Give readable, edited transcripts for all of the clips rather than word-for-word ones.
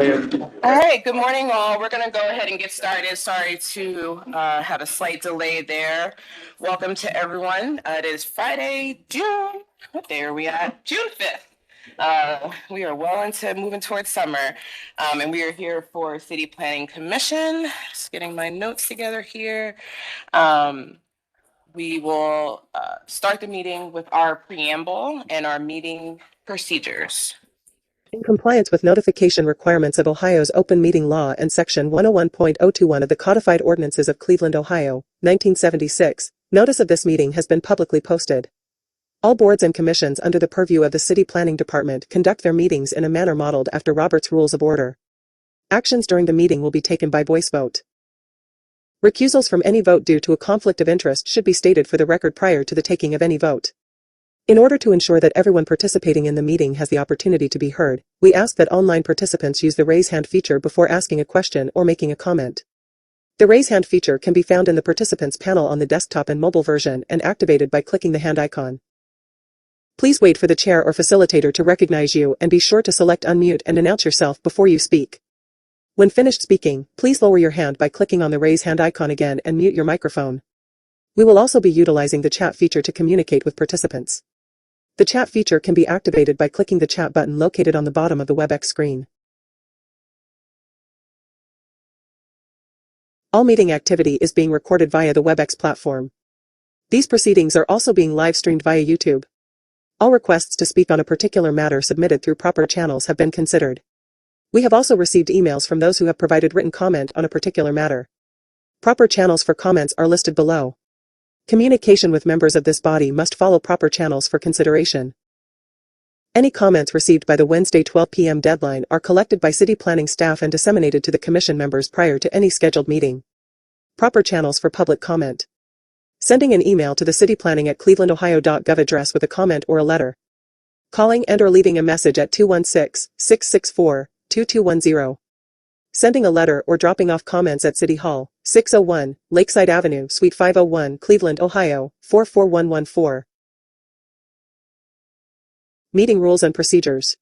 All right, good morning all. We're going to go ahead and get started. Sorry to have a slight delay there. Welcome to everyone. It is Friday, what day are we at? June 5th. We are well into moving towards summer, and we are here for City Planning Commission. Just getting my notes together here. We will start the meeting with our preamble and our meeting procedures. In compliance with notification requirements of Ohio's Open Meeting Law and Section 101.021 of the Codified Ordinances of Cleveland, Ohio, 1976, notice of this meeting has been publicly posted. All boards and commissions under the purview of the City Planning Department conduct their meetings in a manner modeled after Robert's Rules of Order. Actions during the meeting will be taken by voice vote. Recusals from any vote due to a conflict of interest should be stated for the record prior to the taking of any vote. In order to ensure that everyone participating in the meeting has the opportunity to be heard, we ask that online participants use the raise hand feature before asking a question or making a comment. The raise hand feature can be found in the participants panel on the desktop and mobile version and activated by clicking the hand icon. Please wait for the chair or facilitator to recognize you and be sure to select unmute and announce yourself before you speak. When finished speaking, please lower your hand by clicking on the raise hand icon again and mute your microphone. We will also be utilizing the chat feature to communicate with participants. The chat feature can be activated by clicking the chat button located on the bottom of the WebEx screen. All meeting activity is being recorded via the WebEx platform. These proceedings are also being live-streamed via YouTube. All requests to speak on a particular matter submitted through proper channels have been considered. We have also received emails from those who have provided written comment on a particular matter. Proper channels for comments are listed below. Communication with members of this body must follow proper channels for consideration. Any comments received by the Wednesday 12 p.m. deadline are collected by City Planning staff and disseminated to the Commission members prior to any scheduled meeting. Proper channels for public comment. Sending an email to the cityplanning@clevelandohio.gov address with a comment or a letter. Calling and/or leaving a message at 216-664-2210. Sending a letter or dropping off comments at City Hall, 601, Lakeside Avenue, Suite 501, Cleveland, Ohio, 44114. Meeting rules and procedures.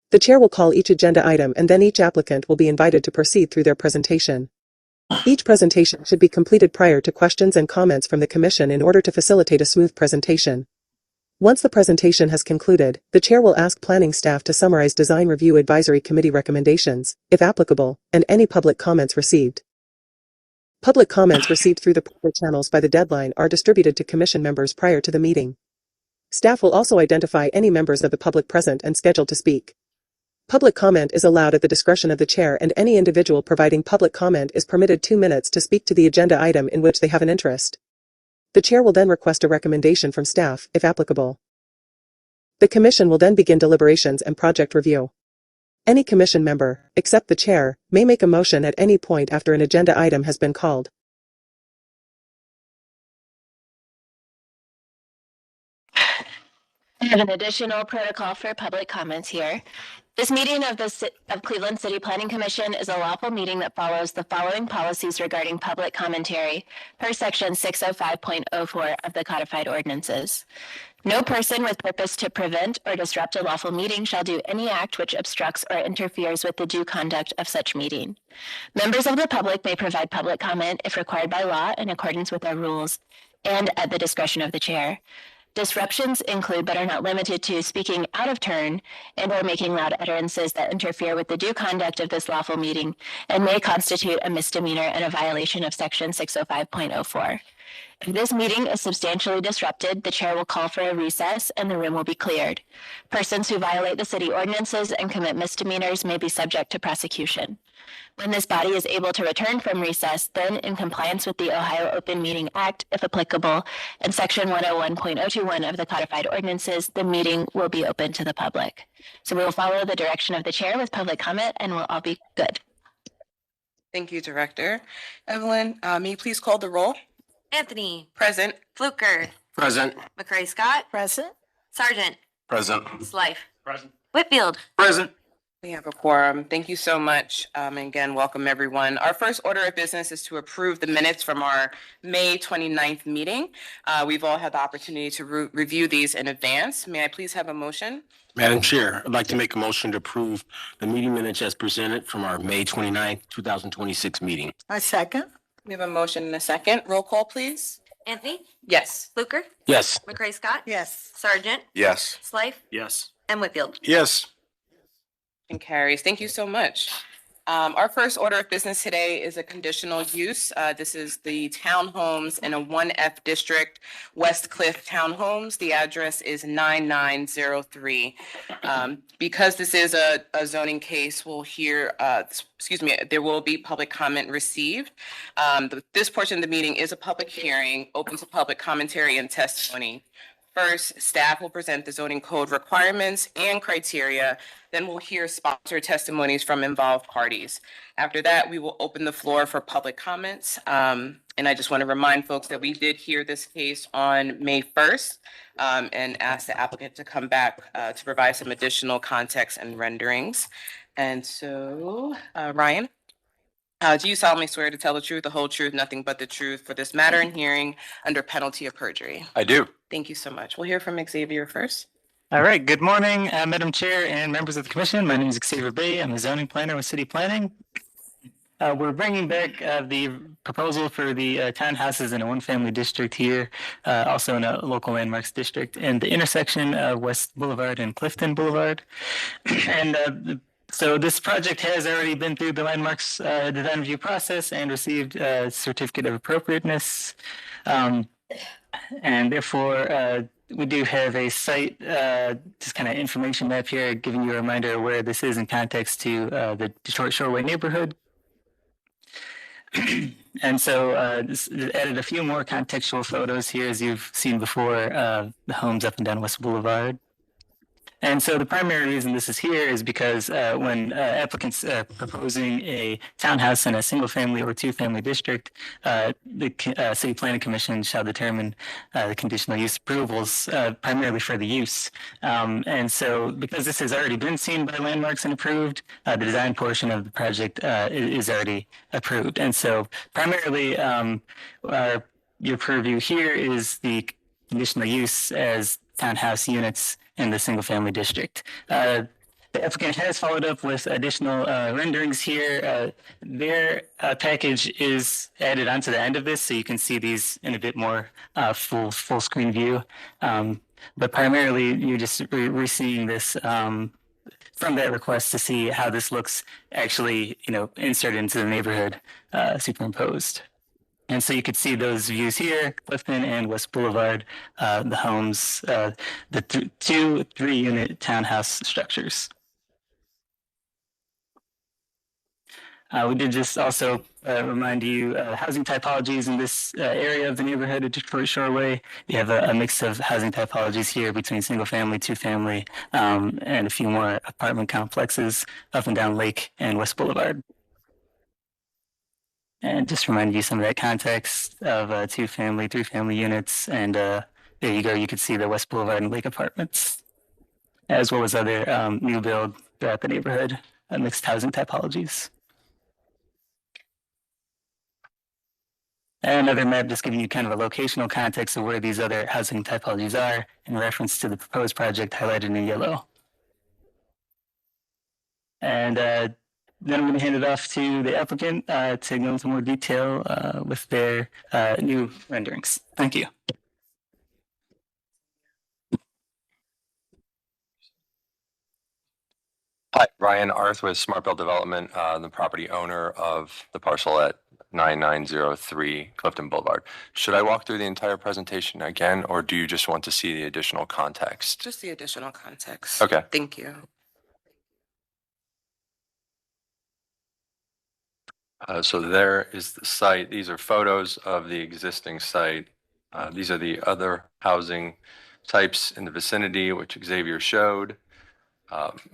The chair will call each agenda item and then each applicant will be invited to proceed through their presentation. Each presentation should be completed prior to questions and comments from the Commission in order to facilitate a smooth presentation. Once the presentation has concluded, the chair will ask planning staff to summarize Design Review Advisory Committee recommendations, if applicable, and any public comments received. Public comments received through the proper channels by the deadline are distributed to Commission members prior to the meeting. Staff will also identify any members of the public present and scheduled to speak. Public comment is allowed at the discretion of the chair, and any individual providing public comment is permitted 2 minutes to speak to the agenda item in which they have an interest. The chair will then request a recommendation from staff, if applicable. The Commission will then begin deliberations and project review. Any Commission member, except the chair, may make a motion at any point after an agenda item has been called. I have an additional protocol for public comments here. This meeting of the Cleveland City Planning Commission is a lawful meeting that follows the following policies regarding public commentary per section 605.04 of the Codified Ordinances. No person with purpose to prevent or disrupt a lawful meeting shall do any act which obstructs or interferes with the due conduct of such meeting. Members of the public may provide public comment if required by law in accordance with our rules and at the discretion of the chair. Disruptions include, but are not limited to, speaking out of turn and/or making loud utterances that interfere with the due conduct of this lawful meeting and may constitute a misdemeanor and a violation of section 605.04. If this meeting is substantially disrupted, the chair will call for a recess and the room will be cleared. Persons who violate the city ordinances and commit misdemeanors may be subject to prosecution. When this body is able to return from recess, then in compliance with the Ohio Open Meeting Act, if applicable, and section 101.021 of the Codified Ordinances, the meeting will be open to the public. So we will follow the direction of the chair with public comment and we'll all be good. Thank you, Director. Evelyn, may you please call the roll? Anthony. Present. Fluker. Present. McCray-Scott. Present. Sergeant. Present. Slife. Present. Whitfield. Present. We have a quorum. Thank you so much. And again, welcome everyone. Our first order of business is to approve the minutes from our May 29th meeting. We've all had the opportunity to review these in advance. May I please have a motion? Madam Chair, I'd like to make a motion to approve the meeting minutes as presented from our May 29th, 2026 meeting. I second. We have a motion and a second. Roll call, please. Anthony, Yes. Fluker, Yes. McCray Scott, Yes. Sergeant, Yes. Slife, Yes. and Whitfield. Yes. And carries. Thank you so much. Our first order of business today is a conditional use. This is the townhomes in a 1F district, WestCliff Townhomes. The address is 9903. Because this is a zoning case, we'll hear, there will be public comment received. This portion of the meeting is a public hearing, open to public commentary and testimony. First, staff will present the zoning code requirements and criteria. Then we'll hear sponsor testimonies from involved parties. After that, we will open the floor for public comments. And I just want to remind folks that we did hear this case on May 1st and ask the applicant to come back to provide some additional context and renderings. And so, Ryan? Do you solemnly swear to tell the truth, the whole truth, nothing but the truth for this matter and hearing under penalty of perjury? I do. Thank you so much. We'll hear from Xavier first. All right. Good morning, Madam Chair and members of the commission. My name is Xavier Bay. I'm a zoning planner with City Planning. We're bringing back the proposal for the townhouses in a one-family district here, also in a local landmarks district, in the intersection of West Boulevard and Clifton Boulevard. And so this project has already been through the landmarks design review process and received a certificate of appropriateness. And therefore, we do have a site, just kind of information map here, giving you a reminder of where this is in context to the Detroit Shoreway neighborhood. And so just added a few more contextual photos here, as you've seen before, the homes up and down West Boulevard. And so the primary reason this is here is because when applicants proposing a townhouse in a single family or two family district, the City Planning Commission shall determine the conditional use approvals primarily for the use. And so because this has already been seen by landmarks and approved, the design portion of the project is already approved. And so primarily your purview here is the conditional use as townhouse units in the single family district. The applicant has followed up with additional renderings here. Their package is added onto the end of this, so you can see these in a bit more full screen view. But primarily, you're just re-seeing this from that request to see how this looks actually, inserted into the neighborhood, superimposed. And so you could see those views here, Clifton and West Boulevard, the homes, the two 3-unit townhouse structures. We did just also remind you housing typologies in this area of the neighborhood of Detroit Shoreway. You have a mix of housing typologies here between single family, two family, and a few more apartment complexes up and down Lake and West Boulevard. And just remind you some of that context of two family, three family units. And there you go. You can see the West Boulevard and Lake apartments, as well as other new build throughout the neighborhood, mixed housing typologies. And another map just giving you kind of a locational context of where these other housing typologies are in reference to the proposed project highlighted in yellow. And then I'm going to hand it off to the applicant to go into more detail with their new renderings. Thank you. Hi, Ryan Arth with Smart Build Development, the property owner of the parcel at 9903 Clifton Boulevard. Should I walk through the entire presentation again, or do you just want to see the additional context? Just the additional context. Okay. Thank you. So there is the site. These are photos of the existing site. These are the other housing types in the vicinity, which Xavier showed.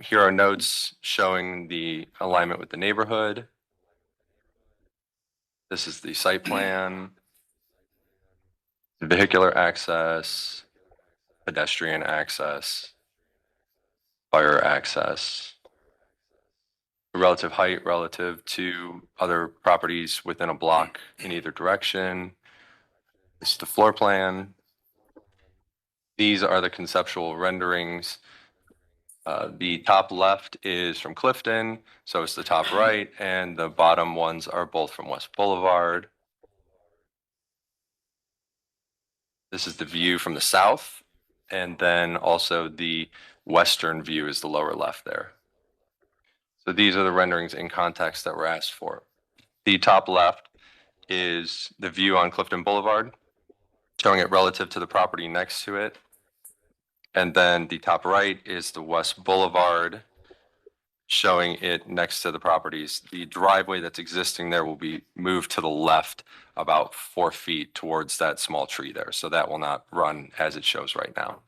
Here are notes showing the alignment with the neighborhood. This is the site plan, vehicular access, pedestrian access, fire access. the relative height relative to other properties within a block in either direction. This is the floor plan. These are the conceptual renderings. The top left is from Clifton, so it's the top right, and the bottom ones are both from West Boulevard. This is the view from the south, and then also the western view is the lower left there. So these are the renderings in context that were asked for. The top left is the view on Clifton Boulevard, showing it relative to the property next to it. And then the top right is the West Boulevard, showing it next to the properties. The driveway that's existing there will be moved to the left about 4 feet towards that small tree there. So that will not run as it shows right now.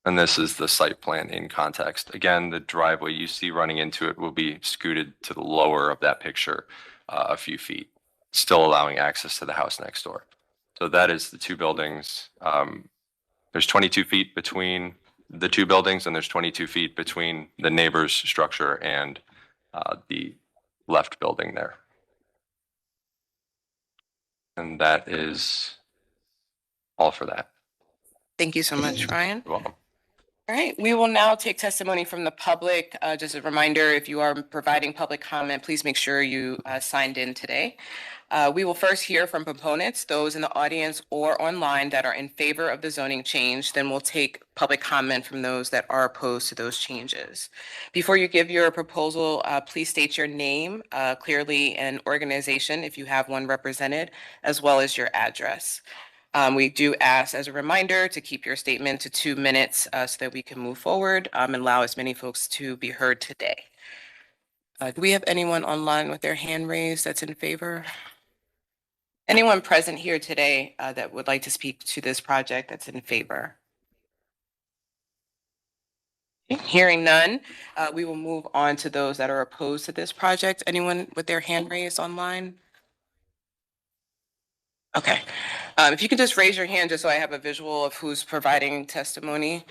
And this is the site plan in context. Again, the driveway you see running into it will be scooted to the lower of that picture a few feet, still allowing access to the house next door. So that is the two buildings. There's 22 feet between the two buildings, and there's 22 feet between the neighbor's structure and the left building there. And that is all for that. Thank you so much, Ryan. You're welcome. All right, we will now take testimony from the public. Just a reminder, if you are providing public comment, please make sure you signed in today. We will first hear from proponents, those in the audience or online that are in favor of the zoning change. Then we'll take public comment from those that are opposed to those changes. Before you give your proposal, please state your name clearly and organization, if you have one represented, as well as your address. We do ask, as a reminder, to keep your statement to 2 minutes so that we can move forward and allow as many folks to be heard today. Do we have anyone online with their hand raised that's in favor? Anyone present here today that would like to speak to this project that's in favor? Hearing none, we will move on to those that are opposed to this project. Anyone with their hand raised online? Okay. If you can just raise your hand just so I have a visual of who's providing testimony.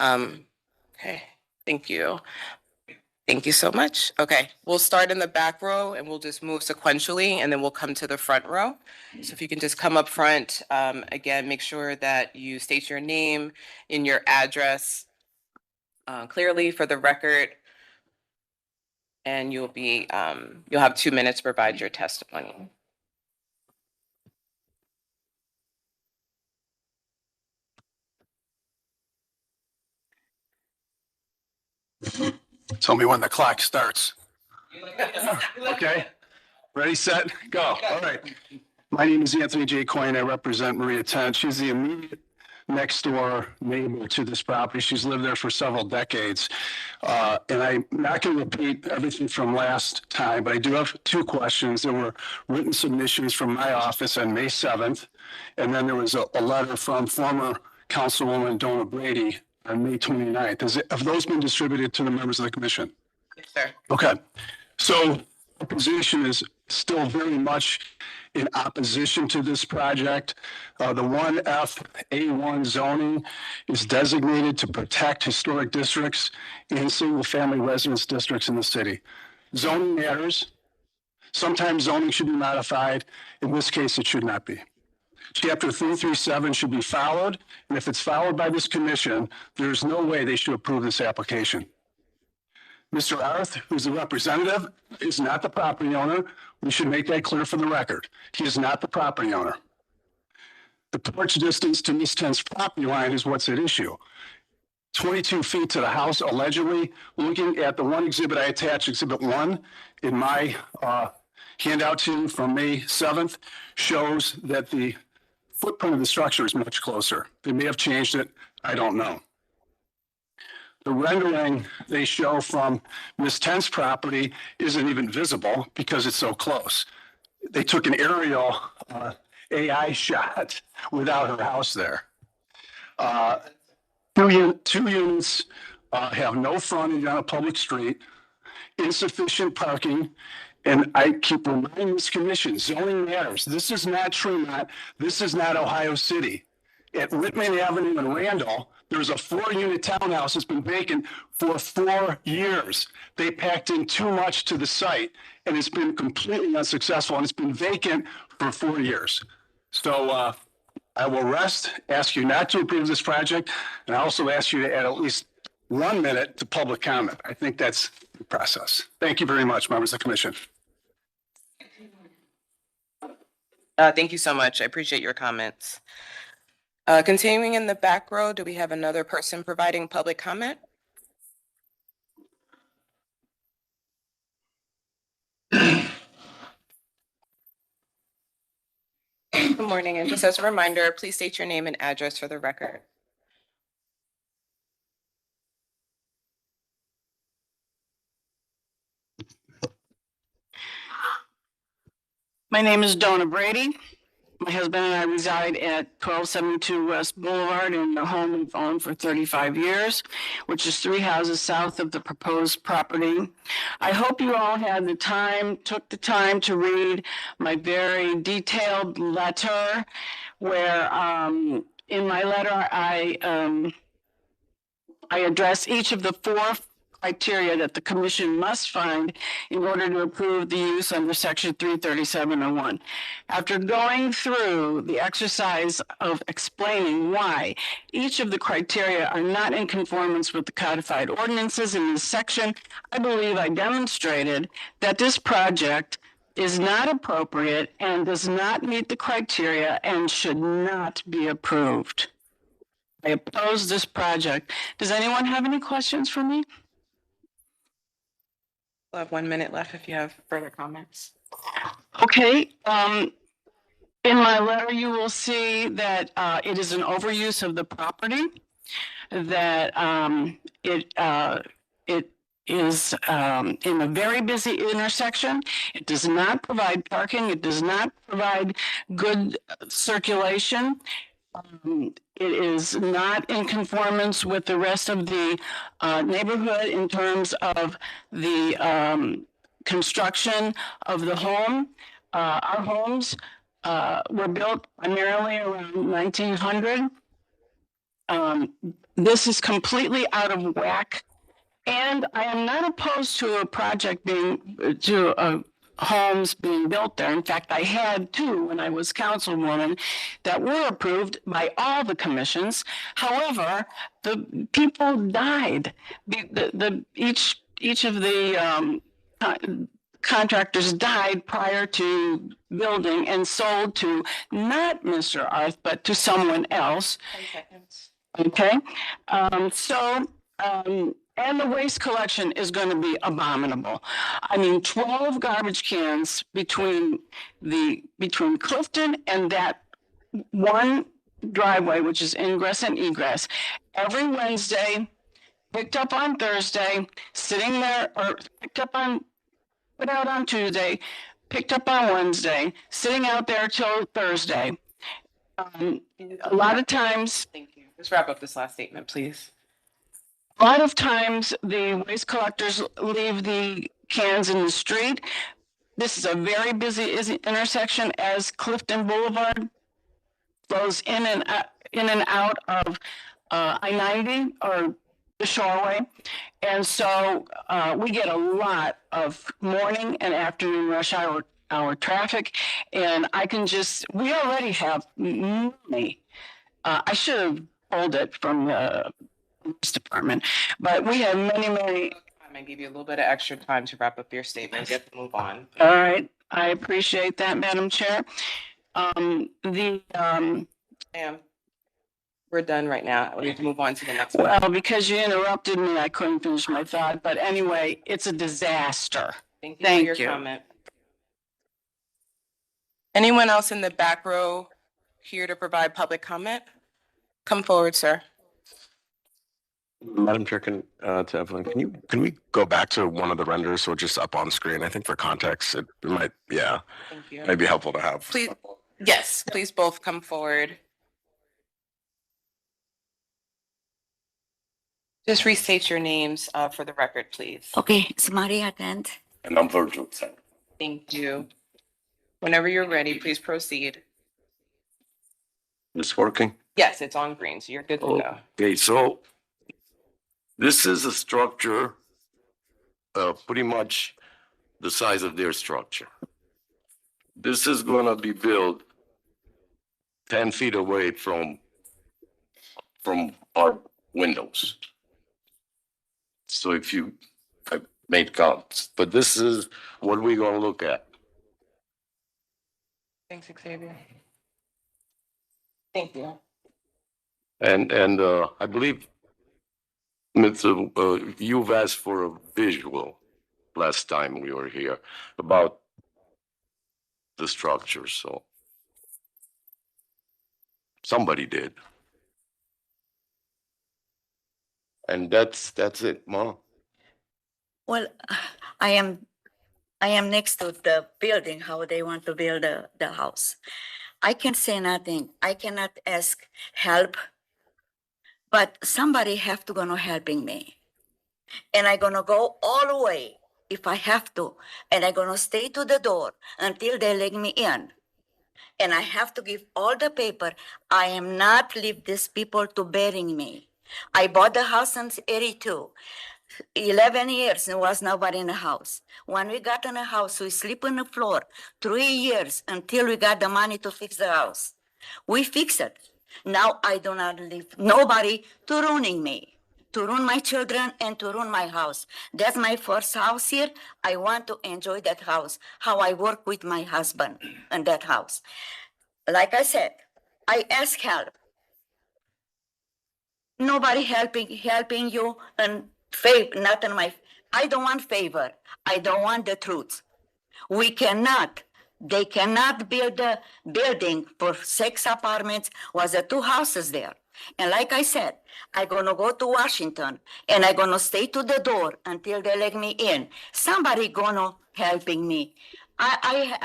Okay, thank you. Thank you so much. Okay, we'll start in the back row and we'll just move sequentially and then we'll come to the front row. So if you can just come up front, again, make sure that you state your name and your address clearly for the record. And you'll have 2 minutes to provide your testimony. Tell me when the clock starts. Okay. Ready, set, go. All right. My name is Anthony J. Coyne. I represent Maria Tent. She's the immediate next door neighbor to this property. She's lived there for several decades. And I'm not going to repeat everything from last time, but I do have 2 questions. There were written submissions from my office on May 7th. And then there was a letter from former Councilwoman Donna Brady on May 29th. Have those been distributed to the members of the commission? Yes, sir. Okay. So the position is still very much in opposition to this project. The 1F A1 zoning is designated to protect historic districts and single-family residence districts in the city. Zoning matters. Sometimes zoning should be modified. In this case, it should not be. Chapter 337 should be followed, and if it's followed by this commission, there's no way they should approve this application. Mr. Arth, who's the representative, is not the property owner. We should make that clear for the record. He is not the property owner. The porch distance to Ms. Tent's property line is what's at issue. 22 feet to the house, allegedly. Looking at the one exhibit I attached, Exhibit 1, in my handout to you from May 7th, shows that the footprint of the structure is much closer. They may have changed it. I don't know. The rendering they show from Ms. Tent's property isn't even visible because it's so close. They took an aerial AI shot without her house there. 2 units have no frontage on a public street, insufficient parking, and I keep reminding this commission, zoning matters. This is not Tremont. This is not Ohio City. at Whitman Avenue in Randall, there's a 4-unit townhouse that's been vacant for 4 years. They packed in too much to the site, and it's been completely unsuccessful, and it's been vacant for 4 years. So I will rest, ask you not to approve this project, and I also ask you to add at least 1 minute to public comment. I think that's the process. Thank you very much, members of the commission. Thank you so much. I appreciate your comments. Continuing in the back row, do we have another person providing public comment? Good morning, and just as a reminder, please state your name and address for the record. My name is Donna Brady. My husband and I reside at 1272 West Boulevard in a home we've owned for 35 years, which is 3 houses south of the proposed property. I hope you all took the time to read my very detailed letter where in my letter I address each of the 4 criteria that the commission must find in order to approve the use under section 33701. After going through the exercise of explaining why each of the criteria are not in conformance with the codified ordinances in this section, I believe I demonstrated that this project is not appropriate and does not meet the criteria and should not be approved. I oppose this project. Does anyone have any questions for me? We'll have 1 minute left if you have further comments. Okay, in my letter, you will see that it is an overuse of the property, that it is in a very busy intersection. It does not provide parking. It does not provide good circulation. It is not in conformance with the rest of the neighborhood in terms of the construction of the home. Our homes were built primarily around 1900. This is completely out of whack, and I am not opposed to a project homes being built there. In fact, I had 2 when I was councilwoman that were approved by all the commissions. However, the people died. Each of the contractors died prior to building and sold to not Mr. Arth, but to someone else. 10 seconds. Okay, and the waste collection is going to be abominable. I mean, 12 garbage cans between Clifton and that one driveway, which is ingress and egress, every Wednesday, picked up on Thursday, sitting there, or put out on Tuesday, picked up on Wednesday, sitting out there till Thursday. A lot of times. Thank you. Let's wrap up this last statement, please. A lot of times the waste collectors leave the cans in the street. This is a very busy intersection as Clifton Boulevard flows in and out of I-90 or the Shoreway. And so we get a lot of morning and afternoon rush hour traffic. And we already have many, I should have pulled it from the department, but we have many. I'm gonna give you a little bit of extra time to wrap up your statement. You have to move on. All right, I appreciate that, Madam Chair. Ma'am, we're done right now. We have to move on to the next one. Well, because you interrupted me, I couldn't finish my thought. But anyway, it's a disaster. Thank you for your comment. Anyone else in the back row here to provide public comment? Come forward, sir. Madam Chair, to Evelyn, can we go back to one of the renders so it's just up on screen? I think for context, it might, Thank you. might be helpful to have. Please, yes, please both come forward. Just restate your names for the record, please. Okay, it's Maria Kent. And I'm Virgil. Thank you. Whenever you're ready, please proceed. It's working. Yes, it's on green, so you're good to go. Okay, so this is a structure, pretty much the size of their structure. This is gonna be built 10 feet away from our windows. So if you, I made counts, but this is what we're gonna look at. Thanks, Xavier. Thank you. And I believe, Mr., you've asked for a visual last time we were here about the structure, so somebody did. And that's it, Ma. Well, I am next to the building, how they want to build the house. I can say nothing. I cannot ask help, but somebody have to gonna helping me. And I gonna go all the way if I have to. And I gonna stay to the door until they let me in. And I have to give all the paper. I am not leave these people to burying me. I bought the house in 82. 11 years and was nobody in the house. When we got in the house, we sleep on the floor 3 years until we got the money to fix the house. We fix it. Now I do not leave nobody to ruining me, to ruin my children and to ruin my house. That's my first house here. I want to enjoy that house, how I work with my husband in that house. Like I said, I ask help. Nobody helping you and favor, not in my, I don't want favor. I don't want the truth. They cannot build a building for 6 apartments, was 2 houses there. And like I said, I'm gonna go to Washington and I'm gonna stay to the door until they let me in. Somebody gonna helping me. I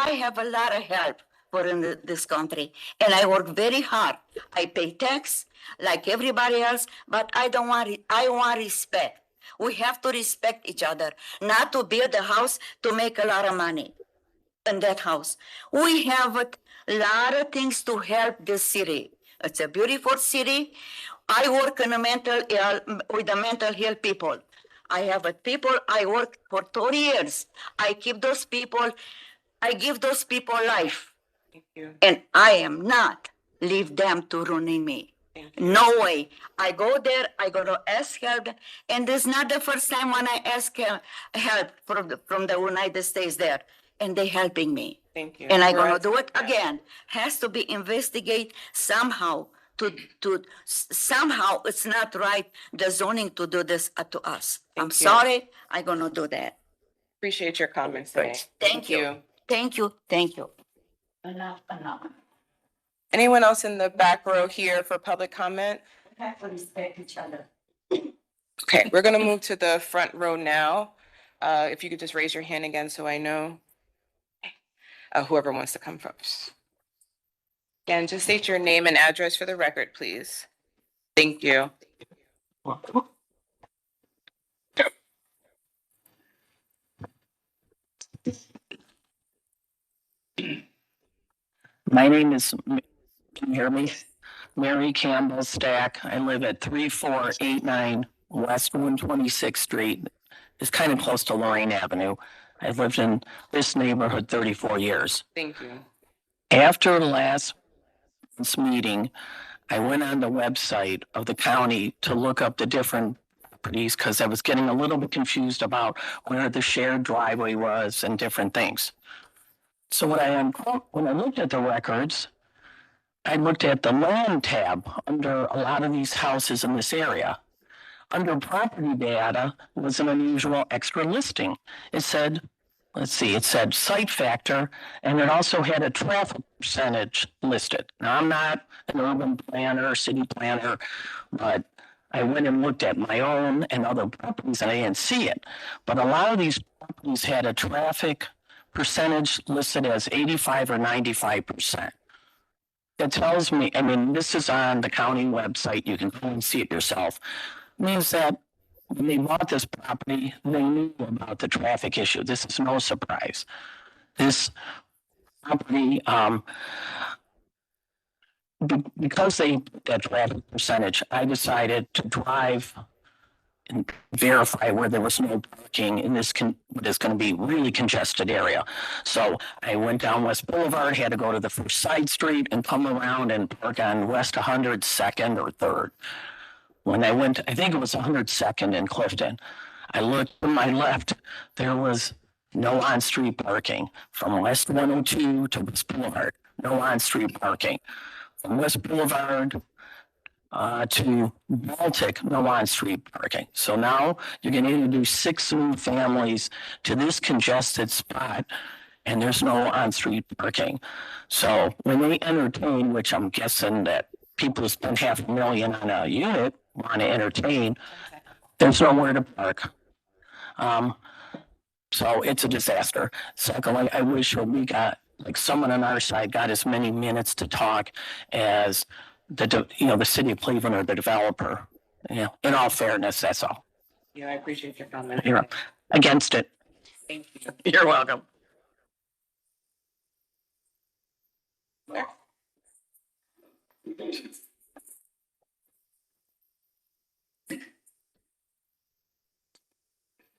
have a lot of help for in this country and I work very hard. I pay tax like everybody else, but I don't want it. I want respect. We have to respect each other, not to build a house to make a lot of money in that house. We have a lot of things to help this city. It's a beautiful city. I work in with the mental health people. I have people, I work for 30 years. I give those people life. Thank you. And I am not leave them to ruining me. No way. I go there, I go to ask help. And this is not the first time when I ask help from the United States there. And they helping me. Thank you. And I'm gonna do it again. Has to be investigate somehow somehow it's not right, the zoning to do this to us. I'm sorry, I'm gonna do that. Appreciate your comments today. Thanks. Thank you. Thank you. Thank you. Enough. Anyone else in the back row here for public comment? We have to respect each other. Okay, we're gonna move to the front row now. If you could just raise your hand again so I know. Whoever wants to come first. Again, just state your name and address for the record, please. Thank you. My name is, can you hear me? Mary Campbell Stack. I live at 3489 West 126th Street. It's kind of close to Lorraine Avenue. I've lived in this neighborhood 34 years. Thank you. After last meeting, I went on the website of the county to look up the different properties because I was getting a little bit confused about where the shared driveway was and different things. So when I looked at the records, I looked at the land tab under a lot of these houses in this area. Under property data was an unusual extra listing. It said, it said site factor, and it also had a traffic percentage listed. Now, I'm not an urban planner or city planner, but I went and looked at my own and other properties and I didn't see it. But a lot of these properties had a traffic percentage listed as 85 or 95%. That tells me, I mean, this is on the county website. You can go and see it yourself. It means that when they bought this property, they knew about the traffic issue. This is no surprise. This property because they put that traffic percentage, I decided to drive and verify where there was no parking in this what is going to be really congested area. So I went down West Boulevard, had to go to the first side street and come around and park on West 102nd or 3rd. When I went, I think it was 102nd in Clifton, I looked to my left, there was no on-street parking. From West 102 to West Boulevard, no on-street parking. From West Boulevard to Baltic, no on-street parking. So now you're going to introduce 6 new families to this congested spot, and there's no on-street parking. So when they entertain, which I'm guessing that people who spend $500,000 on a unit want to entertain, there's nowhere to park. So it's a disaster. Secondly, I wish we got, like someone on our side got as many minutes to talk as the city of Cleveland or the developer. In all fairness, that's all. Yeah, I appreciate your comment. You're against it. Thank you. You're welcome.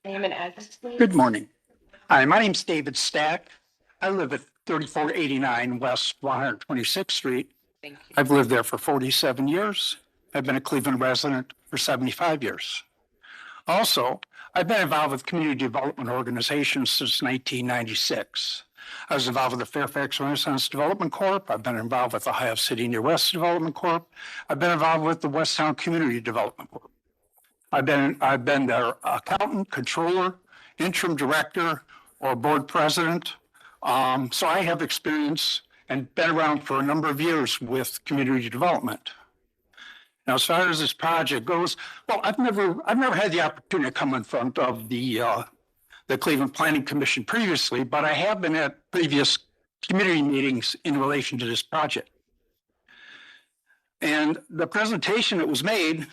Name and address, please. Good morning. Hi, my name's David Stack. I live at 3489 West 126th Street. Thank you. I've lived there for 47 years. I've been a Cleveland resident for 75 years. Also, I've been involved with community development organizations since 1996. I was involved with the Fairfax Renaissance Development Corp. I've been involved with Ohio City Near West Development Corp. I've been involved with the Westtown Community Development Corp. I've been their accountant, controller, interim director, or board president. So I have experience and been around for a number of years with community development. Now, as far as this project goes, well, I've never had the opportunity to come in front of the Cleveland Planning Commission previously, but I have been at previous community meetings in relation to this project. And the presentation that was made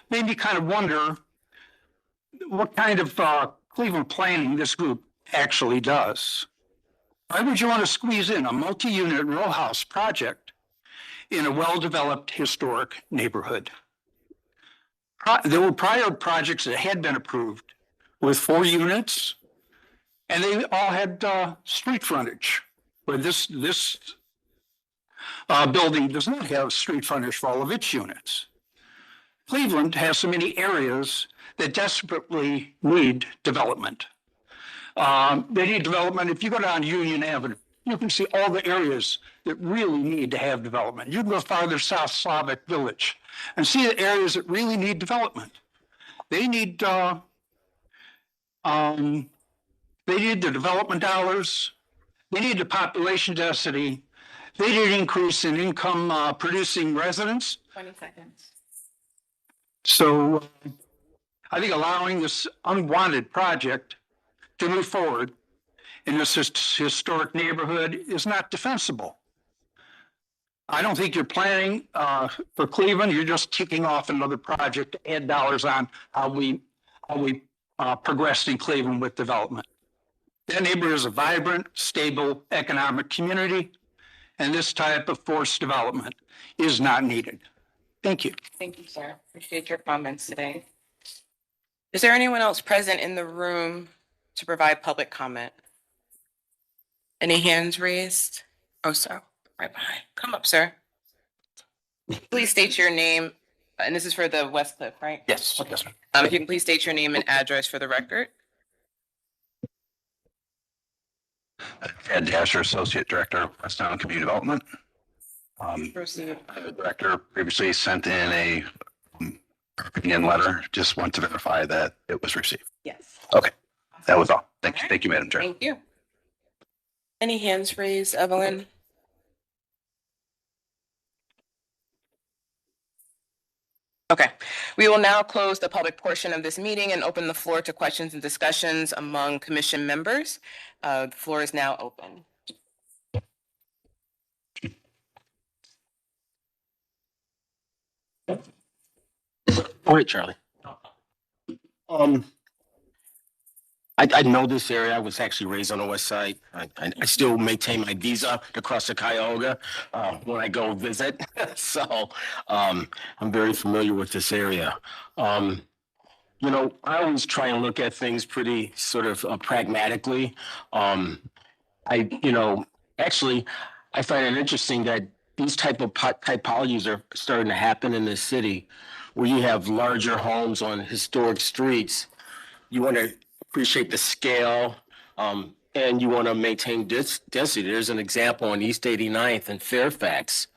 me kind of wonder what kind of Cleveland planning this group actually does. Why would you want to squeeze in a multi-unit row house project in a well-developed historic neighborhood? There were prior projects that had been approved with 4 units, and they all had street frontage, where this building does not have street frontage for all of its units. Cleveland has so many areas that desperately need development. They need development. If you go down Union Avenue, you can see all the areas that really need to have development. You can go farther south, Slavic Village, and see the areas that really need development. They need the development dollars. They need the population density. They need an increase in income producing residents. 20 seconds. So I think allowing this unwanted project to move forward in this historic neighborhood is not defensible. I don't think you're planning for Cleveland. You're just kicking off another project to add dollars on how we progressed in Cleveland with development. That neighborhood is a vibrant, stable economic community, and this type of forced development is not needed. Thank you. Thank you, sir. Appreciate your comments today. Is there anyone else present in the room to provide public comment? Any hands raised? Oh, sir, right behind. Come up, sir. Please state your name, and this is for the WestCliff, right? Yes, yes, ma'am. If you can please state your name and address for the record. Ed Dasher, Associate Director, Westtown Community Development. Proceed. The director previously sent in a opinion letter. Just want to verify that it was received. Yes. Okay, that was all. Thank you. Thank you, Madam Chair. Thank you. Any hands raised, Evelyn? Okay, we will now close the public portion of this meeting and open the floor to questions and discussions among commission members. The floor is now open. All right, Charlie. I know this area. I was actually raised on the west side. I still maintain my visa to cross the Cuyahoga when I go visit. So I'm very familiar with this area. You know, I always try and look at things pretty sort of pragmatically. Actually, I find it interesting that these type of typologies are starting to happen in this city, where you have larger homes on historic streets. You want to appreciate the scale, and you want to maintain density. There's an example on East 89th in Fairfax,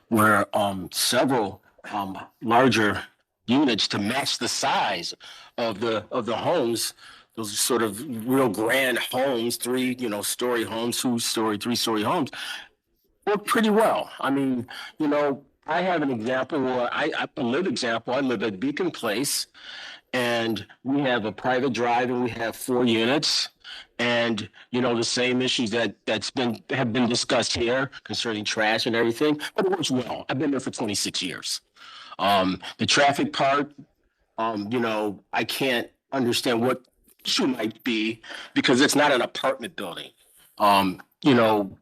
where several larger units to match the size of the homes. Those sort of real grand homes, story homes, 2-story, 3-story homes, work pretty well. I mean, I have an example where a live example. I live at Beacon Place, and we have a private drive, and we have 4 units. And the same issues that have been discussed here concerning trash and everything, but it works well. I've been there for 26 years. The traffic part, I can't understand what issue might be, because it's not an apartment building.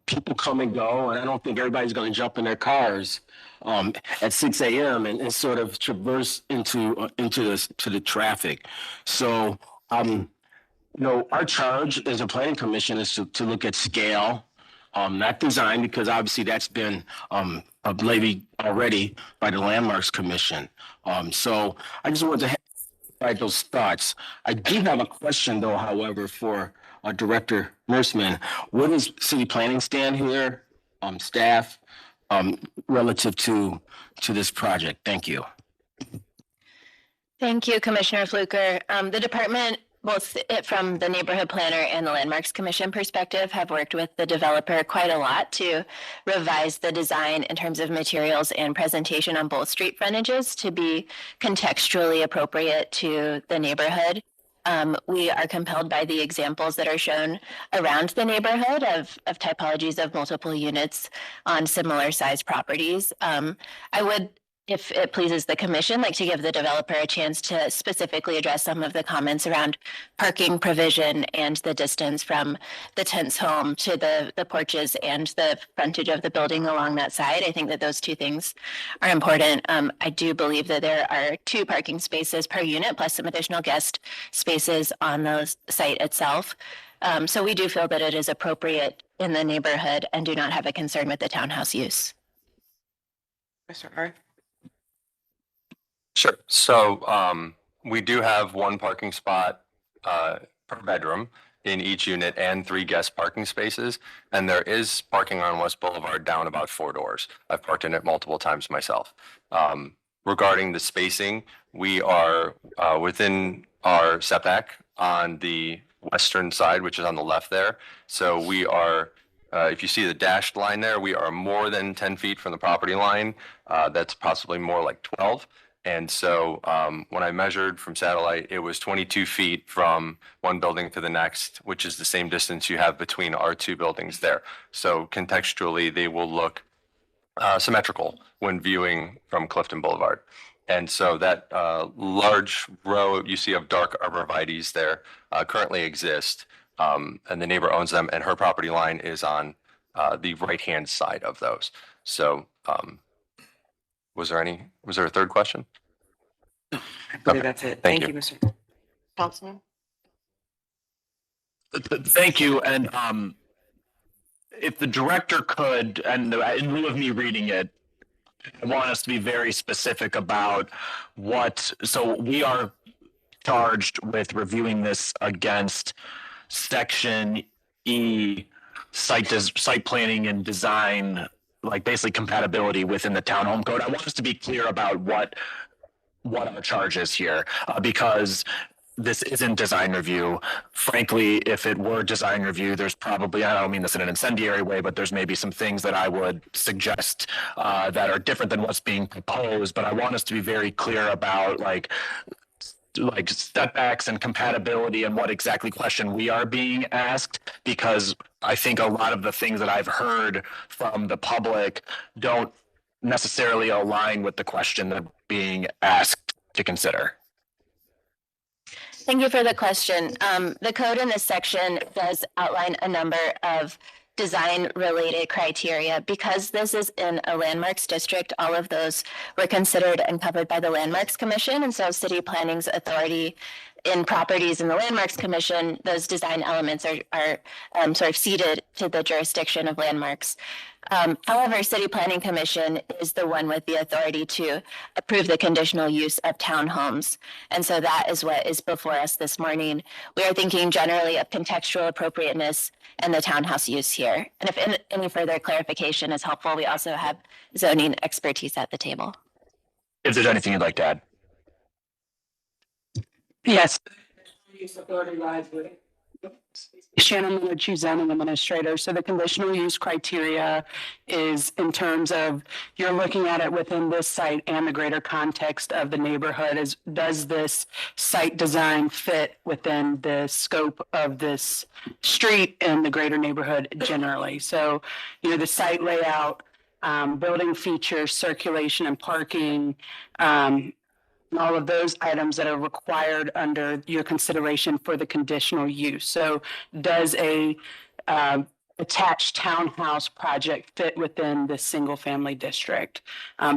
People come and go, and I don't think everybody's going to jump in their cars at 6 a.m. and sort of traverse into the traffic. So, our charge as a planning commission is to look at scale, not design, because obviously that's been levied already by the Landmarks Commission. So I just wanted to have those thoughts. I do have a question, though, however, for Director Mersman. What does city planning stand here, staff, relative to this project? Thank you. Thank you, Commissioner Fluker. The department, both from the neighborhood planner and the Landmarks Commission perspective, have worked with the developer quite a lot to revise the design in terms of materials and presentation on both street frontages to be contextually appropriate to the neighborhood. We are compelled by the examples that are shown around the neighborhood of typologies of multiple units on similar size properties. I would, if it pleases the commission, like to give the developer a chance to specifically address some of the comments around parking provision and the distance from the tent's home to the porches and the frontage of the building along that side. I think that those 2 things are important. I do believe that there are 2 parking spaces per unit plus some additional guest spaces on the site itself. So we do feel that it is appropriate in the neighborhood and do not have a concern with the townhouse use. Mr. R. Sure. So we do have 1 parking spot per bedroom in each unit and 3 guest parking spaces. And there is parking on West Boulevard down about 4 doors. I've parked in it multiple times myself. Regarding the spacing, we are within our setback on the western side, which is on the left there. So we are, if you see the dashed line there, we are more than 10 feet from the property line. That's possibly more like 12. And so when I measured from satellite, it was 22 feet from one building to the next, which is the same distance you have between our 2 buildings there. So contextually, they will look symmetrical when viewing from Clifton Boulevard. And so that large row you see of dark arborvitaes there currently exist, and the neighbor owns them, and her property line is on the right-hand side of those. So was there a third question? I believe that's it. Thank Thank you. you, Mr. Councilman. Thank you. And if the director could, and in lieu of me reading it, I want us to be very specific about so we are charged with reviewing this against Section E, site planning and design, like basically compatibility within the townhome code. I want us to be clear about what our charge is here, because this isn't design review. Frankly, if it were design review, there's probably, I don't mean this in an incendiary way, but there's maybe some things that I would suggest that are different than what's being proposed. But I want us to be very clear about like setbacks and compatibility and what exactly question we are being asked, because I think a lot of the things that I've heard from the public don't necessarily align with the question they're being asked to consider. Thank you for the question. The code in this section does outline a number of design-related criteria. Because this is in a landmarks district, all of those were considered and covered by the Landmarks Commission. And so city planning's authority in properties in the Landmarks Commission, those design elements are sort of ceded to the jurisdiction of landmarks. However, City Planning Commission is the one with the authority to approve the conditional use of townhomes. And so that is what is before us this morning. We are thinking generally of contextual appropriateness and the townhouse use here. And if any further clarification is helpful, we also have zoning expertise at the table. If there's anything you'd like to add. Yes. Shannon Miller, Chief Zoning Administrator. So the conditional use criteria is in terms of you're looking at it within this site and the greater context of the neighborhood. Does this site design fit within the scope of this street and the greater neighborhood generally? So, the site layout, building features, circulation and parking, and all of those items that are required under your consideration for the conditional use. So does a attached townhouse project fit within the single family district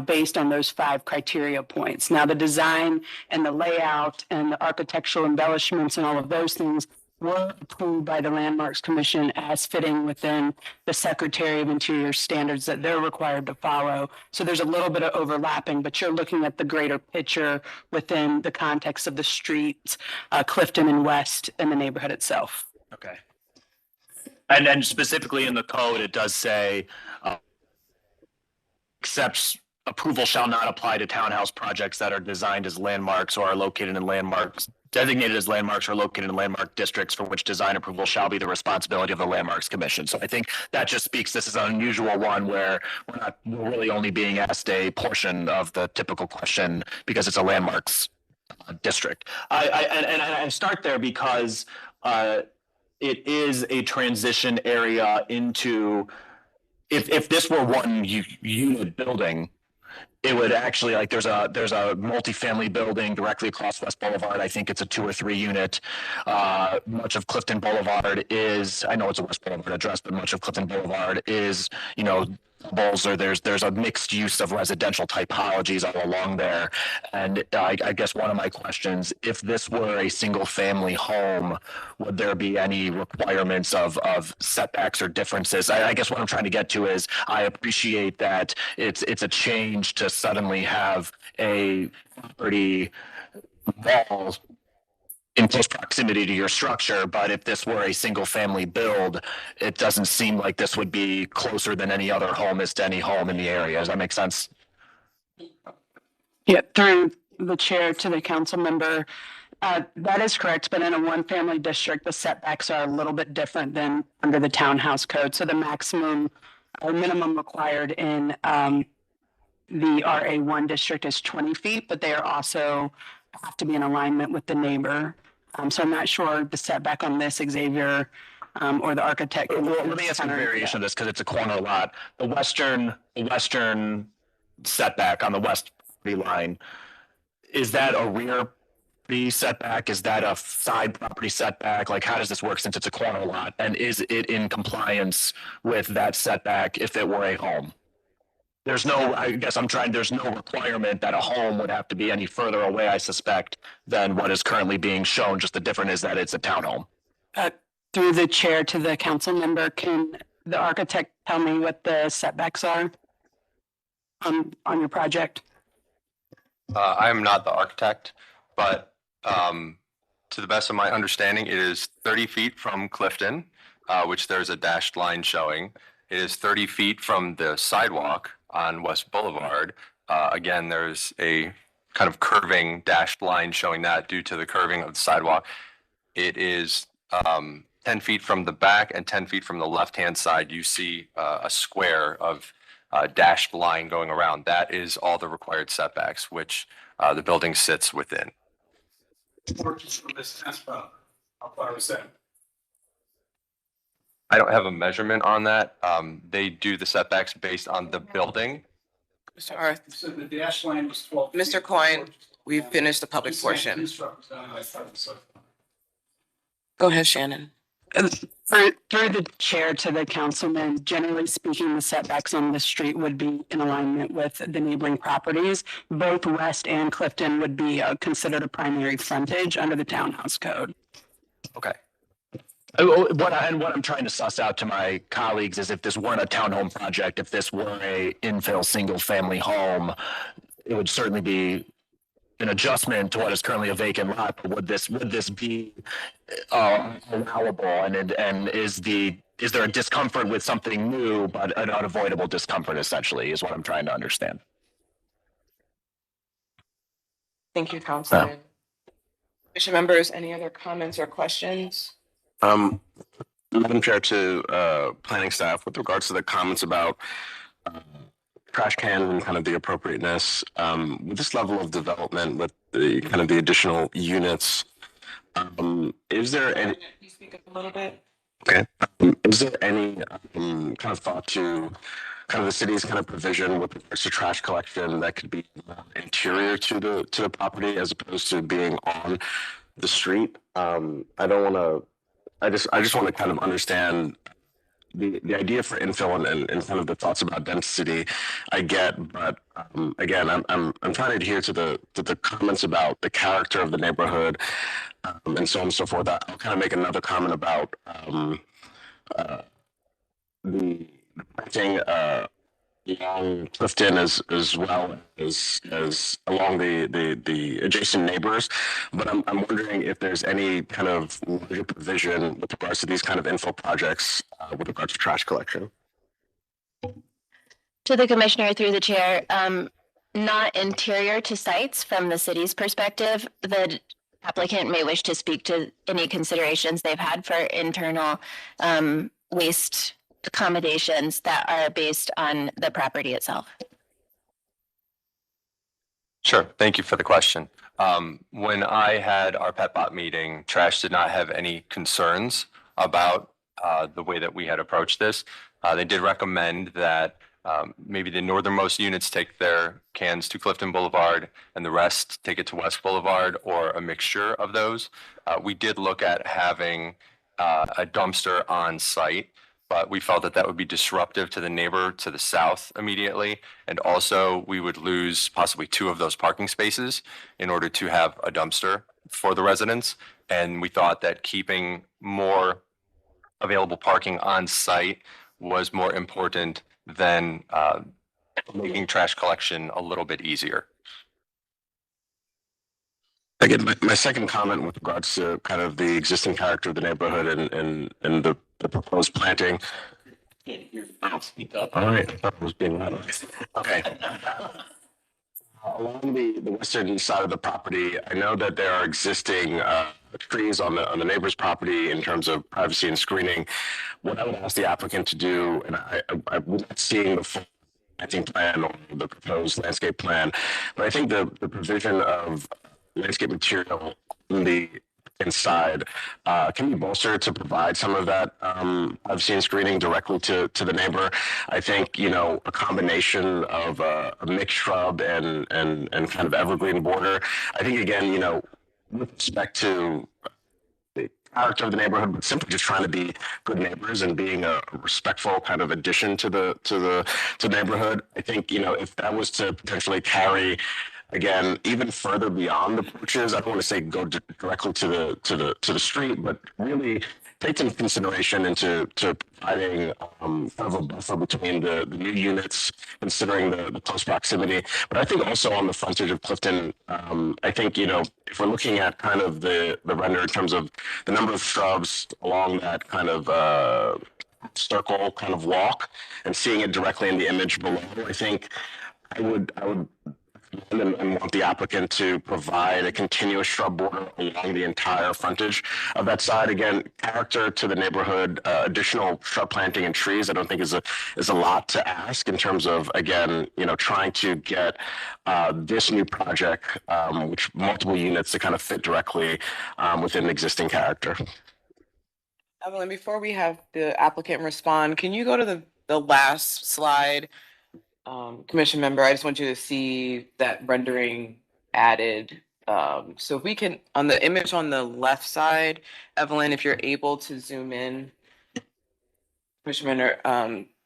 based on those 5 criteria points? Now the design and the layout and the architectural embellishments and all of those things were approved by the Landmarks Commission as fitting within the Secretary of Interior standards that they're required to follow. So there's a little bit of overlapping, but you're looking at the greater picture within the context of the streets, Clifton and West, and the neighborhood itself. Okay. And then specifically in the code, it does say, accepts approval shall not apply to townhouse projects that are designed as landmarks or are located in landmarks, designated as landmarks or located in landmark districts for which design approval shall be the responsibility of the Landmarks Commission. So I think that just speaks, this is an unusual one where we're really only being asked a portion of the typical question because it's a landmarks district. I start there because it is a transition area into, if this were one unit building, it would actually, like, there's a multifamily building directly across West Boulevard. I think it's a 2 or 3 unit. Much of Clifton Boulevard is, I know it's a West Boulevard address, but much of Clifton Boulevard is, doubles, or there's a mixed use of residential typologies all along there. And I guess one of my questions, if this were a single family home, would there be any requirements of setbacks or differences? I guess what I'm trying to get to is I appreciate that it's a change to suddenly have a property wall in close proximity to your structure, but if this were a single family build, it doesn't seem like this would be closer than any other home is to any home in the area. Does that make sense? Yeah, through the chair to the council member, that is correct, but in a 1-family district, the setbacks are a little bit different than under the townhouse code. So the maximum or minimum required in the RA1 district is 20 feet, but they are also have to be in alignment with the neighbor. So I'm not sure the setback on this, Xavier, or the architect. Well, let me ask a variation of this because it's a corner lot. The western setback on the west property line, is that a rear property setback? Is that a side property setback? Like, how does this work since it's a corner lot? And is it in compliance with that setback if it were a home? There's no requirement that a home would have to be any further away, I suspect, than what is currently being shown. Just the difference is that it's a townhome. Through the chair to the council member, can the architect tell me what the setbacks are on your project? I am not the architect, but to the best of my understanding, it is 30 feet from Clifton, which there's a dashed line showing. It is 30 feet from the sidewalk on West Boulevard. Again, there's a kind of curving dashed line showing that due to the curving of the sidewalk. It is 10 feet from the back and 10 feet from the left-hand side. You see a square of dashed line going around. That is all the required setbacks, which the building sits within. How far is that? I don't have a measurement on that. They do the setbacks based on the building. Mr. Arth, So the dash line was 12. Mr. Coyne, we've finished the public portion. Go ahead, Shannon. Through the chair to the councilman, generally speaking, the setbacks on the street would be in alignment with the neighboring properties. Both West and Clifton would be considered a primary frontage under the townhouse code. Okay. What I'm trying to suss out to my colleagues is if this weren't a townhome project, if this were a infill single family home, it would certainly be an adjustment to what is currently a vacant lot. But would this be allowable? And is there a discomfort with something new, but an unavoidable discomfort essentially is what I'm trying to understand. Thank you, Councilman. Commission members, any other comments or questions? Madam Chair, to planning staff, with regards to the comments about trash can and kind of the appropriateness, with this level of development, with the kind of the additional units, is there any? Can you speak up a little bit? Okay. Is there any kind of thought to kind of the city's kind of provision with regards to trash collection that could be interior to the property as opposed to being on the street? I just want to kind of understand the idea for infill and kind of the thoughts about density. I get, but again, I'm trying to adhere to the comments about the character of the neighborhood and so on and so forth. I'll kind of make another comment about the planting along Clifton as well as along the adjacent neighbors. But I'm wondering if there's any kind of provision with regards to these kind of infill projects with regards to trash collection. To the commissioner through the chair, not interior to sites from the city's perspective. The applicant may wish to speak to any considerations they've had for internal waste accommodations that are based on the property itself. Sure. Thank you for the question. When I had our PetBot meeting, Trash did not have any concerns about the way that we had approached this. They did recommend that maybe the northernmost units take their cans to Clifton Boulevard and the rest take it to West Boulevard, or a mixture of those. We did look at having a dumpster on site, but we felt that that would be disruptive to the neighbor to the south immediately. And also we would lose possibly 2 of those parking spaces in order to have a dumpster for the residents. And we thought that keeping more available parking on site was more important than making trash collection a little bit easier. Again, my second comment with regards to kind of the existing character of the neighborhood and the proposed planting. All right, I thought it was being loud. Okay. Along the western side of the property, I know that there are existing trees on the neighbor's property in terms of privacy and screening. What I would ask the applicant to do, and I'm not seeing the full planting plan or the proposed landscape plan, but I think the provision of landscape material on the inside can be bolstered to provide some of that privacy and screening directly to the neighbor. I think, you know, a combination of a mixed shrub and kind of evergreen border. I think, again, you know, with respect to the character of the neighborhood, but simply just trying to be good neighbors and being a respectful kind of addition to the neighborhood. I think, you know, if that was to potentially carry, again, even further beyond the porches, I don't want to say go directly to the street, but really take into consideration into providing kind of a buffer between the new units, considering the close proximity. But I think also on the frontage of Clifton, I think, you know, if we're looking at kind of the render in terms of the number of shrubs along that kind of circle kind of walk and seeing it directly in the image below, I think I would and want the applicant to provide a continuous shrub border along the entire frontage of that side. Again, character to the neighborhood, additional shrub planting and trees, I don't think is a lot to ask in terms of, again, you know, trying to get this new project, which multiple units to kind of fit directly within existing character. Evelyn, before we have the applicant respond, can you go to the last slide? Commission member, I just want you to see that rendering added. So if we can, on the image on the left side, Evelyn, if you're able to zoom in, Commissioner,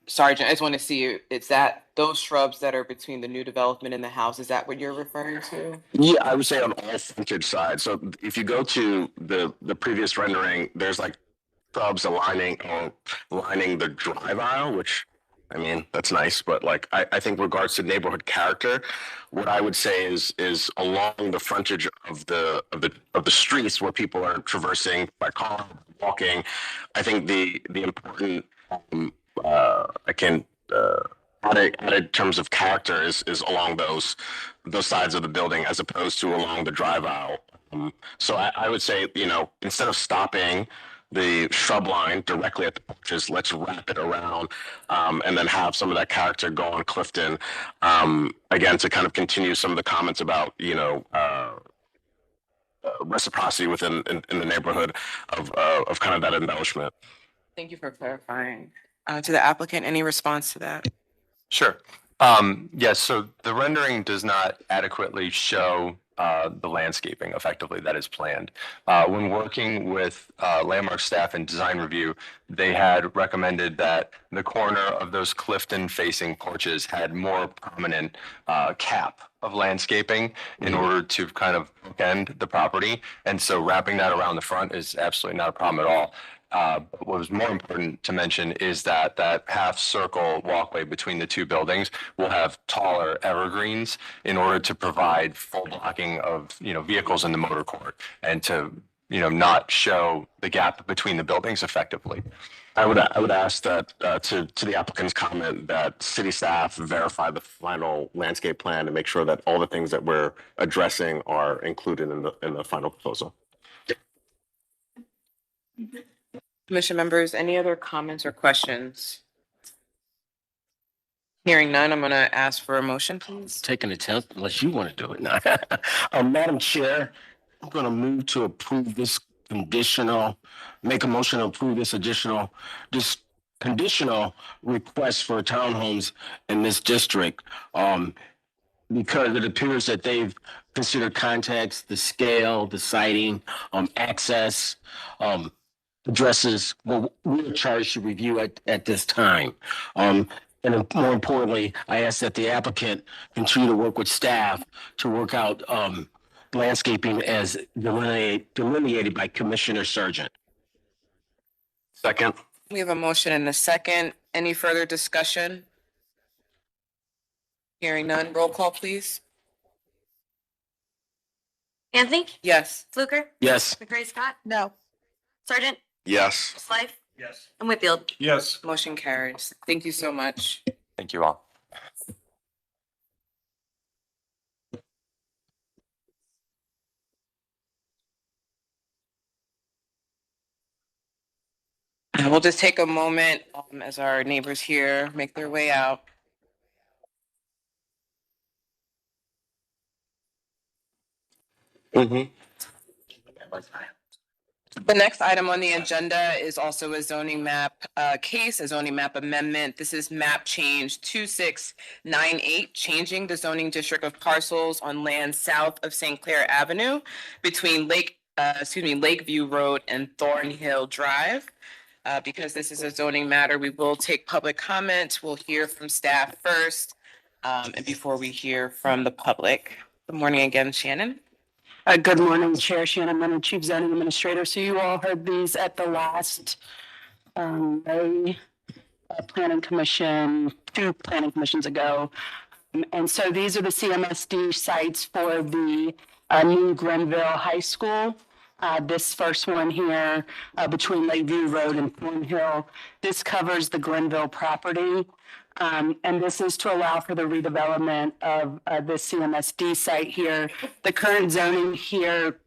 Sergeant, I just want to see, is that those shrubs that are between the new development and the house, is that what you're referring to? Yeah, I would say on all frontage sides. So if you go to the previous rendering, there's like shrubs lining the drive aisle, which I mean that's nice, but like I think regards to neighborhood character, what I would say is along the frontage of the streets where people are traversing by car, walking. I think the important added terms of character is along those sides of the building as opposed to along the drive aisle. So I would say, you know, instead of stopping the shrub line directly at the porches, let's wrap it around and then have some of that character go on Clifton. Again, to kind of continue some of the comments about, you know, reciprocity within in the neighborhood of kind of that embellishment. Thank you for clarifying. To the applicant, any response to that? Sure. Yes, so the rendering does not adequately show the landscaping effectively that is planned. When working with Landmark staff and design review, they had recommended that the corner of those Clifton-facing porches had more prominent cap of landscaping in order to kind of bookend the property. And so wrapping that around the front is absolutely not a problem at all. What was more important to mention is that that half circle walkway between the two buildings will have taller evergreens in order to provide full blocking of, you know, vehicles in the motor court and to, you know, not show the gap between the buildings effectively. I would ask that to the applicant's comment that city staff verify the final landscape plan and make sure that all the things that we're addressing are included in the final proposal. Commission members, any other comments or questions? Hearing none, I'm going to ask for a motion, please. Take an attempt unless you want to do it now. Madam Chair, I'm going to move to approve this make a motion to approve this conditional request for townhomes in this district. Because it appears that they've considered context, the scale, the siting, access, addresses, well, we're charged to review at this time. And more importantly, I ask that the applicant continue to work with staff to work out landscaping as delineated by Commissioner Sargent. Second. We have a motion and a second. Any further discussion? Hearing none, roll call, please. Anthony? Yes. Fluker? Yes. McRae Scott? No. Sergeant? Yes. Slife? Yes. And Whitfield? Yes. Motion carries. Thank you so much. Thank you all. We'll just take a moment as our neighbors here make their way out. Mm-hmm. The next item on the agenda is also a zoning map case, a zoning map amendment. This is map change 2698, changing the zoning district of parcels on land south of St. Clair Avenue between Lakeview Road and Thornhill Drive. Because this is a zoning matter, we will take public comment. We'll hear from staff first, and before we hear from the public. Good morning again, Shannon. Good morning, Chair Shannon, I'm the Chief Zoning Administrator. So you all heard these at the last May Planning Commission, 2 planning commissions ago. And so these are the CMSD sites for the new Grenville High School. This first one here between Lakeview Road and Thornhill, this covers the Grenville property. And this is to allow for the redevelopment of the CMSD site here. The current zoning here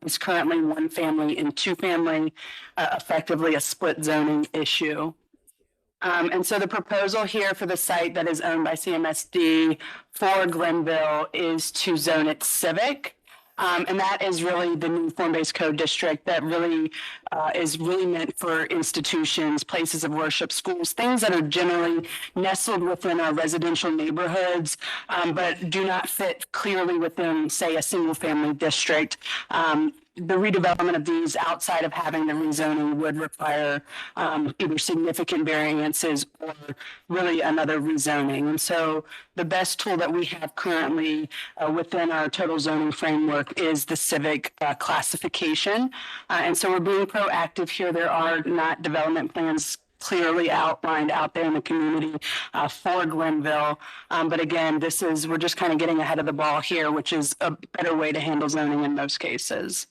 is currently 1 family and 2 family, effectively a split zoning issue. And so the proposal here for the site that is owned by CMSD for Grenville is to zone it civic. And that is really the new form-based code district that really is really meant for institutions, places of worship, schools, things that are generally nestled within our residential neighborhoods, but do not fit clearly within, say, a single-family district. The redevelopment of these outside of having the rezoning would require either significant variances or really another rezoning. And so the best tool that we have currently within our total zoning framework is the civic classification. And so we're being proactive here. There are not development plans clearly outlined out there in the community for Glenville. But again, we're just kind of getting ahead of the ball here, which is a better way to handle zoning in most cases.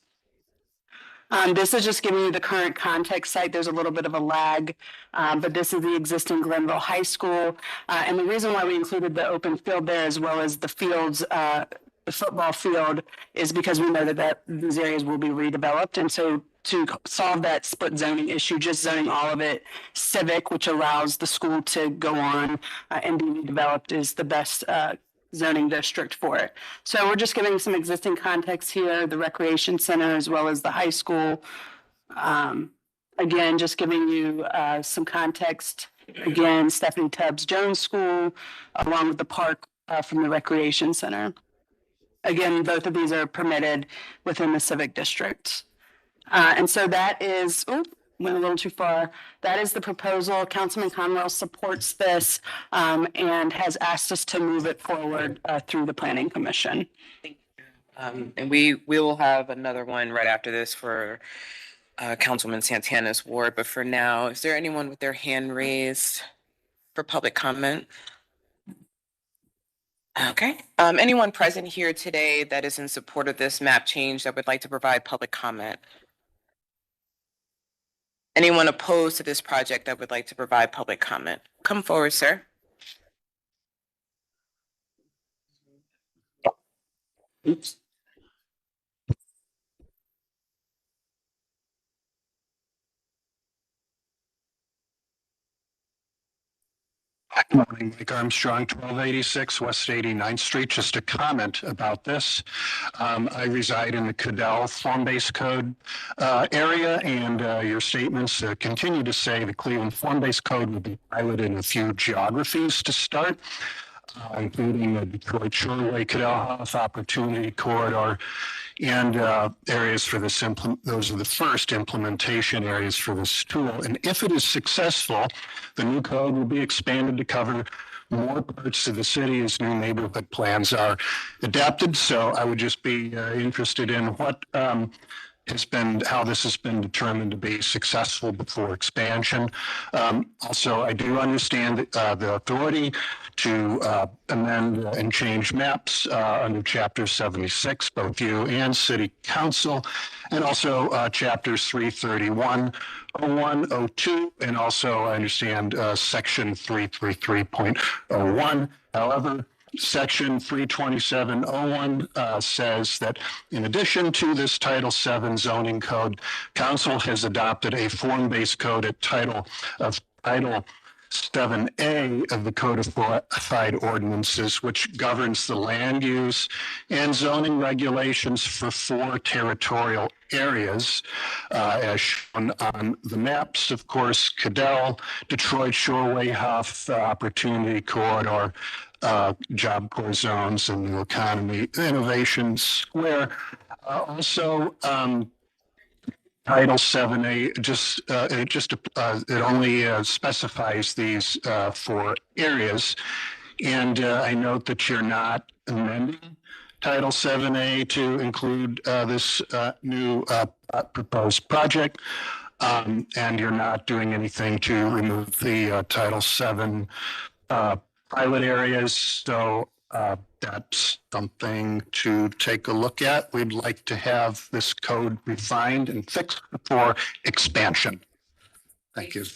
This is just giving you the current context site. There's a little bit of a lag, but this is the existing Glenville High School. And the reason why we included the open field there as well as the fields, the football field, is because we know that these areas will be redeveloped. And so to solve that split zoning issue, just zoning all of it civic, which allows the school to go on and be redeveloped, is the best zoning district for it. So we're just giving some existing context here, the recreation center as well as the high school. Again, just giving you some context. Again, Stephanie Tubbs Jones School, along with the park from the recreation center. Again, both of these are permitted within the civic district. And so that is, went a little too far. That is the proposal. Councilman Conwell supports this and has asked us to move it forward through the Planning Commission. And we will have another one right after this for Councilman Santana's ward. But for now, is there anyone with their hand raised for public comment? Okay. Anyone present here today that is in support of this map change that would like to provide public comment? Anyone opposed to this project that would like to provide public comment? Come forward, sir. Oops. Good morning, Mike Armstrong, 1286 West 89th Street. Just a comment about this. I reside in the Cadell form-based code area, and your statements continue to say the Cleveland form-based code will be piloted in a few geographies to start, including the Detroit Shoreway, Cadell House, Opportunity Corridor, and areas for this. Those are the first implementation areas for this tool. And if it is successful, the new code will be expanded to cover more parts of the city as new neighborhood plans are adapted. So I would just be interested in what how this has been determined to be successful before expansion. Also, I do understand the authority to amend and change maps under Chapter 76, both you and City Council, and also Chapters 331, 01, 02, and also I understand Section 333.01. However, Section 327.01 says that in addition to this Title VII zoning code, Council has adopted a form-based code at Title 7A of the Codified Ordinances, which governs the land use and zoning regulations for 4 territorial areas, as shown on the maps. Of course, Cadell, Detroit Shoreway, Huff, Opportunity Corridor, Job Corps zones, and the economy innovation square. Also, Title 7A it only specifies these 4 areas, and I note that you're not amending Title 7A to include this new proposed project, and you're not doing anything to remove the Title 7 pilot areas. So that's something to take a look at. We'd like to have this code refined and fixed before expansion. Thank you.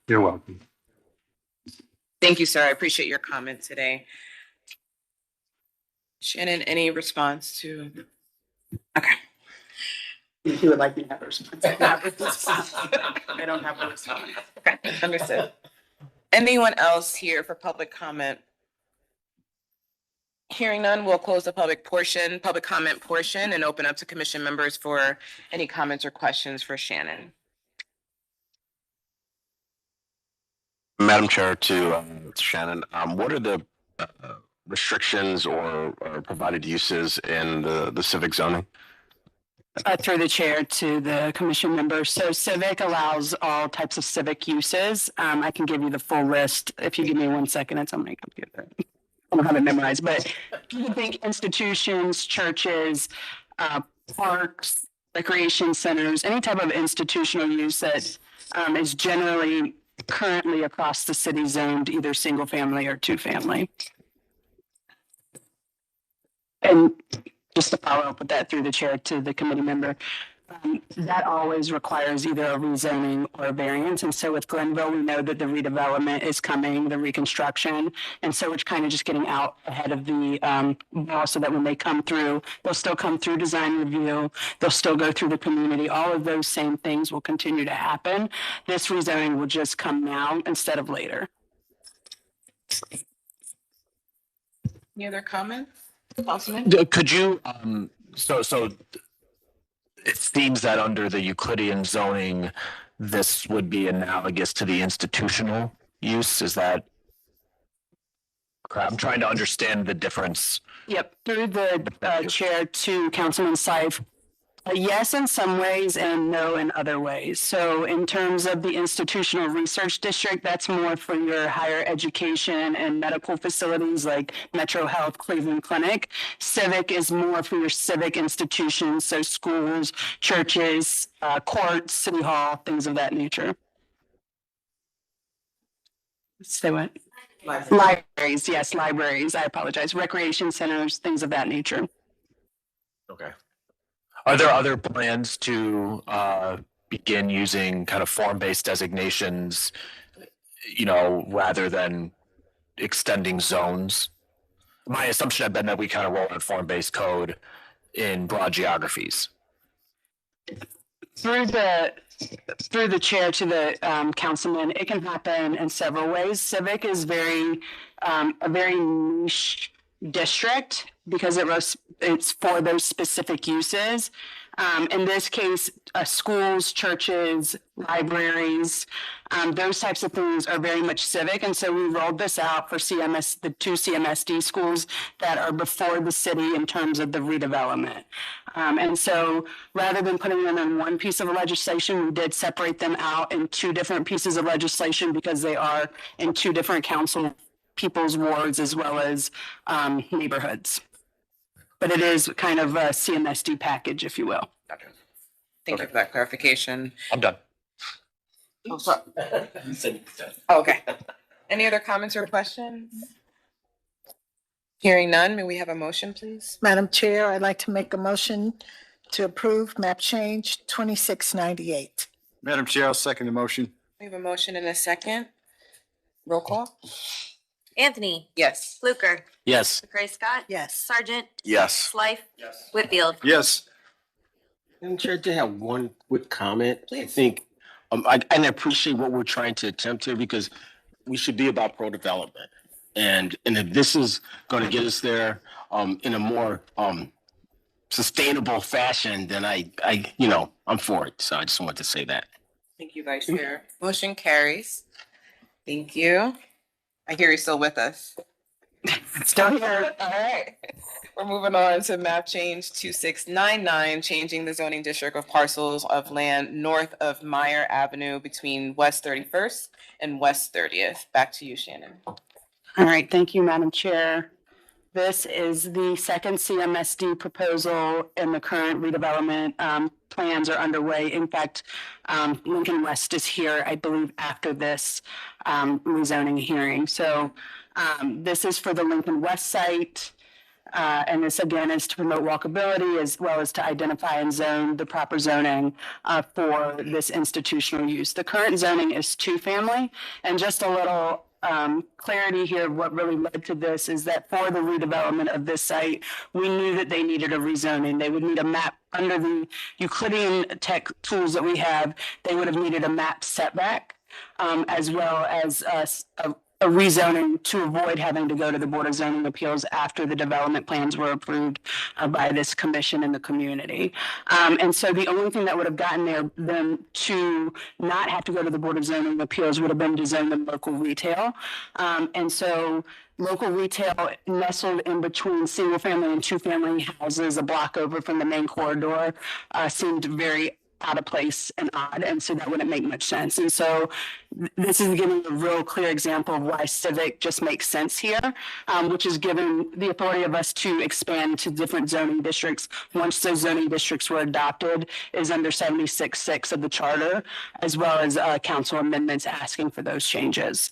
You're welcome. Thank you, sir. I appreciate your comment today. Shannon, any response to? Okay. You would like me to have a response? I don't have a response. Okay, understood. Anyone else here for public comment? Hearing none, we'll close the public comment portion, and open up to commission members for any comments or questions for Shannon. Madam Chair, to Shannon, what are the restrictions or provided uses in the civic zoning? Through the chair to the commission members. So civic allows all types of civic uses. I can give you the full list if you give me 1 second. It's on my computer. I don't have it memorized, but you can think institutions, churches, parks, recreation centers, any type of institutional use that is generally currently across the city zoned either single family or two family. And just to follow up with that through the chair to the committee member, that always requires either a rezoning or a variance. And so with Glenville, we know that the redevelopment is coming, the reconstruction. And so it's kind of just getting out ahead of the law so that when they come through, they'll still come through design review. They'll still go through the community. All of those same things will continue to happen. This rezoning will just come now instead of later. Any other comments? Councilman? Could you, so it seems that under the Euclidean zoning, this would be analogous to the institutional use. Is that correct? I'm trying to understand the difference. Yep, through the chair to Councilman Seif. Yes, in some ways, and no in other ways. So in terms of the institutional research district, that's more for your higher education and medical facilities like Metro Health, Cleveland Clinic. Civic is more for your civic institutions, so schools, churches, courts, city hall, things of that nature. Say what? Libraries, yes, libraries. I apologize. Recreation centers, things of that nature. Okay. Are there other plans to begin using kind of form-based designations, you know, rather than extending zones? My assumption had been that we kind of roll out form-based code in broad geographies. Through the chair to the councilman, it can happen in several ways. Civic is a very niche district because it's for those specific uses. In this case, schools, churches, libraries, those types of things are very much civic. And so we rolled this out for the two CMSD schools that are before the city in terms of the redevelopment. And so rather than putting them in one piece of legislation, we did separate them out in two different pieces of legislation because they are in two different council people's wards as well as neighborhoods. But it is kind of a CMSD package, if you will. Gotcha. Thank you for that clarification. I'm done. Oh, sorry. Okay. Any other comments or questions? Hearing none, may we have a motion, please? Madam Chair, I'd like to make a motion to approve map change 2698. Madam Chair, I'll second the motion. We have a motion and a second. Roll call? Anthony. Yes. Fluker. Yes. McCray Scott. Yes. Sargent. Yes. Slife. Yes. Whitfield. Yes. Madam Chair, I did have one quick comment. I think, and I appreciate what we're trying to attempt here because we should be about pro-development. And if this is going to get us there in a more sustainable fashion, then I'm for it. So I just wanted to say that. Thank you, Vice Chair. Motion carries. Thank you. I hear you're still with us. Still here. All right. We're moving on to map change 2699, changing the zoning district of parcels of land north of Meyer Avenue between West 31st and West 30th. Back to you, Shannon. All right, thank you, Madam Chair. This is the second CMSD proposal and the current redevelopment plans are underway. In fact, Lincoln West is here, I believe, after this rezoning hearing. So this is for the Lincoln West site. And this again is to promote walkability as well as to identify and zone the proper zoning for this institutional use. The current zoning is two family, and just a little clarity here of what really led to this is that for the redevelopment of this site, we knew that they needed a rezoning. They would need a map under the Euclidean tech tools that we have. They would have needed a map setback as well as a rezoning to avoid having to go to the Board of Zoning Appeals after the development plans were approved by this commission and the community. And so the only thing that would have gotten them to not have to go to the Board of Zoning Appeals would have been to zone them local retail. And so local retail nestled in between single family and two family houses a block over from the main corridor seemed very out of place and odd, and so that wouldn't make much sense. And so this is giving a real clear example of why Civic just makes sense here, which is given the authority of us to expand to different zoning districts once those zoning districts were adopted is under 76.6 of the charter, as well as council amendments asking for those changes.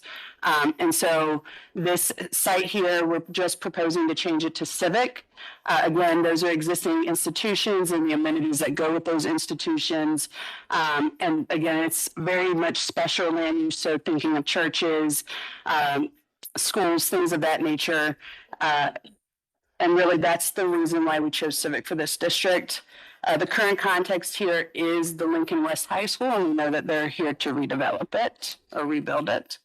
And so this site here, we're just proposing to change it to Civic. Again, those are existing institutions and the amenities that go with those institutions. And again, it's very much special land use, so thinking of churches, schools, things of that nature. And really, that's the reason why we chose Civic for this district. The current context here is the Lincoln West High School, and we know that they're here to redevelop it or rebuild it.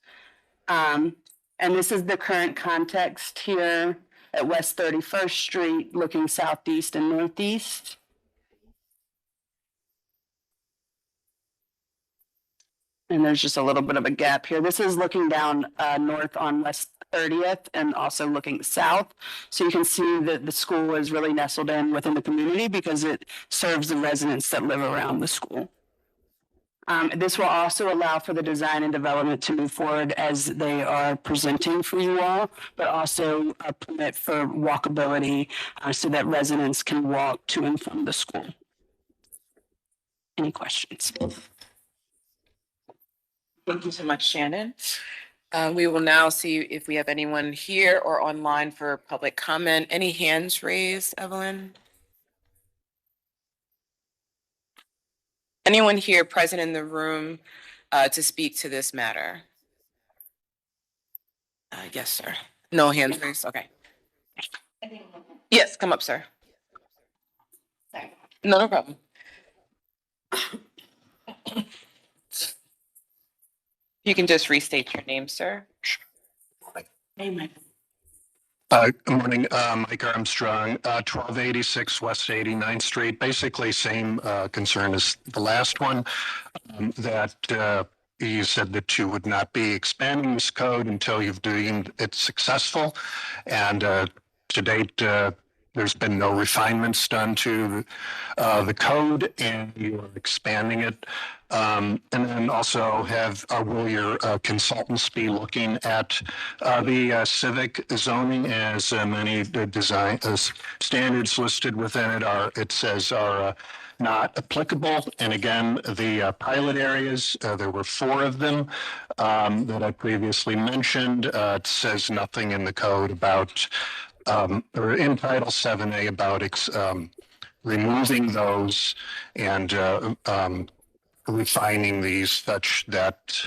And this is the current context here at West 31st Street, looking southeast and northeast. And there's just a little bit of a gap here. This is looking down north on West 30th and also looking south. So you can see that the school is really nestled in within the community because it serves the residents that live around the school. This will also allow for the design and development to move forward as they are presenting for you all, but also a permit for walkability so that residents can walk to and from the school. Any questions? Thank you so much, Shannon. We will now see if we have anyone here or online for public comment. Any hands raised, Evelyn? Anyone here present in the room to speak to this matter? Yes, sir. No hands raised, okay. Yes, come up, sir. Sorry. No problem. You can just restate your name, sir. Amen. Good morning, Mike Armstrong, 1286 West 89th Street. Basically, same concern as the last one, that you said that you would not be expanding this code until you've deemed it successful. And to date, there's been no refinements done to the code, and you're expanding it. And then also will your consultants be looking at the civic zoning, as many design standards listed within it are not applicable? And again, the pilot areas, there were 4 of them that I previously mentioned. It says nothing in the code about, or in Title 7A about removing those and refining these such that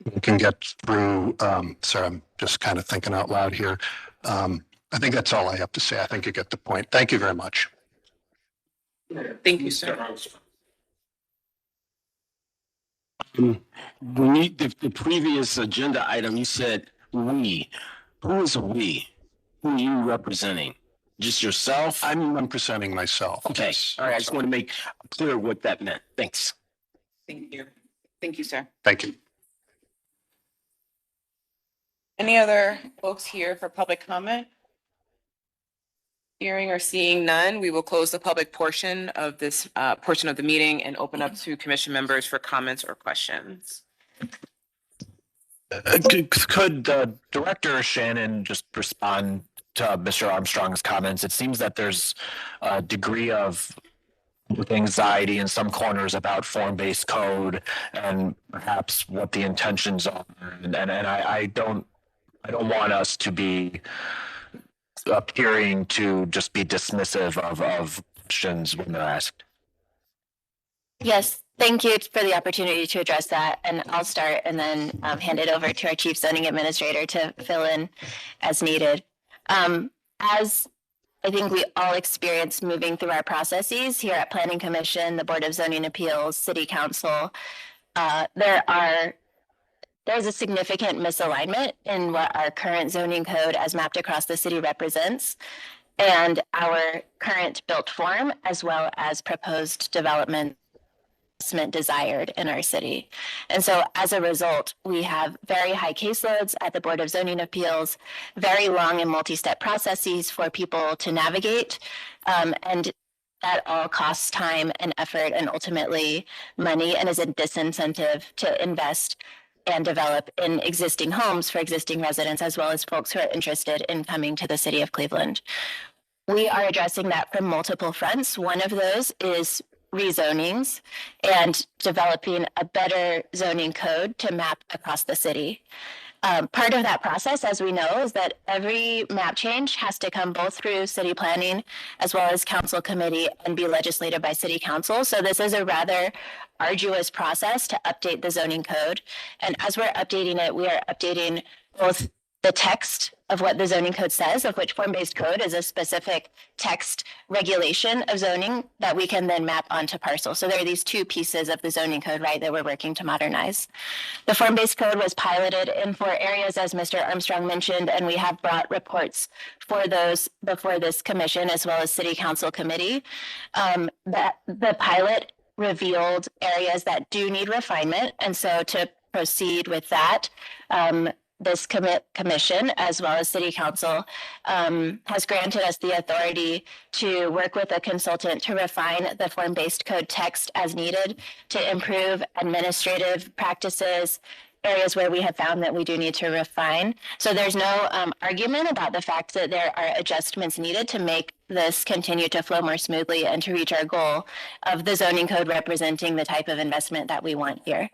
we can get through. Sorry, I'm just kind of thinking out loud here. I think that's all I have to say. I think you get the point. Thank you very much. Thank you, sir. We need the previous agenda item. You said we. Who is we? Who are you representing? Just yourself? I'm representing myself. Okay. Yes. All right. I just want to make clear what that meant. Thanks. Thank you. Thank you, sir. Thank you. Any other folks here for public comment? Hearing or seeing none, we will close the public portion of this portion of the meeting and open up to commission members for comments or questions. Could the director Shannon just respond to Mr. Armstrong's comments? It seems that there's a degree of anxiety in some corners about form-based code and perhaps what the intentions are. And I don't want us to be appearing to just be dismissive of questions when they're asked. Yes, thank you for the opportunity to address that. And I'll start and then hand it over to our chief zoning administrator to fill in as needed. As I think we all experience moving through our processes here at Planning Commission, the Board of Zoning Appeals, City Council, there are there's a significant misalignment in what our current zoning code as mapped across the city represents and our current built form, as well as proposed development desired in our city. And so as a result, we have very high caseloads at the Board of Zoning Appeals, very long and multi-step processes for people to navigate, and that all costs time and effort and ultimately money and is a disincentive to invest and develop in existing homes for existing residents, as well as folks who are interested in coming to the city of Cleveland. We are addressing that from multiple fronts. One of those is rezonings and developing a better zoning code to map across the city. Part of that process, as we know, is that every map change has to come both through city planning as well as council committee and be legislated by city council. So this is a rather arduous process to update the zoning code. And as we're updating it, we are updating both the text of what the zoning code says, of which form-based code is a specific text regulation of zoning that we can then map onto parcel. So there are these two pieces of the zoning code, right, that we're working to modernize. The form-based code was piloted in 4 areas, as Mr. Armstrong mentioned, and we have brought reports for those before this commission as well as city council committee. That the pilot revealed areas that do need refinement. And so to proceed with that, this commission, as well as city council, has granted us the authority to work with a consultant to refine the form-based code text as needed to improve administrative practices, areas where we have found that we do need to refine. So there's no argument about the fact that there are adjustments needed to make this continue to flow more smoothly and to reach our goal of the zoning code representing the type of investment that we want here.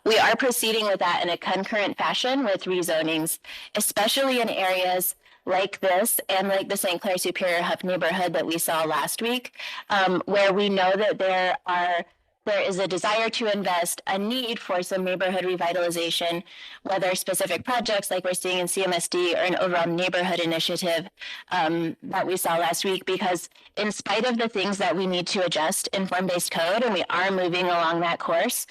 We are proceeding with that in a concurrent fashion with rezonings, especially in areas like this and like the St. Clair Superior Huff neighborhood that we saw last week, where we know that there is a desire to invest, a need for some neighborhood revitalization, whether specific projects like we're seeing in CMSD or an overall neighborhood initiative that we saw last week, because in spite of the things that we need to adjust in form-based code, and we are moving along that course,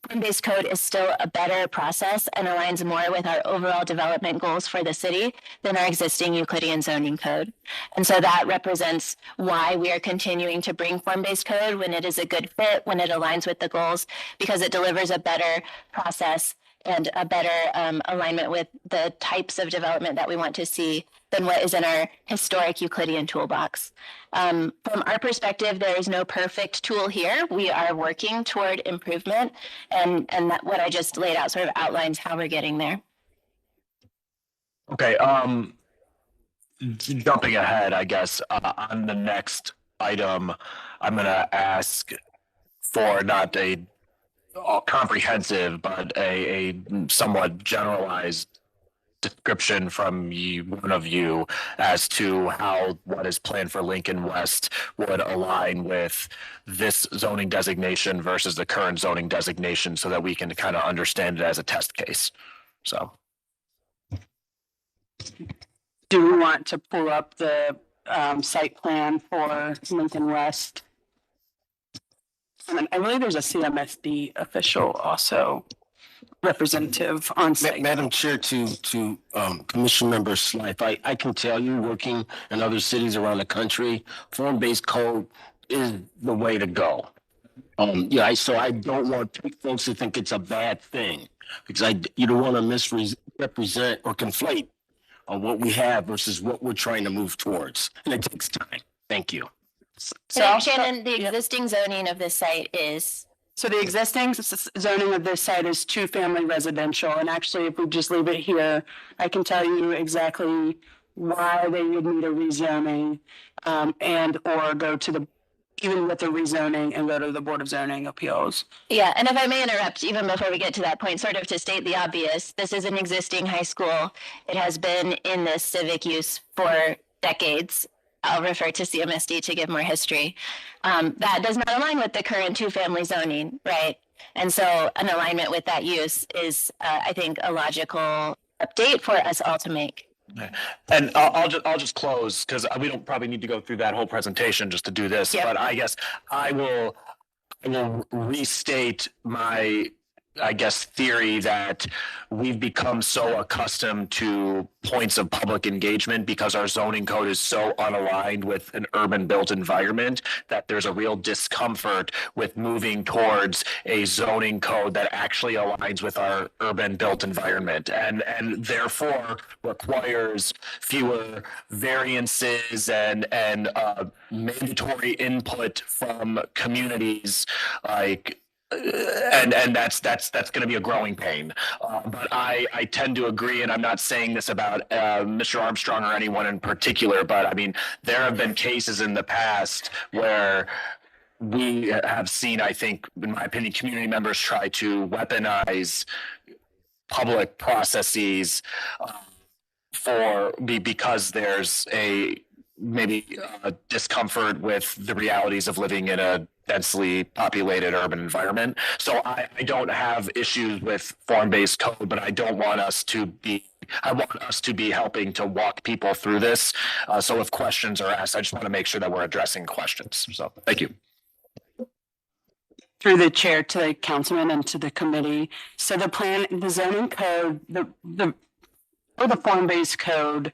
form-based code is still a better process and aligns more with our overall development goals for the city than our existing Euclidean zoning code. And so that represents why we are continuing to bring form-based code when it is a good fit, when it aligns with the goals, because it delivers a better process and a better alignment with the types of development that we want to see than what is in our historic Euclidean toolbox. From our perspective, there is no perfect tool here. We are working toward improvement, and that what I just laid out sort of outlines how we're getting there. Okay, jumping ahead, I guess, on the next item, I'm gonna ask for not a comprehensive, but a somewhat generalized description from one of you as to how what is planned for Lincoln West would align with this zoning designation versus the current zoning designation, so that we can kind of understand it as a test case. So, do we want to pull up the site plan for Lincoln West? And I believe there's a CMSD official also representative on site. Madam Chair, to Commission Member Slife, I can tell you, working in other cities around the country, form-based code is the way to go. So I don't want folks to think it's a bad thing, because you don't want to misrepresent or conflate on what we have versus what we're trying to move towards, and it takes time. Thank you. So Shannon, the existing zoning of this site is? So the existing zoning of this site is 2-family residential. And actually, if we just leave it here, I can tell you exactly why they would need a rezoning and or go to even with the rezoning and go to the Board of Zoning Appeals. Yeah, and if I may interrupt, even before we get to that point, sort of to state the obvious, this is an existing high school. It has been in this civic use for decades. I'll refer to CMSD to give more history. That does not align with the current 2-family zoning, right? And so an alignment with that use is, I think, a logical update for us all to make. And I'll just close, because we don't probably need to go through that whole presentation just to do this. Yep. But I guess I will restate my I guess, theory that we've become so accustomed to points of public engagement because our zoning code is so unaligned with an urban built environment that there's a real discomfort with moving towards a zoning code that actually aligns with our urban built environment and therefore requires fewer variances and mandatory input from communities like and that's going to be a growing pain. But I tend to agree, and I'm not saying this about Mr. Armstrong or anyone in particular, but I mean, there have been cases in the past where we have seen, I think, in my opinion, community members try to weaponize public processes because there's maybe discomfort with the realities of living in a densely populated urban environment. So I don't have issues with form-based code, but I want us to be helping to walk people through this. So if questions are asked, I just want to make sure that we're addressing questions. So thank you. Through the chair to the councilman and to the committee. So the zoning code, the form-based code,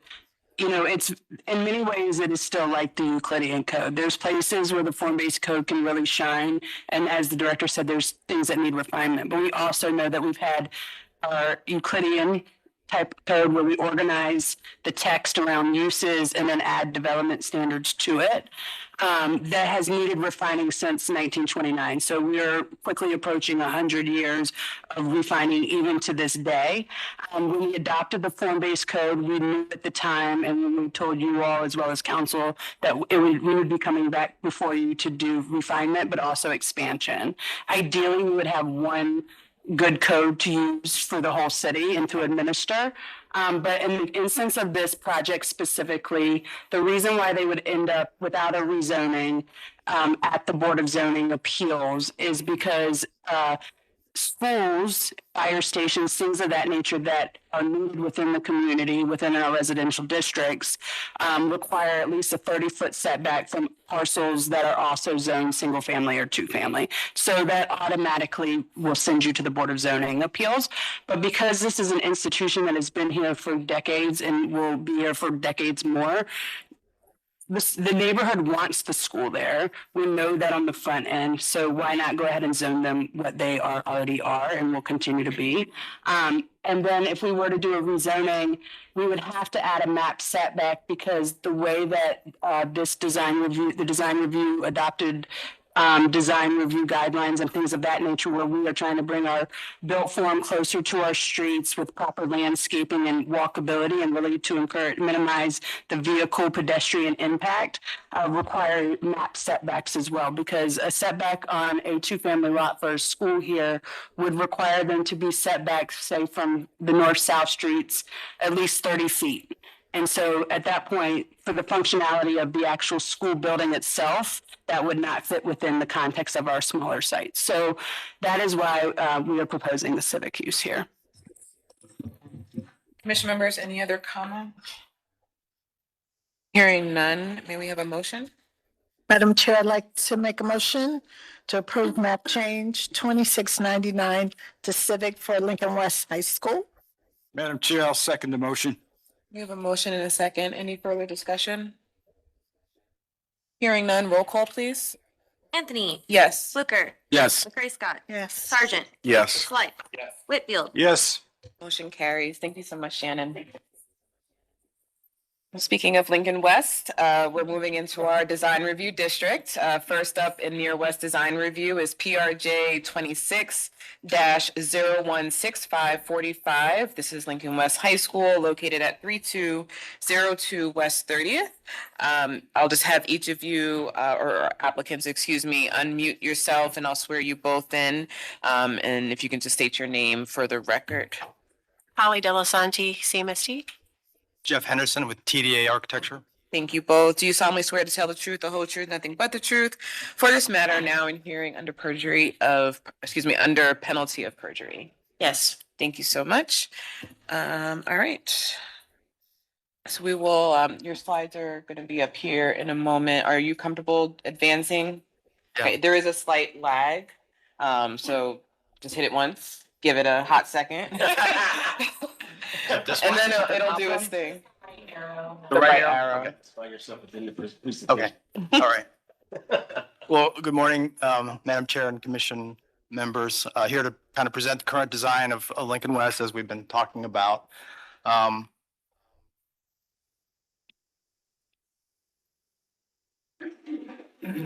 you know, it's in many ways it is still like the Euclidean code. There's places where the form-based code can really shine. And as the director said, there's things that need refinement. But we also know that we've had our Euclidean type code where we organize the text around uses and then add development standards to it. That has needed refining since 1929. So we are quickly approaching 100 years of refining even to this day. When we adopted the form-based code, we knew at the time, and when we told you all as well as council, that we would be coming back before you to do refinement, but also expansion. Ideally, we would have one good code to use for the whole city and to administer. But in the instance of this project specifically, the reason why they would end up without a rezoning at the Board of Zoning Appeals is because schools, fire stations, things of that nature that are needed within the community, within our residential districts, require at least a 30-foot setback from parcels that are also zoned single family or two family. So that automatically will send you to the Board of Zoning Appeals. But because this is an institution that has been here for decades and will be here for decades more, the neighborhood wants the school there. We know that on the front end. So why not go ahead and zone them what they already are and will continue to be. And then if we were to do a rezoning, we would have to add a map setback because the way that the design review adopted design review guidelines and things of that nature, where we are trying to bring our built form closer to our streets with proper landscaping and walkability and really to minimize the vehicle pedestrian impact, require map setbacks as well, because a setback on a two-family lot for a school here would require them to be set back, say, from the north-south streets at least 30 feet. And so at that point, for the functionality of the actual school building itself, that would not fit within the context of our smaller sites. So that is why we are proposing the civic use here. Commission members, any other comments? Hearing none, may we have a motion? Madam Chair, I'd like to make a motion to approve map change 2699 to civic for Lincoln West High School. Madam Chair, I'll second the motion. We have a motion and a second. Any further discussion? Hearing none, roll call, please. Anthony. Yes. Booker. Yes. McCray Scott. Yes. Sergeant. Yes. Slight. Yes. Whitfield. Yes. Motion carries. Thank you so much, Shannon. Speaking of Lincoln West, we're moving into our design review district. First up in Near West Design Review is PRJ 26-016545. This is Lincoln West High School located at 3202 West 30th. I'll just have each of you, or applicants, excuse me, unmute yourself and I'll swear you both in. And if you can just state your name for the record. Holly Delasanti, CMST. Jeff Henderson with TDA Architecture. Thank you both. Do you solemnly swear to tell the truth, the whole truth, nothing but the truth for this matter now in hearing under under penalty of perjury? Yes. Thank you so much. All right. So we will, your slides are going to be up here in a moment. Are you comfortable advancing? Yeah. Okay, there is a slight lag. So just hit it once. give it a hot second. And then it'll do its thing. The right arrow. Okay, all right. Well, good morning, Madam Chair and Commission members. Here to kind of present the current design of Lincoln West as we've been talking about.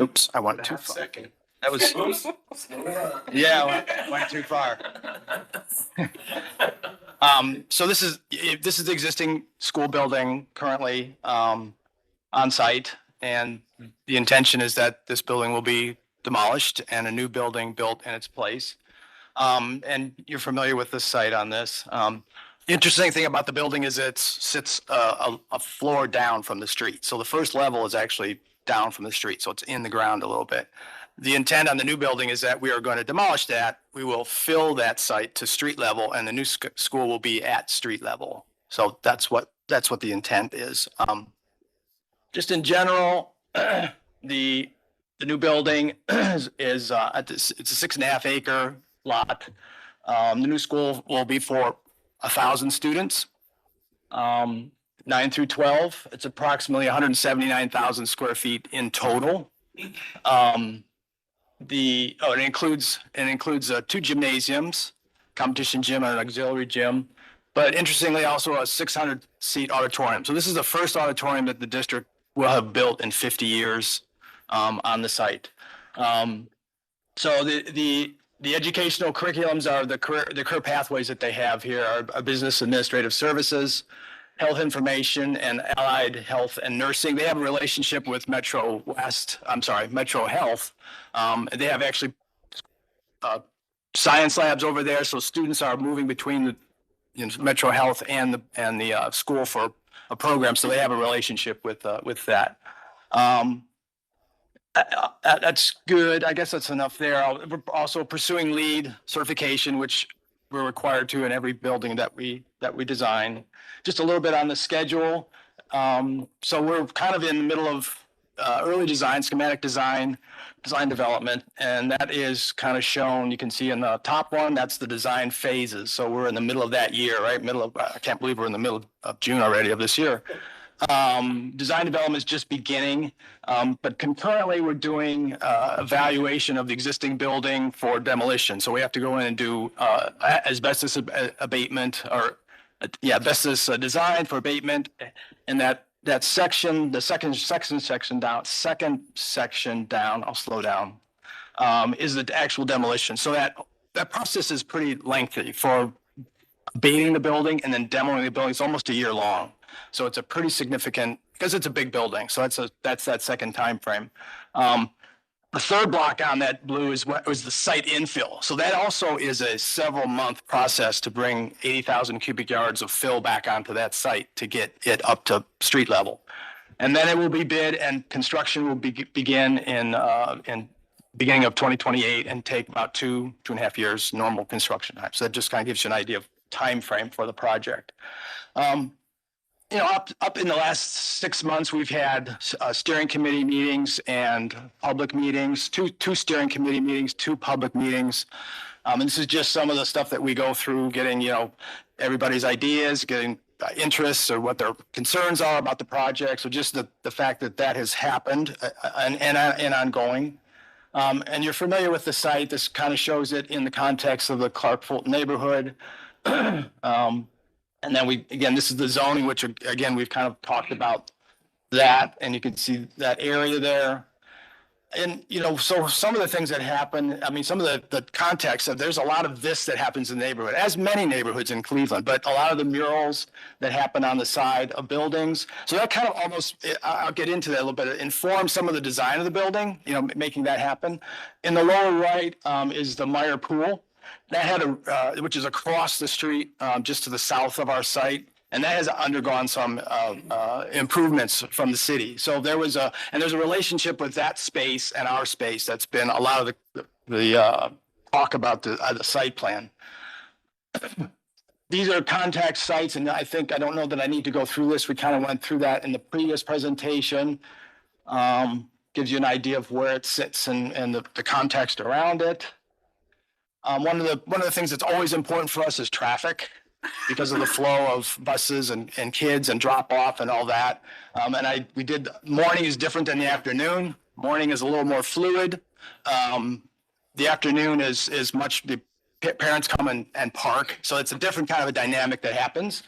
Oops, I went too far. That was, yeah, went too far. So this is the existing school building currently on site, and the intention is that this building will be demolished and a new building built in its place. And you're familiar with this site on this. The interesting thing about the building is it sits a floor down from the street. So the first level is actually down from the street, so it's in the ground a little bit. The intent on the new building is that we are going to demolish that. We will fill that site to street level, and the new school will be at street level. So that's what the intent is. Just in general, the new building is it's a 6.5 acre lot. The new school will be for 1,000 students. 9 through 12, it's approximately 179,000 square feet in total. It includes 2 gymnasiums, competition gym and an auxiliary gym, but interestingly also a 600-seat auditorium. So this is the first auditorium that the district will have built in 50 years on the site. So the educational curriculums are the career pathways that they have here are business administrative services, health information, and allied health and nursing. They have a relationship with Metro Health. They have actually science labs over there, so students are moving between the Metro Health and the school for a program, so they have a relationship with that. That's good. I guess that's enough there. We're also pursuing LEED certification, which we're required to in every building that we design. Just a little bit on the schedule. So we're kind of in the middle of early design, schematic design development, and that is kind of shown. You can see in the top one, that's the design phases. So we're in the middle of that year, right? I can't believe we're in the middle of June already of this year. Design development is just beginning, but concurrently we're doing evaluation of the existing building for demolition. So we have to go in and do asbestos abatement asbestos design for abatement, and that section, the second section down, I'll slow down, is the actual demolition. So that process is pretty lengthy for abating the building and then demoing the building. It's almost a year long. So it's a pretty significant, because it's a big building. So that's that second time frame. The third block on that blue was the site infill. So that also is a several month process to bring 80,000 cubic yards of fill back onto that site to get it up to street level. And then it will be bid and construction will begin in beginning of 2028 and take about 2.5 years normal construction time. So that just kind of gives you an idea of time frame for the project. Up in the last 6 months, we've had steering committee meetings and public meetings, two steering committee meetings, 2 public meetings. And this is just some of the stuff that we go through, getting, everybody's ideas, getting interests or what their concerns are about the project. So just the fact that has happened and ongoing. And you're familiar with the site. This kind of shows it in the context of the Clark Fulton neighborhood. And then this is the zoning, which again, we've kind of talked about that, and you can see that area there. And, so some of the things that happen, some of the context of there's a lot of this that happens in the neighborhood, as many neighborhoods in Cleveland, but a lot of the murals that happen on the side of buildings. So that kind of almost, I'll get into that a little bit, informs some of the design of the building, making that happen. In the lower right is the Meyer Pool. That had which is across the street, just to the south of our site, and that has undergone some improvements from the city. So there's a relationship with that space and our space that's been a lot of the talk about the site plan. These are contact sites, and I don't know that I need to go through this. We kind of went through that in the previous presentation. Gives you an idea of where it sits and the context around it. One of the things that's always important for us is traffic because of the flow of buses and kids and drop off and all that. We did, morning is different than the afternoon. Morning is a little more fluid. The afternoon is much, the parents come and park. So it's a different kind of a dynamic that happens.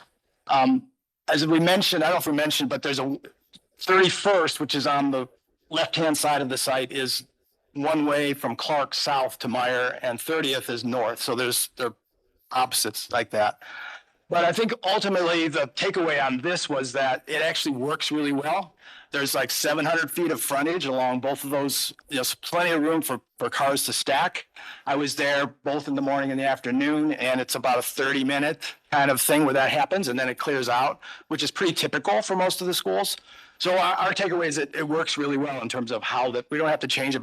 As we mentioned, I don't know if we mentioned, but there's a 31st, which is on the left-hand side of the site, is one way from Clark south to Meyer, and 30th is north. So they're opposites like that. But I think ultimately the takeaway on this was that it actually works really well. There's like 700 feet of frontage along both of those. There's plenty of room for cars to stack. I was there both in the morning and the afternoon, and it's about a 30-minute kind of thing where that happens, and then it clears out, which is pretty typical for most of the schools. So our takeaway is that it works really well in terms of how that we don't have to change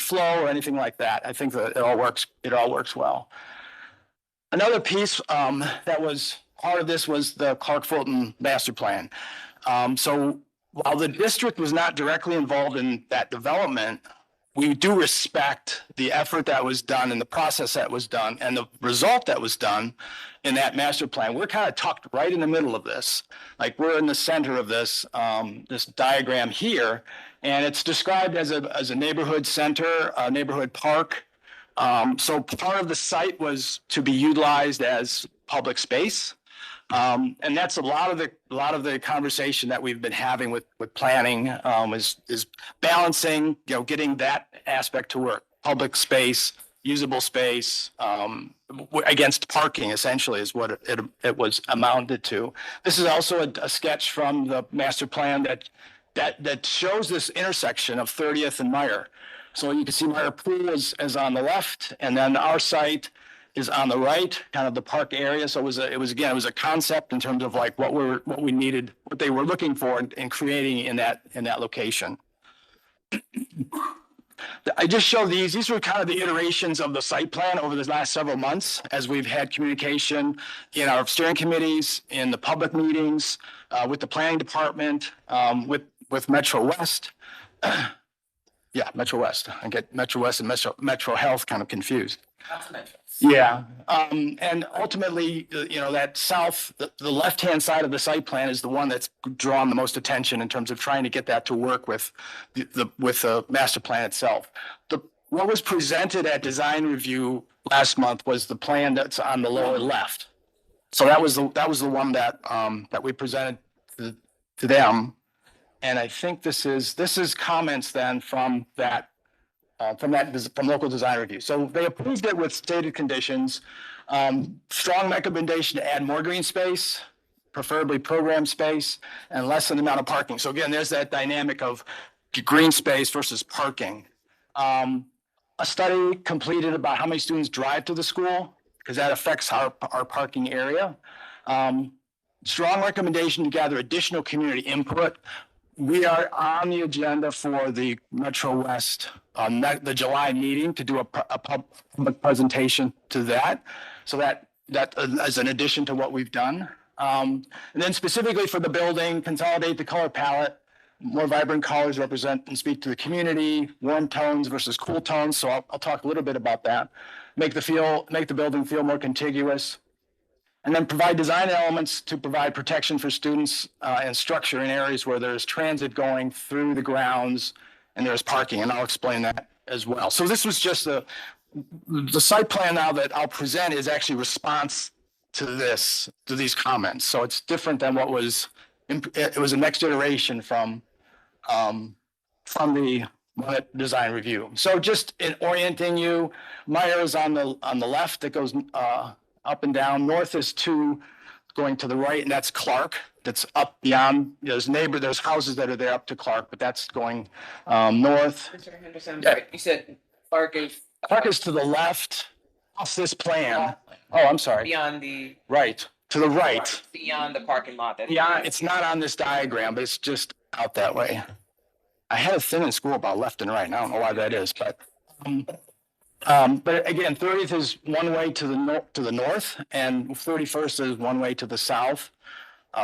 flow or anything like that. I think that it all works well. Another piece that was part of this was the Clark-Fulton master plan. So while the district was not directly involved in that development, we do respect the effort that was done and the process that was done and the result that was done in that master plan. We're kind of tucked right in the middle of this. Like we're in the center of this, this diagram here, and it's described as a neighborhood center, a neighborhood park. So part of the site was to be utilized as public space. And that's a lot of the conversation that we've been having with planning is balancing, getting that aspect to work. Public space, usable space, against parking essentially is what it was amounted to. This is also a sketch from the master plan that shows this intersection of 30th and Meyer. So you can see Meyer Pool is on the left, and then our site is on the right, kind of the park area. So it was a concept in terms of like what we needed, what they were looking for in creating in that location. I just showed these. These were kind of the iterations of the site plan over the last several months as we've had communication in our steering committees, in the public meetings, with the planning department, with Metro West. Yeah, Metro West. I get Metro West and Metro Health kind of confused. Yeah, and ultimately, that south, the left-hand side of the site plan is the one that's drawn the most attention in terms of trying to get that to work with the master plan itself. What was presented at design review last month was the plan that's on the lower left. So that was the one that we presented to them, and I think this is comments then from local design review. So they approved it with stated conditions, strong recommendation to add more green space, preferably program space, and lessen the amount of parking. So again, there's that dynamic of green space versus parking. A study completed about how many students drive to the school, because that affects our parking area. Strong recommendation to gather additional community input. We are on the agenda for the Metro West, the July meeting to do a public presentation to that. So that is an addition to what we've done. And then specifically for the building, consolidate the color palette. More vibrant colors represent and speak to the community, warm tones versus cool tones. So I'll talk a little bit about that. Make the building feel more contiguous. And then provide design elements to provide protection for students and structure in areas where there's transit going through the grounds and there's parking, and I'll explain that as well. So this was just the site plan now that I'll present is actually response to these comments. So it's different than what was, it was a next iteration from the design review. So just in orienting you, Meyer is on the left that goes up and down. North is 2 going to the right, and that's Clark. That's up beyond. There's houses that are there up to Clark, but that's going north. Mr. Henderson, sorry, you said Clark is to the left off this plan. Oh, I'm sorry. Beyond the right to the right. Beyond the parking lot. Yeah, it's not on this diagram, but it's just out that way. I had a thing in school about left and right, and I don't know why that is, but. But again, 30th is one way to the north, and 31st is one way to the south.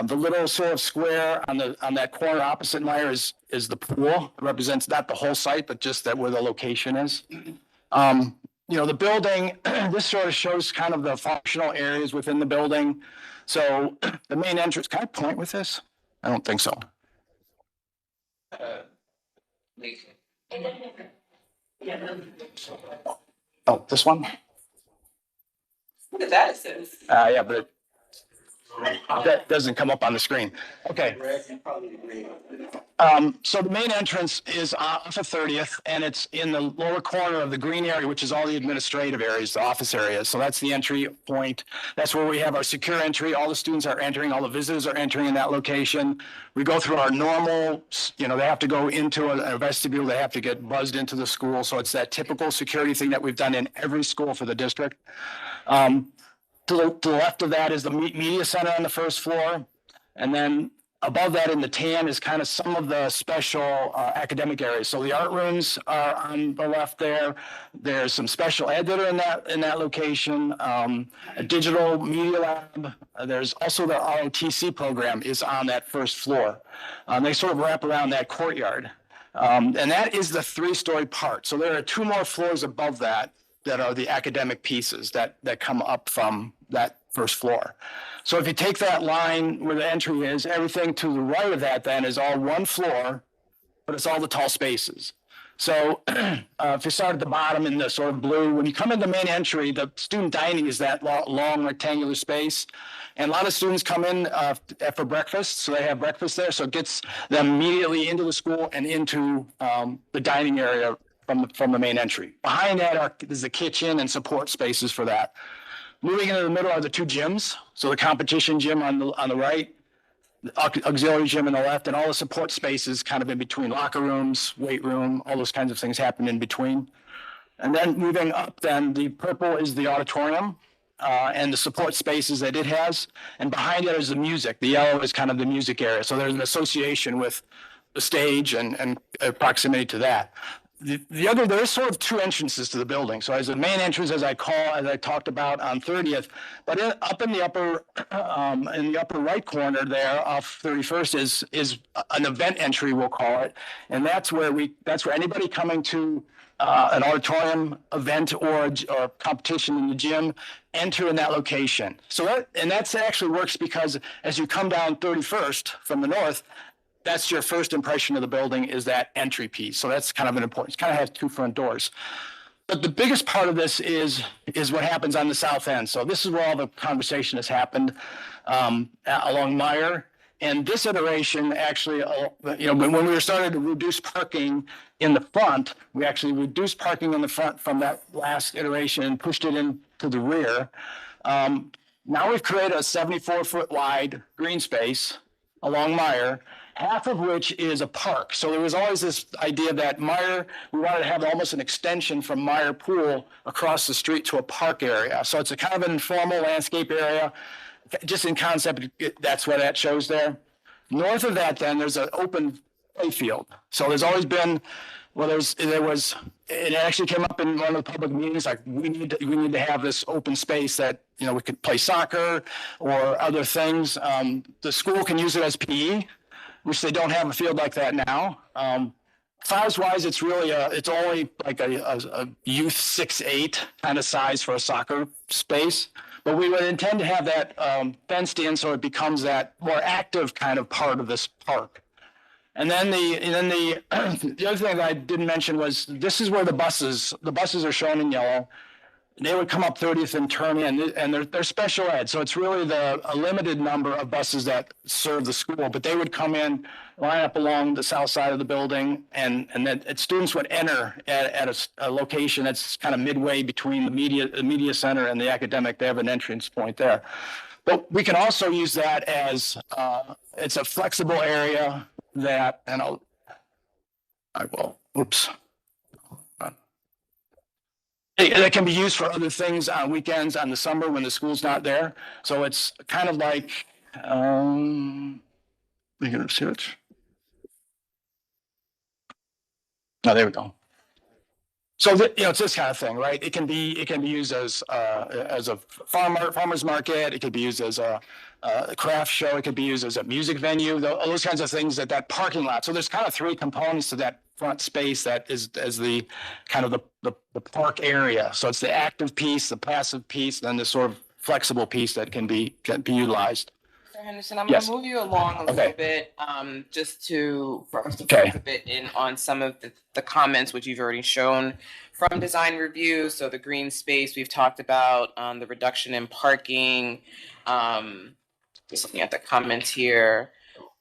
The little sort of square on that corner opposite Meyer is the pool. It represents not the whole site, but just where the location is. the building, this sort of shows kind of the functional areas within the building. So the main entrance, can I point with this? I don't think so. Oh, this one? That is. Yeah, but that doesn't come up on the screen. Okay. So the main entrance is off of 30th, and it's in the lower corner of the green area, which is all the administrative areas, the office areas. So that's the entry point. That's where we have our secure entry. All the students are entering, all the visitors are entering in that location. We go through our normal, they have to go into a vestibule. They have to get buzzed into the school. So it's that typical security thing that we've done in every school for the district. To the left of that is the media center on the first floor. And then above that in the tan is kind of some of the special academic areas. So the art rooms are on the left there. There's some special ed that are in that location. A digital media lab. There's also the ROTC program is on that first floor. They sort of wrap around that courtyard. And that is the 3-story part. So there are 2 more floors above that are the academic pieces that come up from that first floor. So if you take that line where the entry is, everything to the right of that then is all 1 floor, but it's all the tall spaces. So if you start at the bottom in the sort of blue, when you come in the main entry, the student dining is that long rectangular space. And a lot of students come in for breakfast, so they have breakfast there. So it gets them immediately into the school and into the dining area from the main entry. Behind that is the kitchen and support spaces for that. Moving into the middle are the 2 gyms. So the competition gym on the right, the auxiliary gym on the left, and all the support spaces kind of in between, locker rooms, weight room, all those kinds of things happen in between. And then moving up, then the purple is the auditorium and the support spaces that it has. And behind it is the music. The yellow is kind of the music area. So there's an association with the stage and proximity to that. There's sort of 2 entrances to the building. So as the main entrance, as I talked about on 30th, but up in the upper right corner there off 31st is an event entry, we'll call it. And that's where anybody coming to an auditorium event or competition in the gym enter in that location. So that actually works because as you come down 31st from the north, that's your first impression of the building is that entry piece. So that's kind of an important, it kind of has 2 front doors. But the biggest part of this is what happens on the south end. So this is where all the conversation has happened along Meyer. And this iteration actually, when we started to reduce parking in the front, we actually reduced parking in the front from that last iteration and pushed it into the rear. Now we've created a 74-foot wide green space along Meyer, half of which is a park. So there was always this idea that Meyer, we wanted to have almost an extension from Meyer Pool across the street to a park area. So it's a kind of an informal landscape area. Just in concept, that's what that shows there. North of that, then, there's an open playfield. So there's always been, it actually came up in one of the public meetings, like we need to have this open space that, we could play soccer or other things. The school can use it as PE, which they don't have a field like that now. Size-wise, it's really it's only like a youth 6'8" kind of size for a soccer space. But we would intend to have that fenced in so it becomes that more active kind of part of this park. And then the other thing that I didn't mention was this is where the buses are shown in yellow. They would come up 30th and turn in, and they're special ed. So it's really a limited number of buses that serve the school, but they would come in, line up along the south side of the building, and then students would enter at a location that's kind of midway between the media center and the academic. They have an entrance point there. But we can also use that as it's a flexible area that, and that can be used for other things on weekends, on the summer when the school's not there. So it's kind of like, we can see it. Oh, there we go. So it's this kind of thing, right? It can be used as a farmer's market. It could be used as a craft show. It could be used as a music venue. All those kinds of things that parking lot. So there's kind of 3 components to that front space that is as the kind of the park area. So it's the active piece, the passive piece, then the sort of flexible piece that can be utilized. Mr. Henderson, I'm Yes. gonna move you along a Okay. little bit, just for us to Okay. focus a bit in on some of the comments which you've already shown from design review. So the green space we've talked about, the reduction in parking, just looking at the comments here.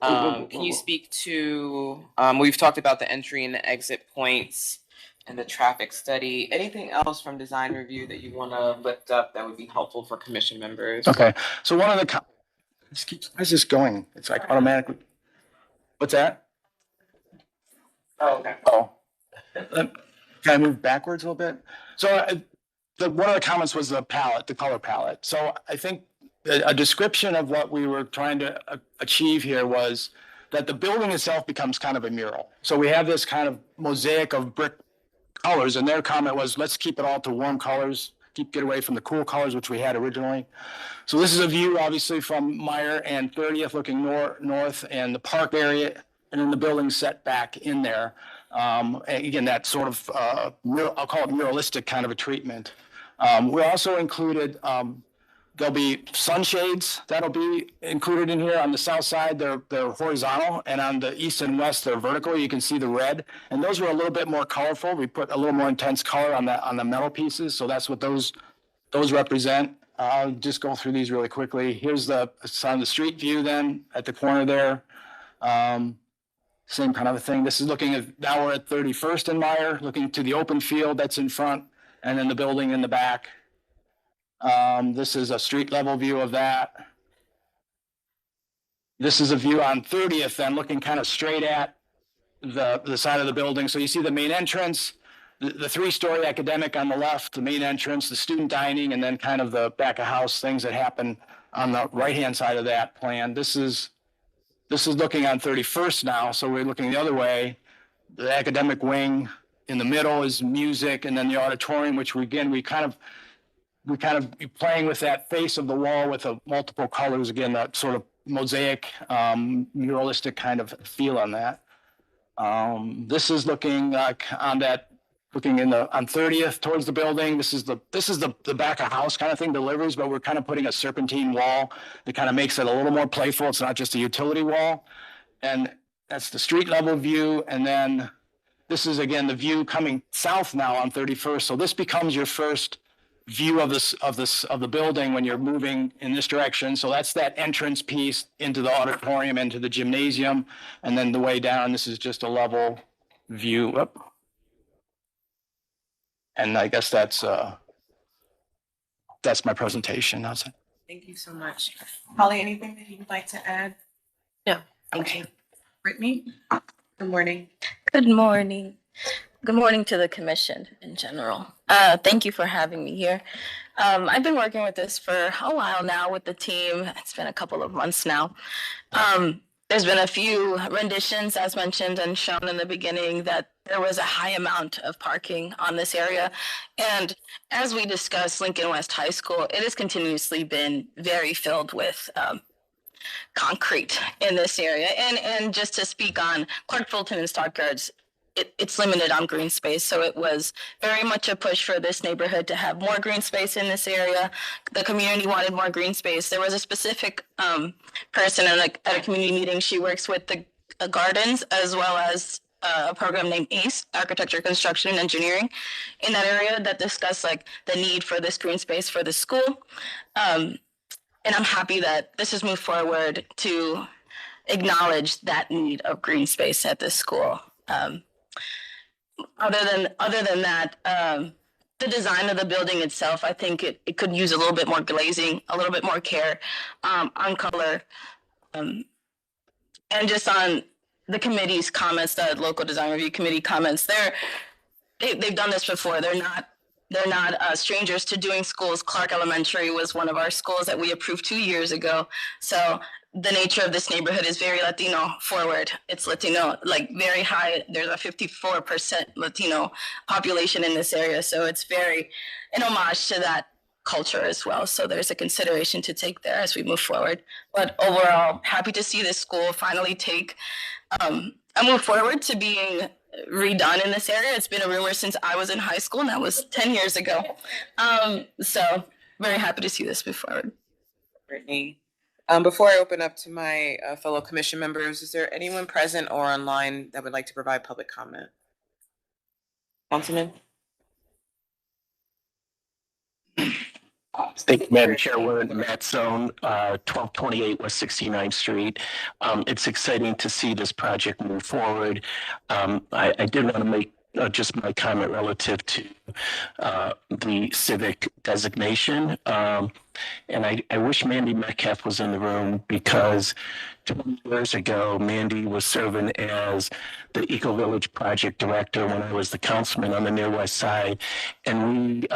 Can you speak to, we've talked about the entry and the exit points and the traffic study. Anything else from design review that you want to lift up that would be helpful for commission members? Okay, so one of the, how's this going? It's like automatically. What's that? Oh, okay. Oh. Can I move backwards a little bit? So one of the comments was the palette, the color palette. So I think a description of what we were trying to achieve here was that the building itself becomes kind of a mural. So we have this kind of mosaic of brick colors, and their comment was, let's keep it all to warm colors, get away from the cool colors, which we had originally. So this is a view, obviously, from Meyer and 30th looking north and the park area, and then the building set back in there. Again, that sort of, I'll call it muralistic kind of a treatment. We also included, there'll be sunshades that'll be included in here. On the south side, they're horizontal, and on the east and west, they're vertical. You can see the red, and those were a little bit more colorful. We put a little more intense color on the metal pieces, so that's what those represent. I'll just go through these really quickly. Here's it's on the street view then at the corner there. Same kind of a thing. This is looking at, now we're at 31st and Meyer, looking to the open field that's in front, and then the building in the back. This is a street level view of that. This is a view on 30th then, looking kind of straight at the side of the building. So you see the main entrance, the three-story academic on the left, the main entrance, the student dining, and then kind of the back of house things that happen on the right-hand side of that plan. This is looking on 31st now, so we're looking the other way. The academic wing in the middle is music, and then the auditorium, which we kind of be playing with that face of the wall with multiple colors, again, that sort of mosaic, muralistic kind of feel on that. This is looking like on 30th towards the building. This is the back of house kind of thing, deliveries, but we're kind of putting a serpentine wall that kind of makes it a little more playful. It's not just a utility wall. And that's the street level view. And then this is again the view coming south now on 31st. So this becomes your first view of the building when you're moving in this direction. So that's that entrance piece into the auditorium, into the gymnasium, and then the way down. This is just a level view. And I guess that's my presentation. That's it. Thank you so much. Holly, anything that you would like to add? No. Okay. Brittany, good morning. Good morning. Good morning to the commission in general. Thank you for having me here. I've been working with this for a while now with the team. It's been a couple of months now. There's been a few renditions, as mentioned and shown in the beginning, that there was a high amount of parking on this area. And as we discussed, Lincoln West High School, it has continuously been very filled with concrete in this area. And just to speak on Clark Fulton and Stockard's, it's limited on green space. So it was very much a push for this neighborhood to have more green space in this area. The community wanted more green space. There was a specific person at a community meeting. She works with the gardens as well as a program named ACE, Architecture, Construction, and Engineering, in that area that discussed like the need for this green space for the school. And I'm happy that this has moved forward to acknowledge that need of green space at this school. Other than that, the design of the building itself, I think it could use a little bit more glazing, a little bit more care on color, and just on the committee's comments, the local design review committee comments. They've done this before. They're not strangers to doing schools. Clark Elementary was one of our schools that we approved 2 years ago. So the nature of this neighborhood is very Latino forward. It's Latino, like very high. There's a 54% Latino population in this area. So it's very an homage to that culture as well. So there's a consideration to take there as we move forward. But overall, happy to see this school finally take a move forward to being redone in this area. It's been a rumor since I was in high school, and that was 10 years ago. So very happy to see this move forward. Brittany. Before I open up to my fellow commission members, is there anyone present or online that would like to provide public comment? Councilman? Thank you, Madam Chair. We're in Matt Zone, 1228 West 69th Street. It's exciting to see this project move forward. I did want to make just my comment relative to the civic designation. And I wish Mandy Metcalf was in the room, because 20 years ago, Mandy was serving as the Eco Village Project Director when I was the councilman on the near west side. And we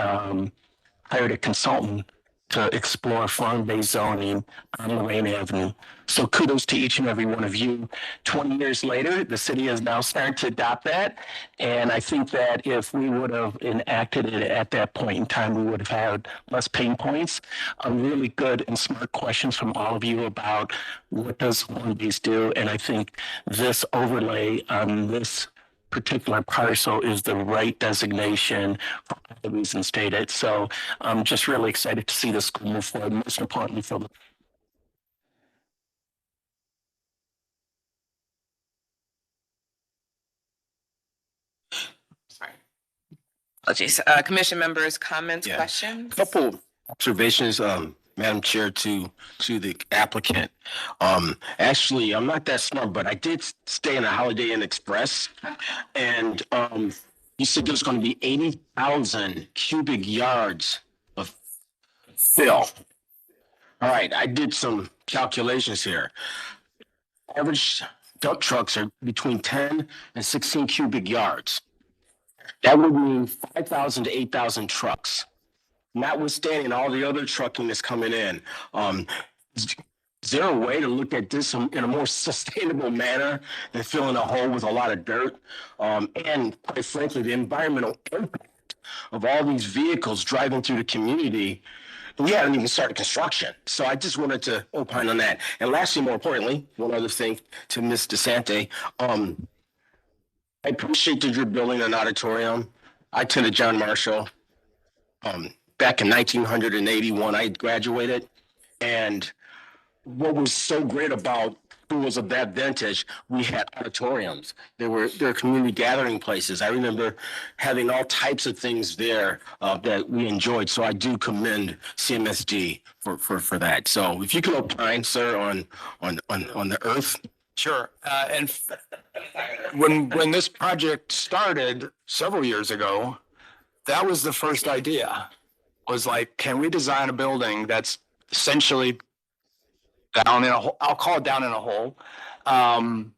hired a consultant to explore farm-based zoning on Lorraine Avenue. So kudos to each and every one of you. 20 years later, the city is now starting to adopt that. And I think that if we would have enacted it at that point in time, we would have had less pain points. Really good and smart questions from all of you about what does farm-based do. And I think this overlay on this particular parcel is the right designation for all the reasons stated. So I'm just really excited to see this school move forward. Most importantly for the Apologies. Commission members, comments, questions? Couple observations, Madam Chair, to the applicant. Actually, I'm not that smart, but I did stay in a Holiday Inn Express, and you said there's going to be 80,000 cubic yards of fill. All right, I did some calculations here. Average dump trucks are between 10 and 16 cubic yards. That would mean 5,000 to 8,000 trucks, notwithstanding all the other trucking that's coming in. Is there a way to look at this in a more sustainable manner than filling a hole with a lot of dirt? And quite frankly, the environmental impact of all these vehicles driving through the community, we haven't even started construction. So I just wanted to opine on that. And lastly, more importantly, one other thing to Ms. DeSante, I appreciate that you're building an auditorium. I attended John Marshall back in 1981. I graduated, and what was so great about schools of that vintage, we had auditoriums. There were community gathering places. I remember having all types of things there that we enjoyed. So I do commend CMSD for that. So if you can opine, sir, on the earth. Sure. And when this project started several years ago, that was the first idea. Was like, can we design a building that's essentially down in a hole? I'll call it down in a hole. And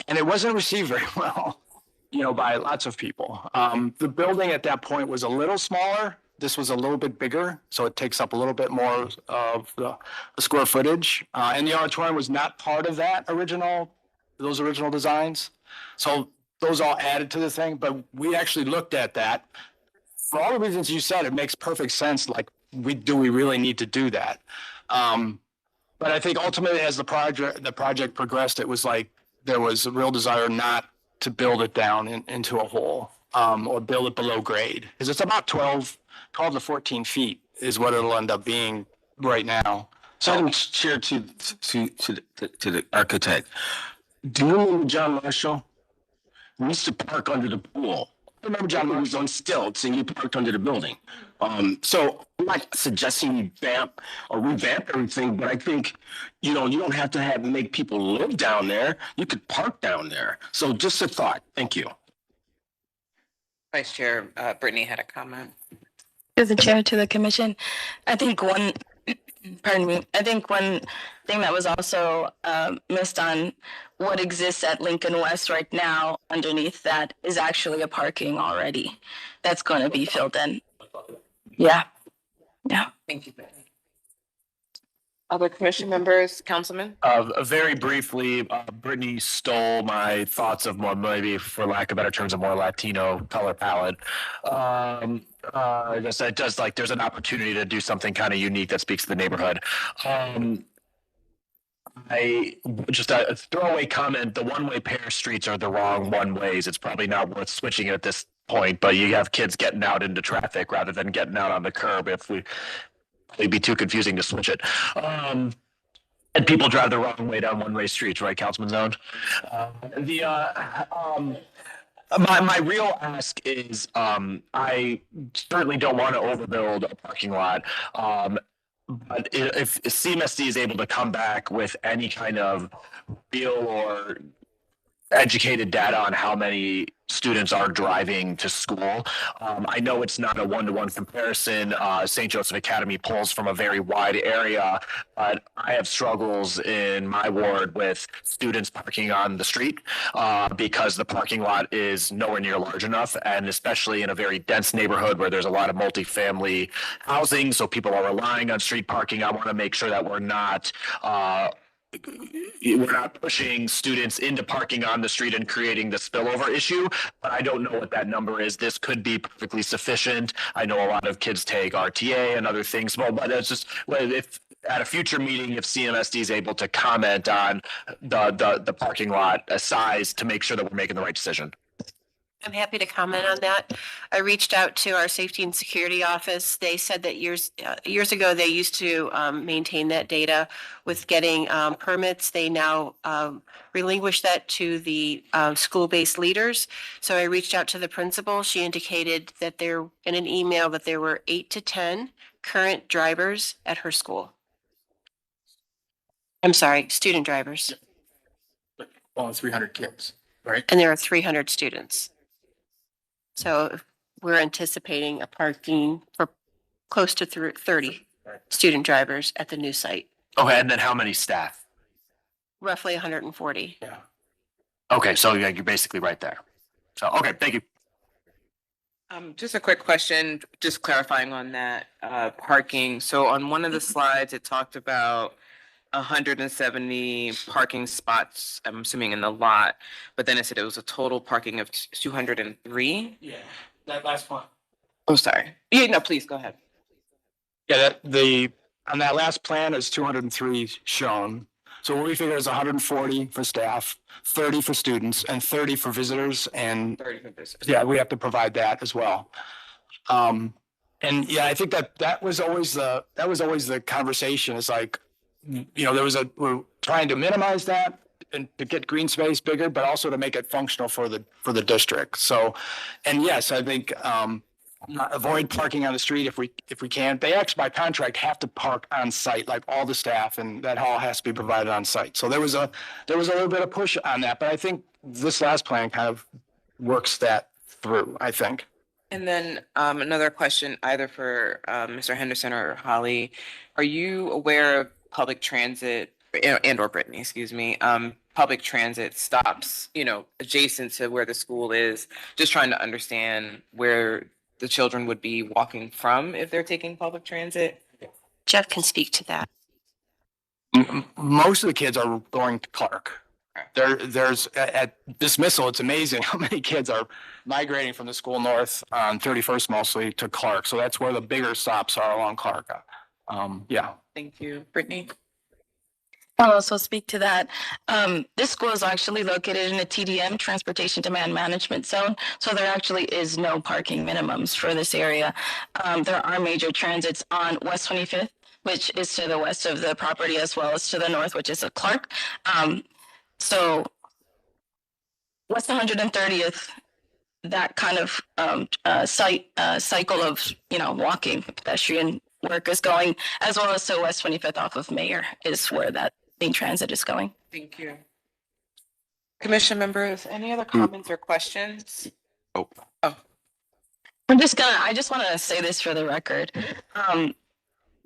it wasn't received very well, by lots of people. The building at that point was a little smaller. This was a little bit bigger, so it takes up a little bit more of the square footage. And the auditorium was not part of those original designs. So those all added to the thing, but we actually looked at that. For all the reasons you said, it makes perfect sense. Like, do we really need to do that? But I think ultimately, as the project progressed, it was like there was a real desire not to build it down into a hole or build it below grade, because it's about 12 to 14 feet is what it'll end up being right now. So I'm chair to the architect. Do you remember John Marshall? We used to park under the pool. I remember John Marshall was on stilts and you parked under the building. So I'm not suggesting you revamp everything, but I think, you don't have to make people live down there. You could park down there. So just a thought. Thank you. Vice Chair Brittany had a comment. As the chair to the commission, I think one thing that was also missed on what exists at Lincoln West right now underneath that is actually a parking already that's going to be filled in. Yeah. Thank you, Brittany. Other commission members, councilman? Very briefly, Brittany stole my thoughts of more, maybe for lack of better terms, a more Latino color palette. I guess it does, there's an opportunity to do something kind of unique that speaks to the neighborhood. I just a throwaway comment. The one-way pair streets are the wrong one ways. It's probably not worth switching it at this point, but you have kids getting out into traffic rather than getting out on the curb. It'd be too confusing to switch it. And people drive the wrong way down one-way streets, right, Councilman Zone? My real ask is, I certainly don't want to overbuild a parking lot. But if CMSD is able to come back with any kind of real or educated data on how many students are driving to school. I know it's not a one-to-one comparison. St. Joseph Academy pulls from a very wide area, but I have struggles in my ward with students parking on the street because the parking lot is nowhere near large enough, and especially in a very dense neighborhood where there's a lot of multifamily housing, so people are relying on street parking. I want to make sure that we're not pushing students into parking on the street and creating the spillover issue, but I don't know what that number is. This could be perfectly sufficient. I know a lot of kids take RTA and other things, but it's just, if at a future meeting, if CMSD is able to comment on the parking lot size to make sure that we're making the right decision. I'm happy to comment on that. I reached out to our safety and security office. They said that years ago, they used to maintain that data with getting permits. They now relinquish that to the school-based leaders. So I reached out to the principal. She indicated that there, in an email, that there were 8 to 10 current drivers at her school. I'm sorry, student drivers. Well, 300 kids, right? And there are 300 students. So we're anticipating a parking for close to 30 student drivers at the new site. Okay, and then how many staff? Roughly 140. Yeah. Okay, so yeah, you're basically right there. So, okay, thank you. Just a quick question, just clarifying on that parking. So on one of the slides, it talked about 170 parking spots, I'm assuming in the lot, but then it said it was a total parking of 203. Yeah, that last one. Oh, sorry. Yeah, no, please go ahead. Yeah, on that last plan is 203 shown. So what we figure is 140 for staff, 30 for students, and 30 for visitors. And 30 for visitors. Yeah, we have to provide that as well. And yeah, I think that was always the conversation. Is like, you know, we're trying to minimize that and to get green space bigger, but also to make it functional for the district. So, and yes, I think avoid parking on the street if we can. They actually by contract have to park on site, like all the staff, and that all has to be provided on site. So there was a little bit of push on that, but I think this last plan kind of works that through, I think. And then another question, either for Mr. Henderson or Holly, are you aware of public transit and or Brittany, excuse me, public transit stops, you know, adjacent to where the school is, just trying to understand where the children would be walking from if they're taking public transit? Jeff can speak to that. Most of the kids are going to Clark. There's at dismissal, it's amazing how many kids are migrating from the school north on 31st mostly to Clark. So that's where the bigger stops are along Clark. Yeah. Thank you. Brittany? I'll also speak to that. This school is actually located in a TDM, Transportation Demand Management Zone, so there actually is no parking minimums for this area. There are major transits on West 25th, which is to the west of the property, as well as to the north, which is at Clark. So West 130th, that kind of cycle of, you know, walking, pedestrian work is going, as well as to West 25th off of Mayor is where that main transit is going. Thank you. Commission members, any other comments or questions? Oh. I just want to say this for the record.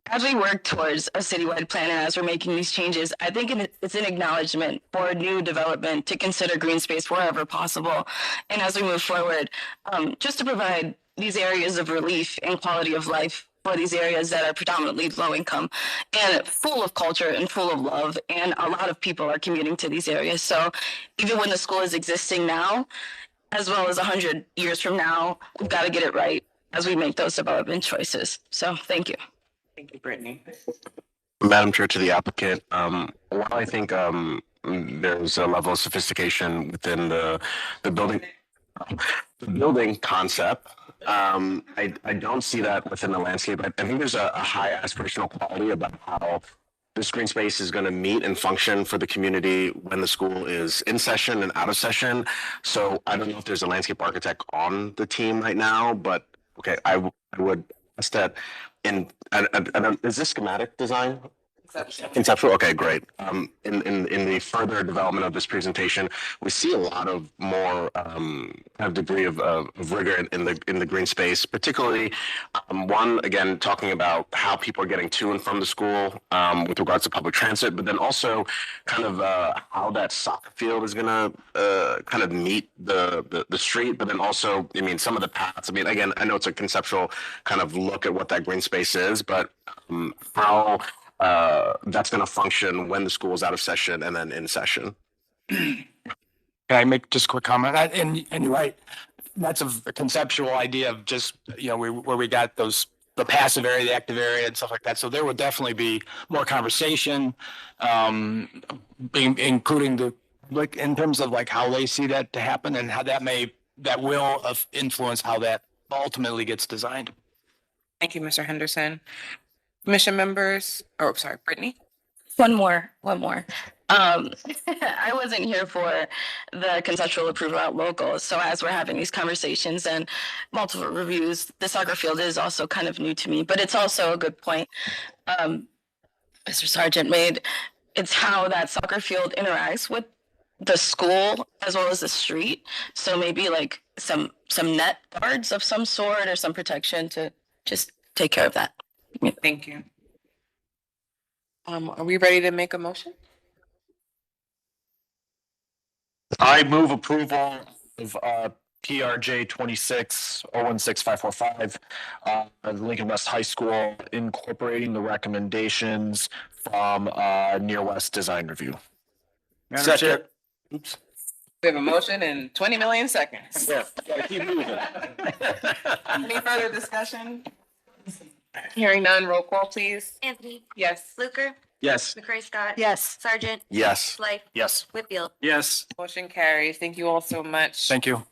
As we work towards a citywide plan and as we're making these changes, I think it's an acknowledgement for new development to consider green space wherever possible. And as we move forward, just to provide these areas of relief and quality of life for these areas that are predominantly low income and full of culture and full of love. And a lot of people are commuting to these areas. So even when the school is existing now, as well as 100 years from now, we've got to get it right as we make those development choices. So thank you. Thank you, Brittany. Madam Chair, to the applicant, one while I think there's a level of sophistication within the building concept, I don't see that within the landscape. I think there's a high aspirational quality about how this green space is going to meet and function for the community when the school is in session and out of session. So I don't know if there's a landscape architect on the team right now, but okay, I would ask that. Is this schematic design? Conceptual. Okay, great. In the further development of this presentation, we see a lot of more kind of degree of rigor in the green space, particularly one, again, talking about how people are getting to and from the school with regards to public transit, but then also kind of how that soccer field is going to kind of meet the street, but then also, I mean, some of the paths. I mean, again, I know it's a conceptual kind of look at what that green space is, but how that's going to function when the school is out of session and then in session. Can I make just a quick comment? And you're right. That's a conceptual idea of just, where we got the passive area, the active area and stuff like that. So there would definitely be more conversation, including in terms of like how they see that to happen and how that will influence how that ultimately gets designed. Thank you, Mr. Henderson. Commission members, sorry, Brittany. One more. I wasn't here for the conceptual approval at local. So as we're having these conversations and multiple reviews, the soccer field is also kind of new to me, but it's also a good point Mr. Sargent made. It's how that soccer field interacts with the school as well as the street. So maybe like some net guards of some sort or some protection to just take care of that. Thank you. Are we ready to make a motion? I move approval of PRJ 26016545, Lincoln West High School, incorporating the recommendations from Near West Design Review. Second. Oops. We have a motion in 20 million seconds. Yeah, gotta keep moving. Any further discussion? Hearing none, roll call, please. Anthony. Yes. Fluker. Yes. McCray Scott. Yes. Sargent. Yes. Blythe. Yes. Whitfield. Yes. Motion carries. Thank you all so much. Thank you.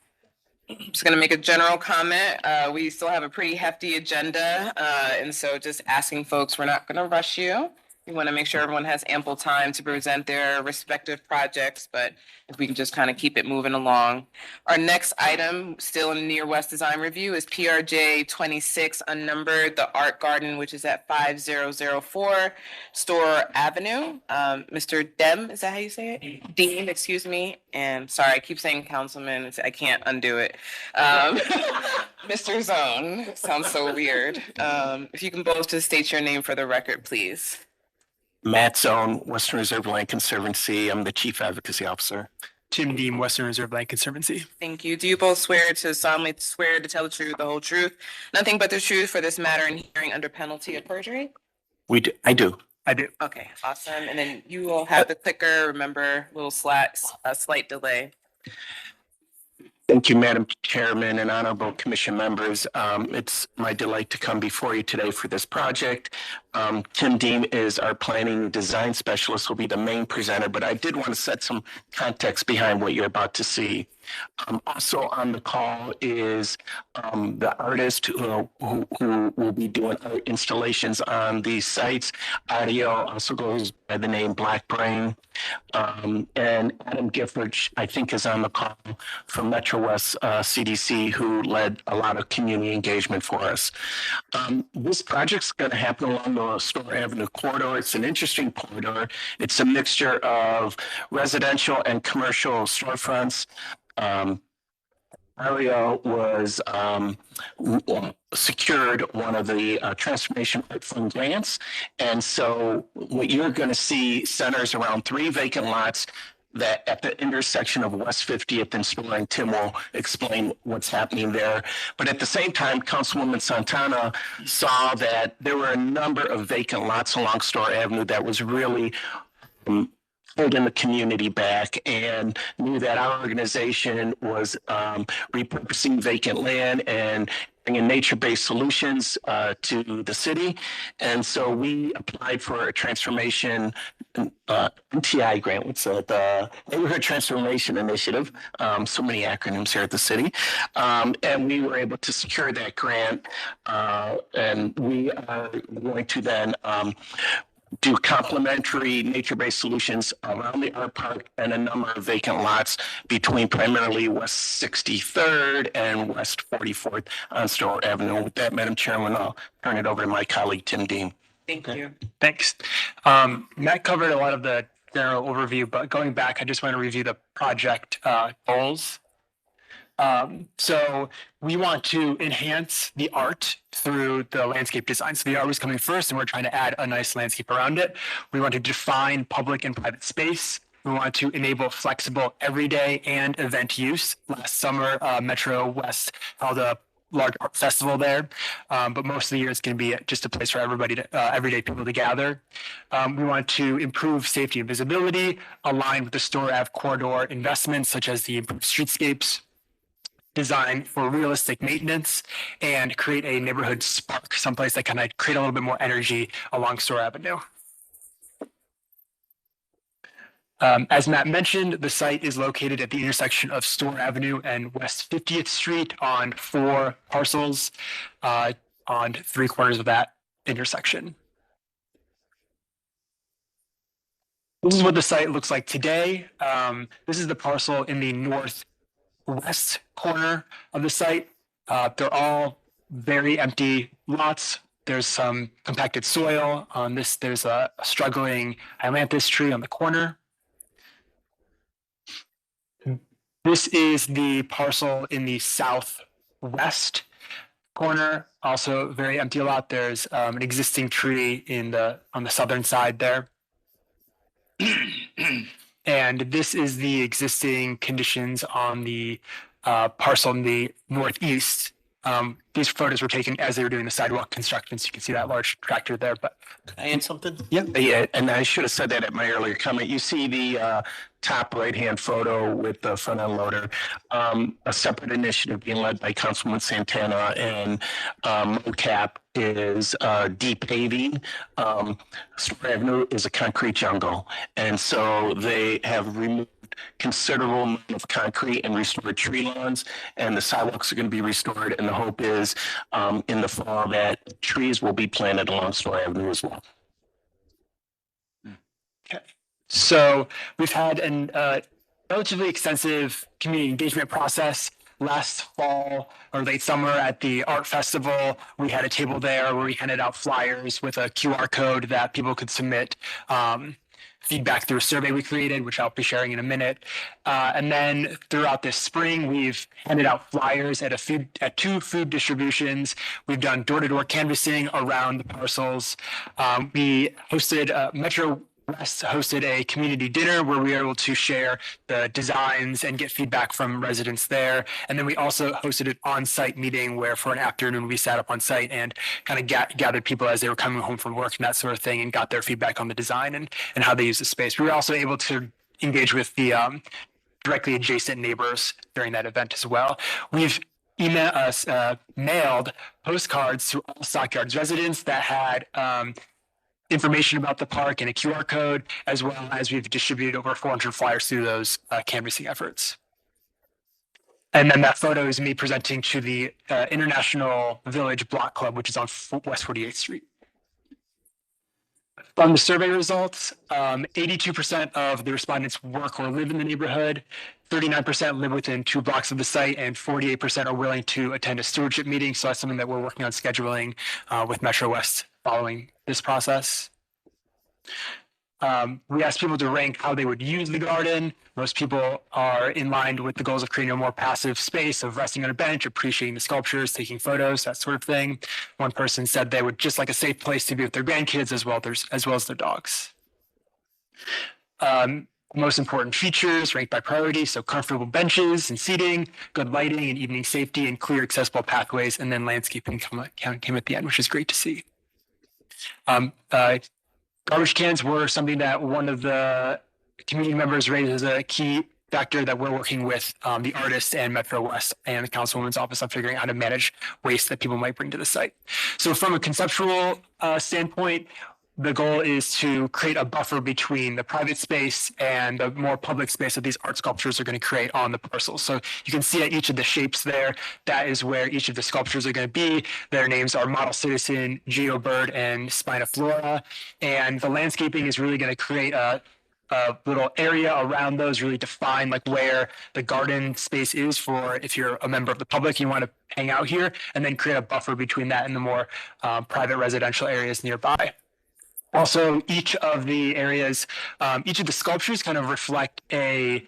I'm just going to make a general comment. We still have a pretty hefty agenda. And so just asking folks, we're not going to rush you. We want to make sure everyone has ample time to present their respective projects, but if we can just kind of keep it moving along. Our next item, still in Near West Design Review, is PRJ 26 unnumbered, the Art Garden, which is at 5004 Store Avenue. Mr. Dem, is that how you say it? Dean, excuse me. And sorry, I keep saying councilman. I can't undo it. Mr. Zone, sounds so weird. If you can both just state your name for the record, please. Matt Zone, Western Reserve Land Conservancy. I'm the Chief Advocacy Officer. Tim Deem, Western Reserve Land Conservancy. Thank you. Do you both solemnly swear to tell the truth, the whole truth, nothing but the truth for this matter and hearing under penalty of perjury? I do. Okay, awesome. And then you will have the clicker. Remember, a slight delay. Thank you, Madam Chairman and honorable commission members. It's my delight to come before you today for this project. Tim Deem is our planning design specialist, will be the main presenter, but I did want to set some context behind what you're about to see. Also on the call is the artist who will be doing art installations on these sites. Audio also goes by the name Black Brain. And Adam Gifford, I think, is on the call from Metro West CDC, who led a lot of community engagement for us. This project's going to happen along the Store Avenue corridor. It's an interesting corridor. It's a mixture of residential and commercial storefronts. Ario was secured one of the Transformation Art Fund grants. And so what you're going to see centers around 3 vacant lots that at the intersection of West 50th and Store, and Tim will explain what's happening there. But at the same time, Councilwoman Santana saw that there were a number of vacant lots along Store Avenue that was really holding the community back, and knew that our organization was repurposing vacant land and bringing nature-based solutions to the city. And so we applied for a transformation NTI grant, what's that? The Neighborhood Transformation Initiative. So many acronyms here at the city. And we were able to secure that grant. And we are going to then do complementary nature-based solutions around the art park and a number of vacant lots between primarily West 63rd and West 44th on Store Avenue. With that, Madam Chairman, I'll turn it over to my colleague, Tim Dean. Thank you. Thanks. Matt covered a lot of the general overview, but going back, I just want to review the project goals. So we want to enhance the art through the landscape design. So the art was coming first, and we're trying to add a nice landscape around it. We want to define public and private space. We want to enable flexible everyday and event use. Last summer, Metro West held a large art festival there, but most of the year it's going to be just a place for everybody to, everyday people to gather. We want to improve safety and visibility, align with the Store Ave corridor investments, such as the improved streetscapes, design for realistic maintenance, and create a neighborhood spark, someplace that kind of create a little bit more energy along Store Avenue. As Matt mentioned, the site is located at the intersection of Store Avenue and West 50th Street on 4 parcels on 3 corners of that intersection. This is what the site looks like today. This is the parcel in the northwest corner of the site. They're all very empty lots. There's some compacted soil on this. There's a struggling ailanthus tree on the corner. This is the parcel in the southwest corner, also very empty lot. There's an existing tree on the southern side there. And this is the existing conditions on the parcel in the northeast. These photos were taken as they were doing the sidewalk construction, so you can see that large tractor there. But Can I add something? Yeah, and I should have said that at my earlier comment. You see the top right-hand photo with the front-end loader, a separate initiative being led by Councilwoman Santana and MOCAP is deep paving. Store Avenue is a concrete jungle, and so they have removed considerable amount of concrete and restored tree lawns, and the sidewalks are going to be restored, and the hope is in the fall that trees will be planted along Store Avenue as well. Okay. So we've had a relatively extensive community engagement process. Last fall or late summer at the art festival, we had a table there where we handed out flyers with a QR code that people could submit feedback through a survey we created, which I'll be sharing in a minute. And then throughout this spring, we've handed out flyers at 2 food distributions. We've done door-to-door canvassing around the parcels. We hosted Metro West hosted a community dinner where we were able to share the designs and get feedback from residents there. And then we also hosted an on-site meeting where for an afternoon we sat up on site and kind of gathered people as they were coming home from work and that sort of thing and got their feedback on the design and how they use the space. We were also able to engage with the directly adjacent neighbors during that event as well. We've mailed postcards to all Stockyards residents that had information about the park and a QR code, as well as we've distributed over 400 flyers through those canvassing efforts. And then that photo is me presenting to the International Village Block Club, which is on West 48th Street. From the survey results, 82% of the respondents work or live in the neighborhood, 39% live within 2 blocks of the site, and 48% are willing to attend a stewardship meeting. So that's something that we're working on scheduling with Metro West following this process. We asked people to rank how they would use the garden. Most people are in line with the goals of creating a more passive space of resting on a bench, appreciating the sculptures, taking photos, that sort of thing. One person said they would just like a safe place to be with their grandkids as well as their dogs. Most important features ranked by priority, so comfortable benches and seating, good lighting and evening safety, and clear accessible pathways, and then landscaping came at the end, which is great to see. Garbage cans were something that one of the community members raised as a key factor that we're working with the artist and Metro West and the Councilwoman's office on figuring out how to manage waste that people might bring to the site. So from a conceptual standpoint, the goal is to create a buffer between the private space and the more public space that these art sculptures are going to create on the parcel. So you can see at each of the shapes there, that is where each of the sculptures are going to be. Their names are Model Citizen, Geobird, and Spiniflora. And the landscaping is really going to create a little area around those, really define like where the garden space is for if you're a member of the public, you want to hang out here, and then create a buffer between that and the more private residential areas nearby. Also, each of the areas, each of the sculptures kind of reflect an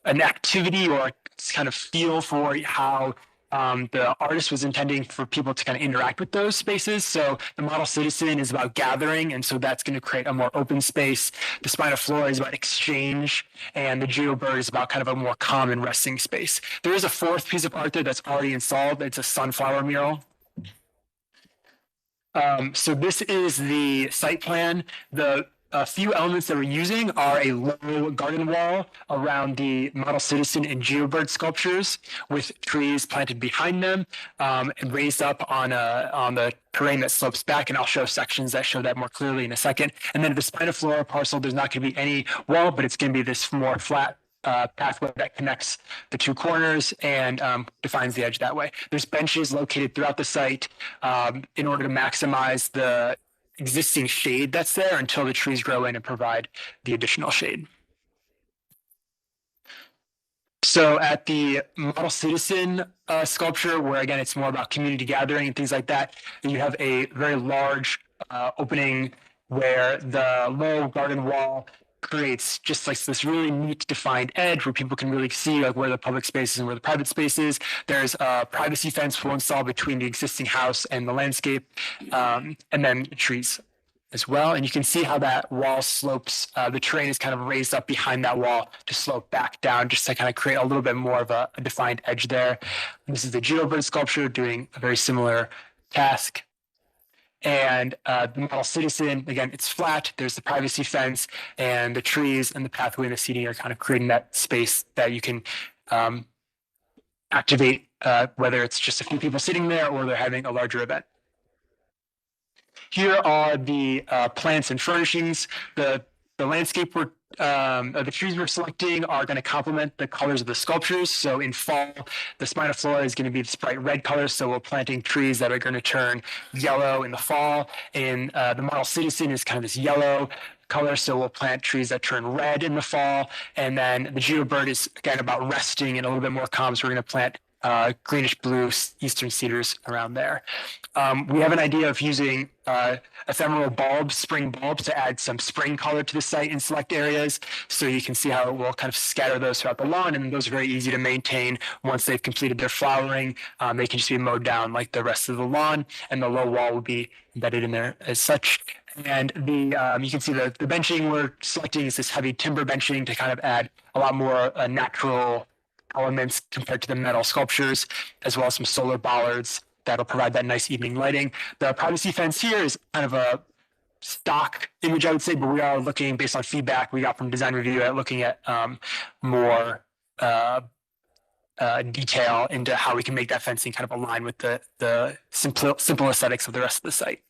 activity or kind of feel for how the artist was intending for people to kind of interact with those spaces. So the Model Citizen is about gathering, and so that's going to create a more open space. The Spiniflora is about exchange, and the Geobird is about kind of a more calm and resting space. There is a fourth piece of art there that's already installed. It's a sunflower mural. So this is the site plan. The few elements that we're using are a low garden wall around the Model Citizen and Geobird sculptures with trees planted behind them and raised up on the terrain that slopes back. And I'll show sections that show that more clearly in a second. And then the Spiniflora parcel, there's not going to be any wall, but it's going to be this more flat pathway that connects the two corners and defines the edge that way. There's benches located throughout the site in order to maximize the existing shade that's there until the trees grow in and provide the additional shade. So at the Model Citizen sculpture, where again, it's more about community gathering and things like that, you have a very large opening where the low garden wall creates just like this really neat defined edge where people can really see like where the public space is and where the private space is. There's a privacy fence we'll install between the existing house and the landscape, and then trees as well. And you can see how that wall slopes. The terrain is kind of raised up behind that wall to slope back down just to kind of create a little bit more of a defined edge there. And this is the Geobird sculpture doing a very similar task. And the Model Citizen, again, it's flat. There's the privacy fence, and the trees and the pathway and the seating are kind of creating that space that you can activate, whether it's just a few people sitting there or they're having a larger event. Here are the plants and furnishings. The landscape the trees we're selecting are going to complement the colors of the sculptures. So in fall, the Spiniflora is going to be this bright red color. So we're planting trees that are going to turn yellow in the fall. And the Model Citizen is kind of this yellow color. So we'll plant trees that turn red in the fall. And then the Geobird is again about resting and a little bit more calm. So we're going to plant greenish blue eastern cedars around there. We have an idea of using ephemeral bulbs, spring bulbs, to add some spring color to the site in select areas. So you can see how it will kind of scatter those throughout the lawn, and those are very easy to maintain. Once they've completed their flowering, they can just be mowed down like the rest of the lawn, and the low wall will be embedded in there as such. And the you can see the benching we're selecting is this heavy timber benching to kind of add a lot more natural elements compared to the metal sculptures, as well as some solar bollards that'll provide that nice evening lighting. The privacy fence here is kind of a stock image, I would say, but we are looking, based on feedback we got from design review, at looking at more detail into how we can make that fencing kind of align with the simple aesthetics of the rest of the site.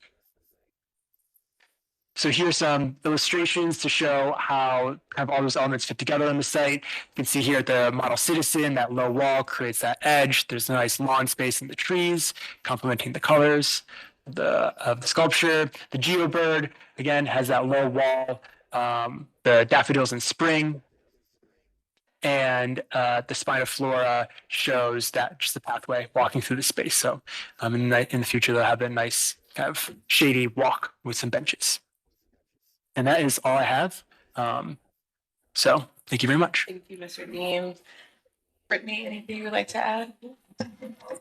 So here's some illustrations to show how kind of all those elements fit together on the site. You can see here the Model Citizen, that low wall creates that edge. There's a nice lawn space in the trees, complementing the colors of the sculpture. The Geobird, again, has that low wall, the daffodils in spring. And the Spiniflora shows that just the pathway walking through the space. So in the future, they'll have a nice kind of shady walk with some benches. And that is all I have. So thank you very much. Thank you, Mr. Dean. Brittany, anything you would like to add?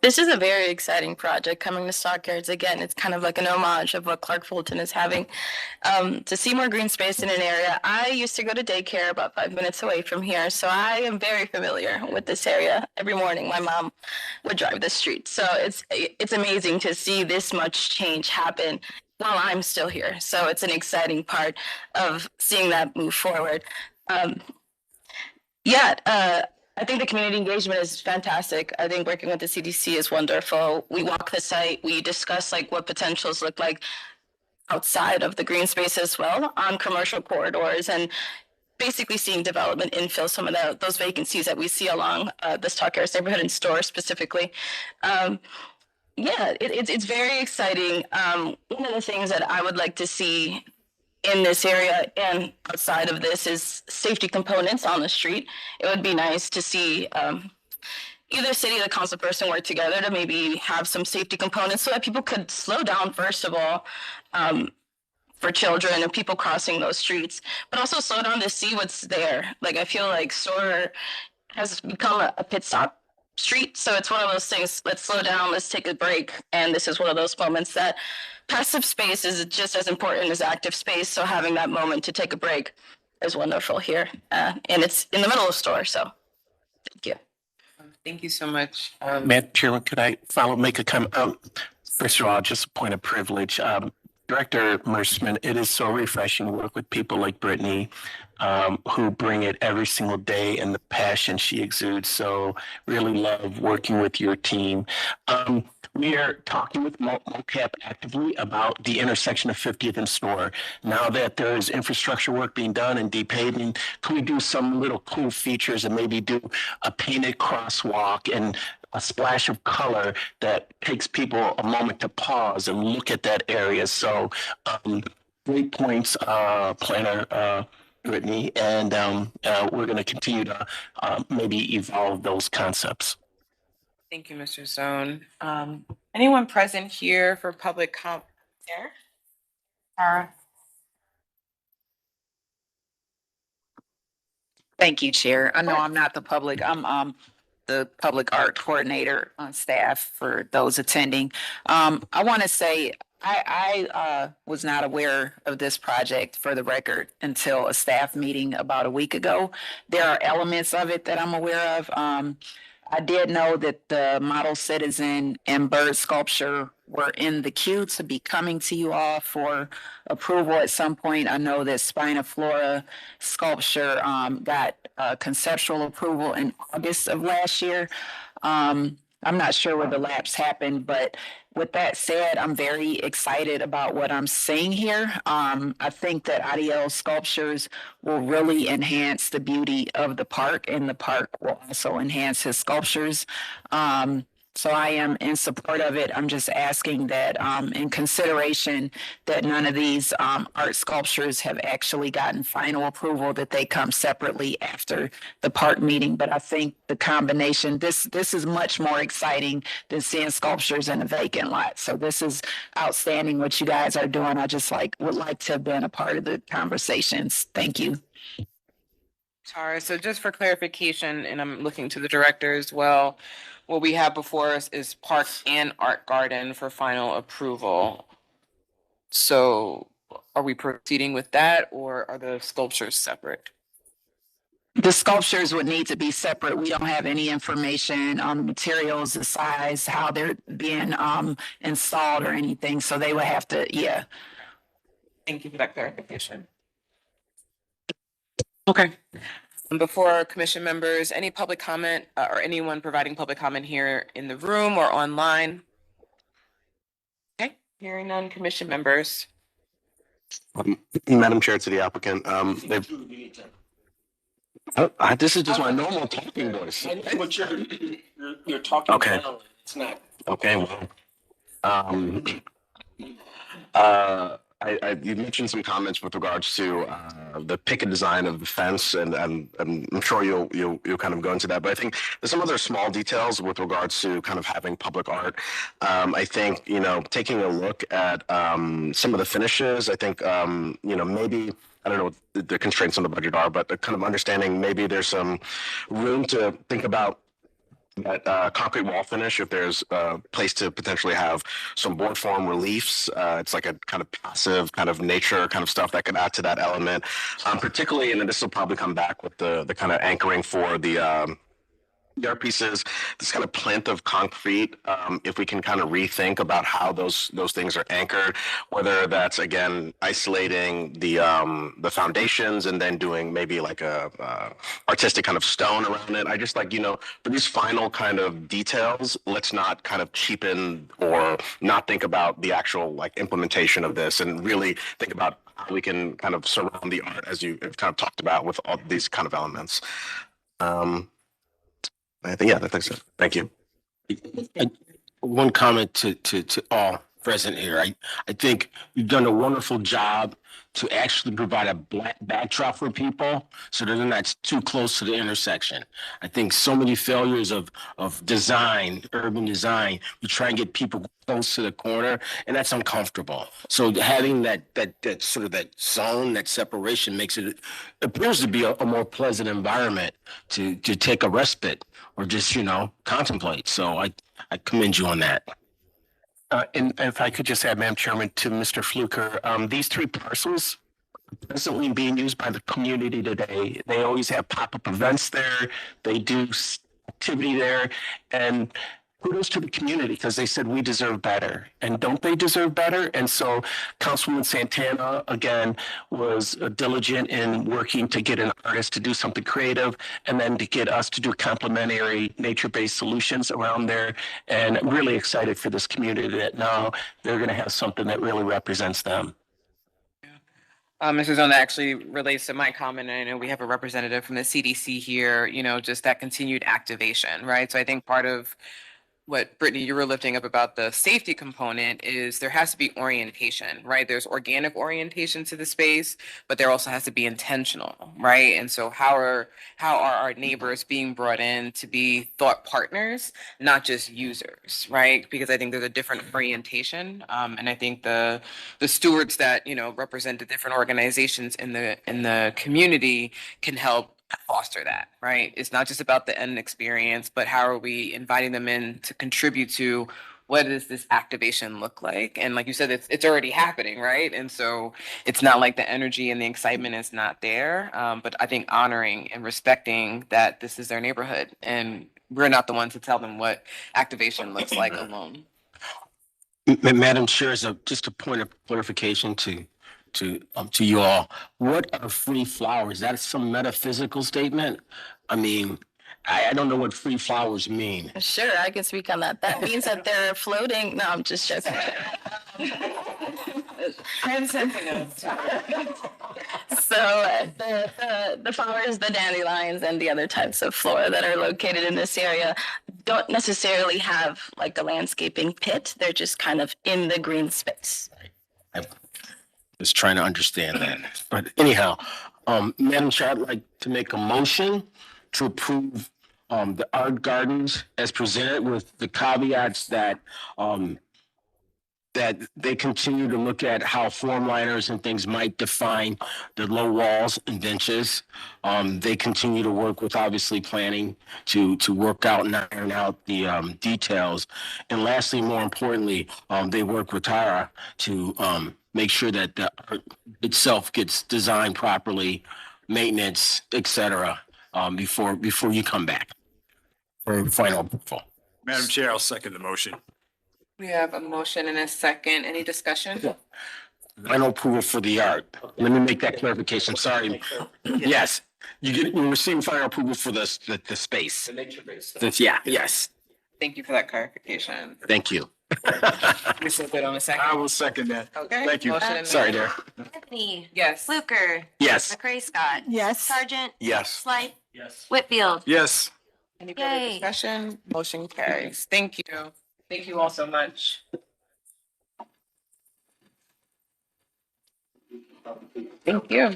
This is a very exciting project coming to Stockyards. Again, it's kind of like an homage of what Clark Fulton is having. To see more green space in an area. I used to go to daycare about 5 minutes away from here, so I am very familiar with this area. Every morning, my mom would drive the street. So it's amazing to see this much change happen while I'm still here. So it's an exciting part of seeing that move forward. I think the community engagement is fantastic. I think working with the CDC is wonderful. We walk the site, we discuss like what potentials look like. outside of the green space as well on commercial corridors and basically seeing development infill some of those vacancies that we see along this Talk Harris neighborhood and store specifically. It's very exciting. One of the things that I would like to see in this area and outside of this is safety components on the street. It would be nice to see either city or the council person work together to maybe have some safety components so that people could slow down, first of all, for children and people crossing those streets, but also slow down to see what's there. Like, I feel like Store has become a pit stop street. So it's one of those things, let's slow down, let's take a break. And this is one of those moments that passive space is just as important as active space. So having that moment to take a break is wonderful here. And it's in the middle of Store, so thank you. Thank you so much. Madam Chairman, could I make a comment? First of all, just a point of privilege. Director Mercerman, it is so refreshing to work with people like Brittany, who bring it every single day and the passion she exudes. So really love working with your team. We are talking with MoCap actively about the intersection of 50th and Store. Now that there is infrastructure work being done and depaving, can we do some little cool features and maybe do a painted crosswalk and a splash of color that takes people a moment to pause and look at that area? So great points, Planner Brittany, and we're going to continue to maybe evolve those concepts. Thank you, Mr. Zone. Anyone present here for public comment? There? Tara? Thank you, Chair. I know I'm not the public. I'm the public art coordinator on staff for those attending. I want to say I was not aware of this project, for the record, until a staff meeting about a week ago. There are elements of it that I'm aware of. I did know that the model citizen and bird sculpture were in the queue to be coming to you all for approval at some point. I know that Spina Flora sculpture got conceptual approval in August of last year. I'm not sure where the lapse happened, but with that said, I'm very excited about what I'm seeing here. I think that IDL sculptures will really enhance the beauty of the park, and the park will also enhance his sculptures. So I am in support of it. I'm just asking that in consideration that none of these art sculptures have actually gotten final approval, that they come separately after the park meeting. But I think the combination, this is much more exciting than seeing sculptures in a vacant lot. So this is outstanding what you guys are doing. I just would like to have been a part of the conversations. Thank you. Tara, so just for clarification, and I'm looking to the director as well, what we have before us is Park and Art Garden for final approval. So are we proceeding with that, or are the sculptures separate? The sculptures would need to be separate. We don't have any information on the materials, the size, how they're being installed or anything. So they would have to, yeah. Thank you for that clarification. Okay. Before our commission members, any public comment or anyone providing public comment here in the room or online? Okay, hearing none, commission members. Madam Chair, to the applicant, this is just my normal talking voice. I know what you're talking Okay. about. It's not. Okay, you mentioned some comments with regards to the picket design of the fence, and I'm sure you'll kind of go into that. But I think there's some other small details with regards to kind of having public art. I think taking a look at some of the finishes. I think maybe. I don't know what the constraints on the budget are, but kind of understanding maybe there's some room to think about that concrete wall finish, if there's a place to potentially have some board form reliefs. It's like a kind of passive kind of nature kind of stuff that could add to that element, particularly, and then this will probably come back with the kind of anchoring for the the art piece is this kind of plinth of concrete. If we can kind of rethink about how those things are anchored, whether that's again isolating the foundations and then doing maybe like a artistic kind of stone around it. I just like, you know, for these final kind of details, let's not kind of cheapen or not think about the actual like implementation of this, and really think about how we can kind of surround the art as you have kind of talked about with all these kind of elements. I think, yeah, that's it. Thank you. One comment to all present here. I think you've done a wonderful job to actually provide a black backdrop for people so that they're not too close to the intersection. I think so many failures of design, urban design, we try and get people close to the corner, and that's uncomfortable. So having that sort of that zone, that separation makes it appears to be a more pleasant environment to take a respite or just, you know, contemplate. So I commend you on that. And if I could just add, Madam Chairman, to Mr. Fluker, these 3 parcels are presently being used by the community today. They always have pop-up events there. They do activity there. And kudos to the community because they said we deserve better. And don't they deserve better? And so Councilwoman Santana, again, was diligent in working to get an artist to do something creative and then to get us to do complementary nature-based solutions around there. And I'm really excited for this community that now they're going to have something that really represents them. Mr. Zone, that actually relates to my comment. I know we have a representative from the CDC here, you know, just that continued activation, right? So I think part of what Brittany, you were lifting up about the safety component is there has to be orientation, right? There's organic orientation to the space, but there also has to be intentional, right? And so how are our neighbors being brought in to be thought partners, not just users, right? Because I think there's a different orientation. And I think the stewards that, you know, represent the different organizations in the community can help foster that, right? It's not just about the end experience, but how are we inviting them in to contribute to what does this activation look like? And like you said, it's already happening, right? And so it's not like the energy and the excitement is not there, but I think honoring and respecting that this is their neighborhood and we're not the ones to tell them what activation looks like alone. Madam Chair, just a point of clarification to you all. What are free flowers? Is that some metaphysical statement? I mean, I don't know what free flowers mean. Sure, I can speak on that. That means that they're floating. No, I'm just joking. So the flowers, the dandelions, and the other types of flora that are located in this area don't necessarily have like a landscaping pit. They're just kind of in the green space. Just trying to understand that. But anyhow, Madam Chair, I'd like to make a motion to approve the art gardens as presented with the caveats that that they continue to look at how form liners and things might define the low walls and benches. They continue to work with obviously planning to work out and iron out the details. And lastly, more importantly, they work with Tara to make sure that the art itself gets designed properly, maintenance, et cetera, before you come back for final approval. Madam Chair, I'll second the motion. We have a motion and a second. Any discussion? Final approval for the art. Let me make that clarification. Sorry. Yes, you're receiving final approval for the space. The nature base. Yeah. Yes. Thank you for that clarification. Thank you. You said that on a second. I will second that. Okay. Thank you. Motion and Sorry, dear. Anthony. Yes. Fluker. Yes. McCray Scott. Yes. Sargent. Yes. Slight. Yes. Whitfield. Yes. Any further discussion? Motion carries. Thank you. Thank you all so much. Thank you.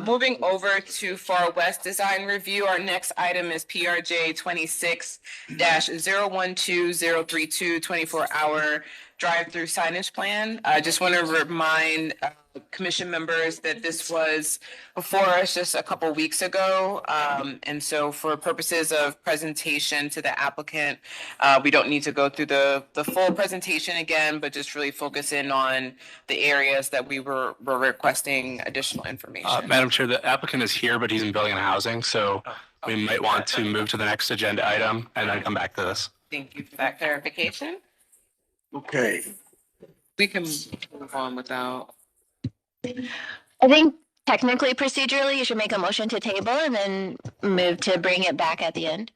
Moving over to Far West Design Review, our next item is PRJ 26-012032 24-hour drive-through signage plan. I just want to remind commission members that this was before us just a couple weeks ago. And so for purposes of presentation to the applicant, we don't need to go through the full presentation again, but just really focus in on the areas that we were requesting additional information. Madam Chair, the applicant is here, but he's in Building and Housing, so we might want to move to the next agenda item and then come back to this. Thank you for that clarification. Okay. We can move on without. I think technically, procedurally, you should make a motion to table and then move to bring it back at the end.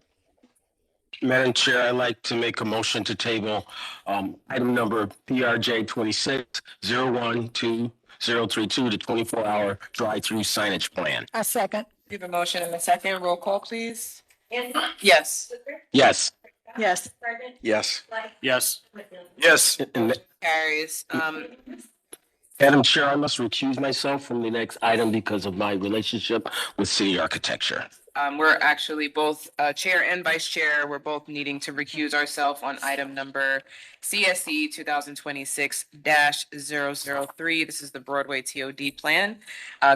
Madam Chair, I'd like to make a motion to table item number PRJ 26-012-032, the 24-hour drive-through signage plan. A second. We have a motion and a second. Roll call, please. Yes. Yes. Yes. Yes. Yes. Yes. And Carries. Madam Chair, I must recuse myself from the next item because of my relationship with city architecture. We're actually both chair and vice chair. We're both needing to recuse ourselves on item number CSE 2026-003. This is the Broadway TOD Plan.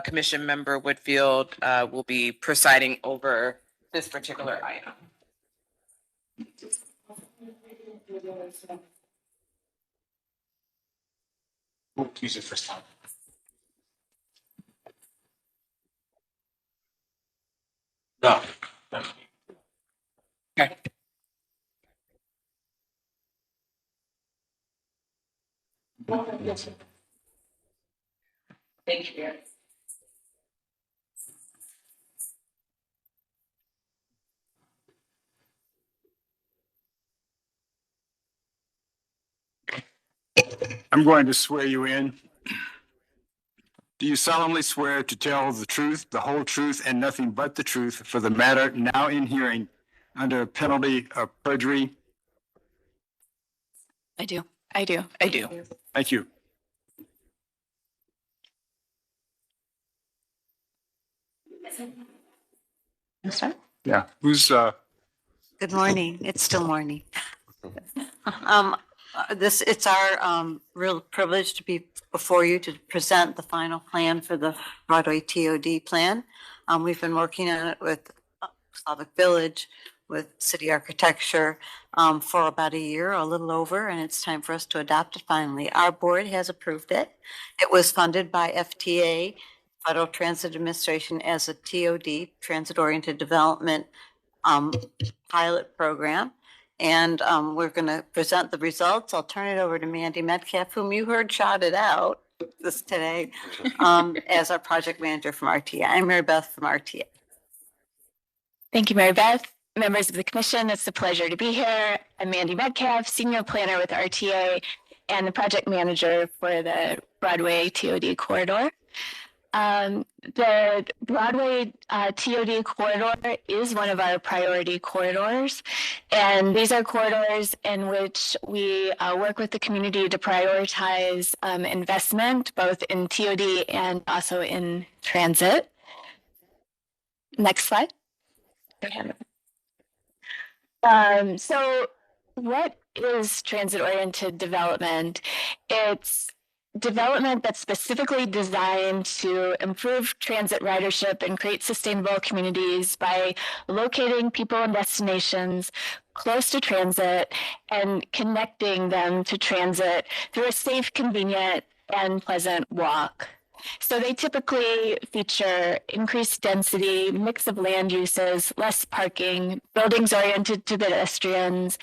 Commission member Whitfield will be presiding over this particular item. Use it first time. No. Okay. Thank you. I'm going to swear you in. Do you solemnly swear to tell the truth, the whole truth, and nothing but the truth for the matter now in hearing under penalty of perjury? I do. I do. Thank you. Yeah. Who's Good morning. It's still morning. It's our real privilege to be before you to present the final plan for the Broadway TOD plan. We've been working on it with Slavic Village, with city architecture for about a year, a little over, and it's time for us to adopt it finally. Our board has approved it. It was funded by FTA, Federal Transit Administration, as a TOD, Transit Oriented Development pilot program. And we're going to present the results. I'll turn it over to Mandy Metcalf, whom you heard shouted out this today as our project manager from RTA. I'm Mary Beth from RTA. Thank you, Mary Beth. Members of the commission, it's a pleasure to be here. I'm Mandy Metcalf, senior planner with RTA and the project manager for the Broadway TOD corridor. The Broadway TOD corridor is one of our priority corridors, and these are corridors in which we work with the community to prioritize investment, both in TOD and also in transit. Next slide. So what is transit-oriented development? It's development that's specifically designed to improve transit ridership and create sustainable communities by locating people and destinations close to transit and connecting them to transit through a safe, convenient, and pleasant walk. So they typically feature increased density, mix of land uses, less parking, buildings oriented to pedestrians,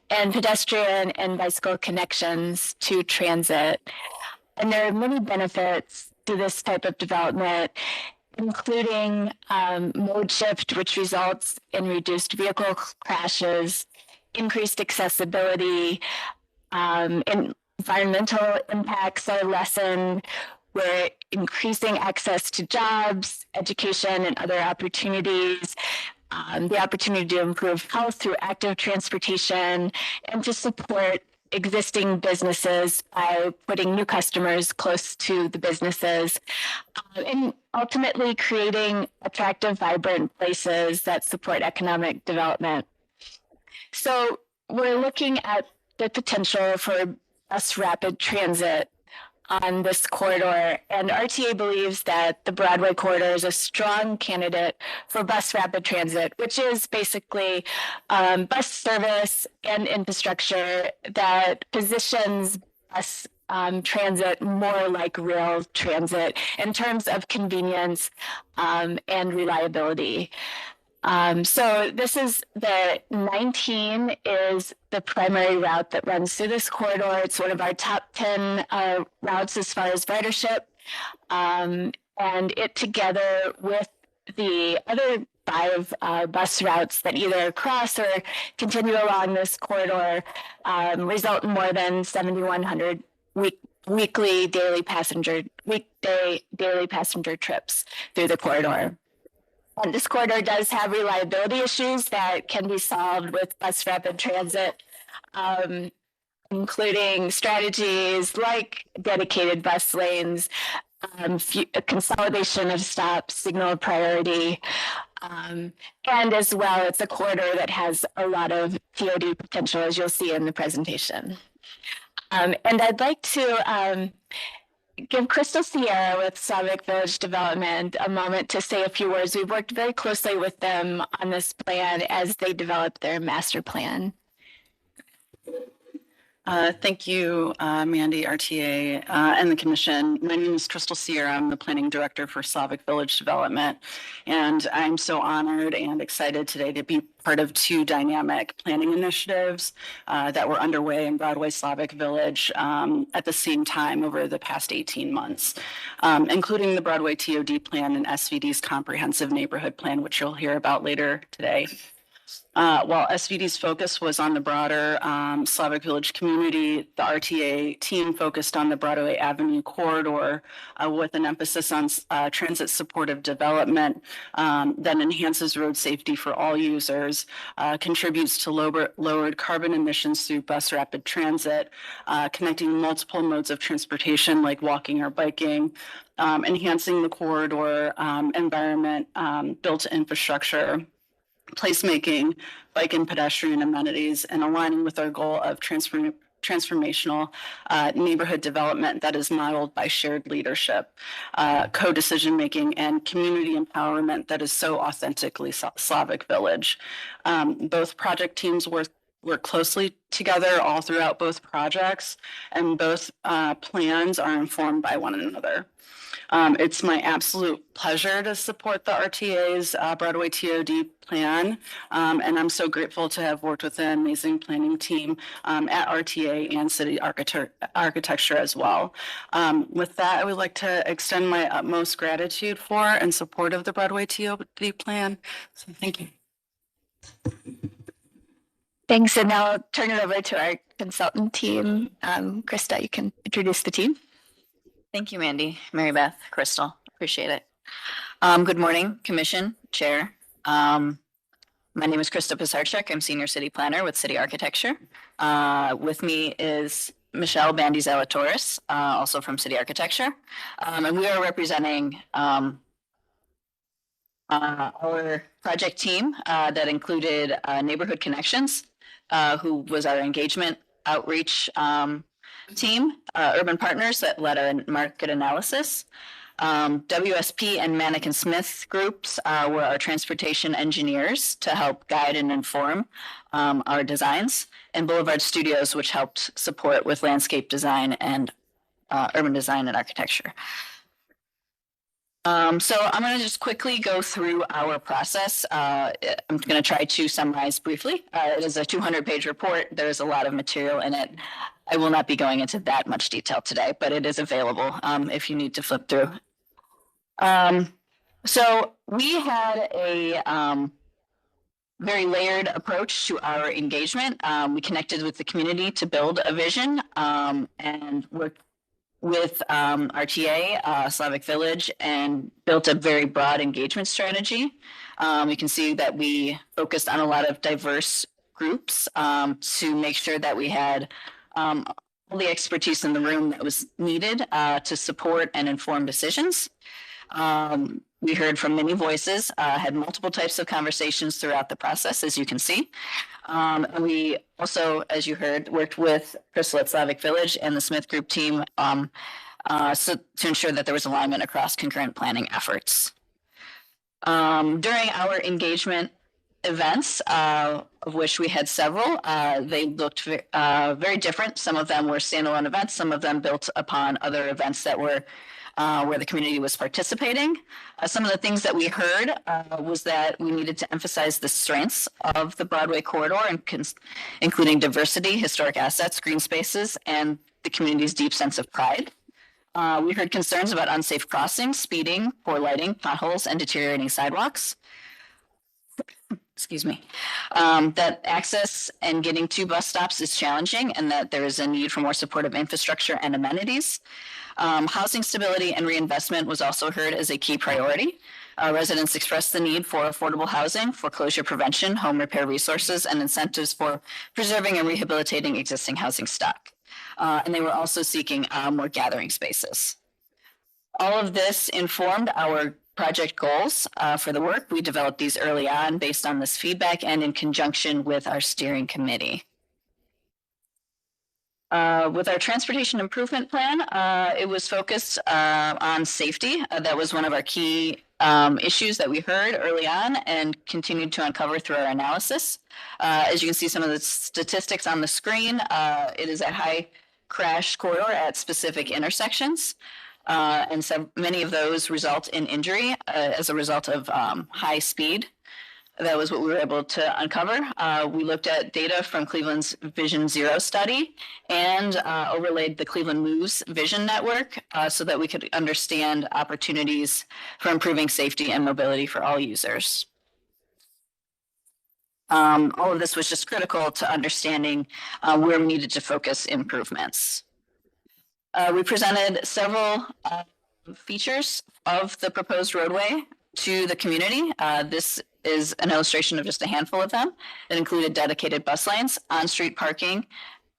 and pedestrian and bicycle connections to transit. And there are many benefits to this type of development, including mode shift, which results in reduced vehicle crashes, increased accessibility, environmental impacts are lessened. We're increasing access to jobs, education, and other opportunities, the opportunity to improve health through active transportation, and to support existing businesses by putting new customers close to the businesses, and ultimately creating attractive, vibrant places that support economic development. So we're looking at the potential for bus rapid transit on this corridor, and RTA believes that the Broadway corridor is a strong candidate for bus rapid transit, which is basically bus service and infrastructure that positions bus transit more like rail transit in terms of convenience and reliability. So this is the 19 is the primary route that runs through this corridor. It's one of our top 10 routes as far as ridership. And it together with the other 5 bus routes that either cross or continue along this corridor result in more than 7,100 weekday daily passenger trips through the corridor. And this corridor does have reliability issues that can be solved with bus rapid transit, including strategies like dedicated bus lanes, consolidation of stops, signal priority, and as well, it's a corridor that has a lot of TOD potential, as you'll see in the presentation. And I'd like to give Crystal Sierra with Slavic Village Development a moment to say a few words. We've worked very closely with them on this plan as they develop their master plan. Thank you, Mandy, RTA, and the Commission. My name is Crystal Sierra. I'm the Planning Director for Slavic Village Development, and I'm so honored and excited today to be part of 2 dynamic planning initiatives that were underway in Broadway Slavic Village at the same time over the past 18 months, including the Broadway TOD Plan and SVD's Comprehensive Neighborhood Plan, which you'll hear about later today. While SVD's focus was on the broader Slavic Village community, the RTA team focused on the Broadway Avenue corridor with an emphasis on transit supportive development that enhances road safety for all users, contributes to lowered carbon emissions through bus rapid transit, connecting multiple modes of transportation like walking or biking, enhancing the corridor environment, built infrastructure, placemaking, bike and pedestrian amenities, and aligning with our goal of transformational neighborhood development that is modeled by shared leadership, co-decision making, and community empowerment that is so authentically Slavic Village. Both project teams work closely together all throughout both projects, and both plans are informed by one another. It's my absolute pleasure to support the RTA's Broadway TOD plan, and I'm so grateful to have worked with an amazing planning team at RTA and City Architecture as well. With that, I would like to extend my utmost gratitude for and support of the Broadway TOD plan. So thank you. Thanks, and now I'll turn it over to our consultant team. Krista, you can introduce the team. Thank you, Mandy, Mary Beth, Crystal. Appreciate it. Good morning, Commission, Chair. My name is Krista Pisarchuk. I'm Senior City Planner with City Architecture. With me is Michelle Bandy-Zalatoris, also from City Architecture. And we are representing our project team that included Neighborhood Connections, who was our engagement outreach team, Urban Partners that led a market analysis. WSP and Manick and Smith groups were our transportation engineers to help guide and inform our designs, and Boulevard Studios, which helped support with landscape design and urban design and architecture. So I'm going to just quickly go through our process. I'm going to try to summarize briefly. It is a 200-page report. There's a lot of material in it. I will not be going into that much detail today, but it is available if you need to flip through. So we had a very layered approach to our engagement. We connected with the community to build a vision and worked with RTA, Slavic Village, and built a very broad engagement strategy. You can see that we focused on a lot of diverse groups to make sure that we had all the expertise in the room that was needed to support and inform decisions. We heard from many voices, had multiple types of conversations throughout the process, as you can see. We also, as you heard, worked with Crystal at Slavic Village and the Smith Group team so to ensure that there was alignment across concurrent planning efforts. During our engagement events, of which we had several, they looked very different. Some of them were standalone events, some of them built upon other events that were where the community was participating. Some of the things that we heard was that we needed to emphasize the strengths of the Broadway corridor, including diversity, historic assets, green spaces, and the community's deep sense of pride. We heard concerns about unsafe crossings, speeding, poor lighting, potholes, and deteriorating sidewalks. Excuse me. That access and getting to bus stops is challenging, and that there is a need for more supportive infrastructure and amenities. Housing stability and reinvestment was also heard as a key priority. Residents expressed the need for affordable housing, foreclosure prevention, home repair resources, and incentives for preserving and rehabilitating existing housing stock. And they were also seeking more gathering spaces. All of this informed our project goals for the work. We developed these early on based on this feedback and in conjunction with our steering committee. With our transportation improvement plan, it was focused on safety. That was one of our key issues that we heard early on and continued to uncover through our analysis. As you can see some of the statistics on the screen, it is a high crash corridor at specific intersections. And so many of those result in injury as a result of high speed. That was what we were able to uncover. We looked at data from Cleveland's Vision Zero study and overlaid the Cleveland Moves Vision Network so that we could understand opportunities for improving safety and mobility for all users. All of this was just critical to understanding where we needed to focus improvements. We presented several features of the proposed roadway to the community. This is an illustration of just a handful of them. It included dedicated bus lanes, on-street parking,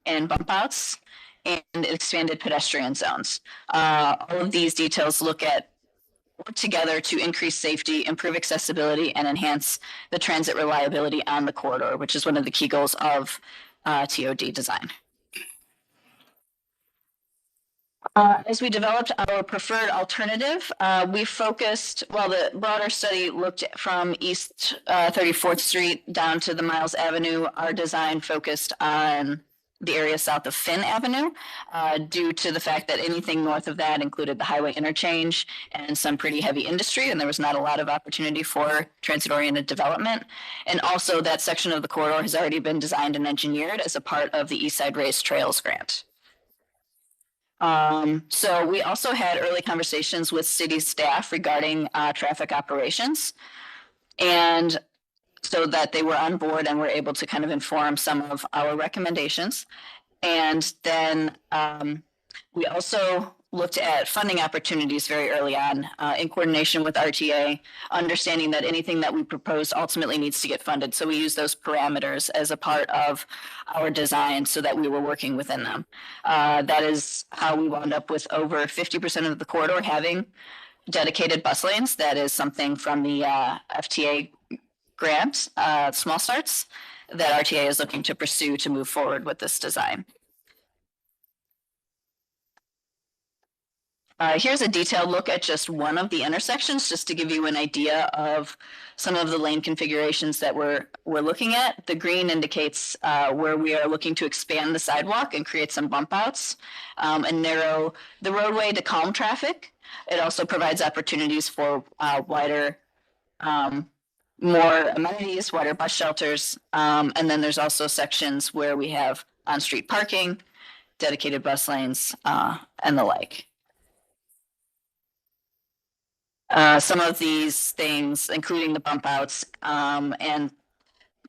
and bump outs, and expanded pedestrian zones. All of these details work together to increase safety, improve accessibility, and enhance the transit reliability on the corridor, which is one of the key goals of TOD design. As we developed our preferred alternative, we focused, while the broader study looked from East 34th Street down to the Miles Avenue, our design focused on the area south of Finn Avenue, due to the fact that anything north of that included the highway interchange and some pretty heavy industry, and there was not a lot of opportunity for transit-oriented development. And also that section of the corridor has already been designed and engineered as a part of the East Side Raised Trails grant. So we also had early conversations with city staff regarding traffic operations, and so that they were on board and were able to kind of inform some of our recommendations. And then we also looked at funding opportunities very early on in coordination with RTA, understanding that anything that we propose ultimately needs to get funded. So we use those parameters as a part of our design so that we were working within them. That is how we wound up with over 50% of the corridor having dedicated bus lanes. That is something from the FTA grant, Small Starts, that RTA is looking to pursue to move forward with this design. Here's a detailed look at just one of the intersections, just to give you an idea of some of the lane configurations that we're looking at. The green indicates where we are looking to expand the sidewalk and create some bump outs and narrow the roadway to calm traffic. It also provides opportunities for wider, more amenities, wider bus shelters. And then there's also sections where we have on-street parking, dedicated bus lanes, and the like. Some of these things, including the bump outs and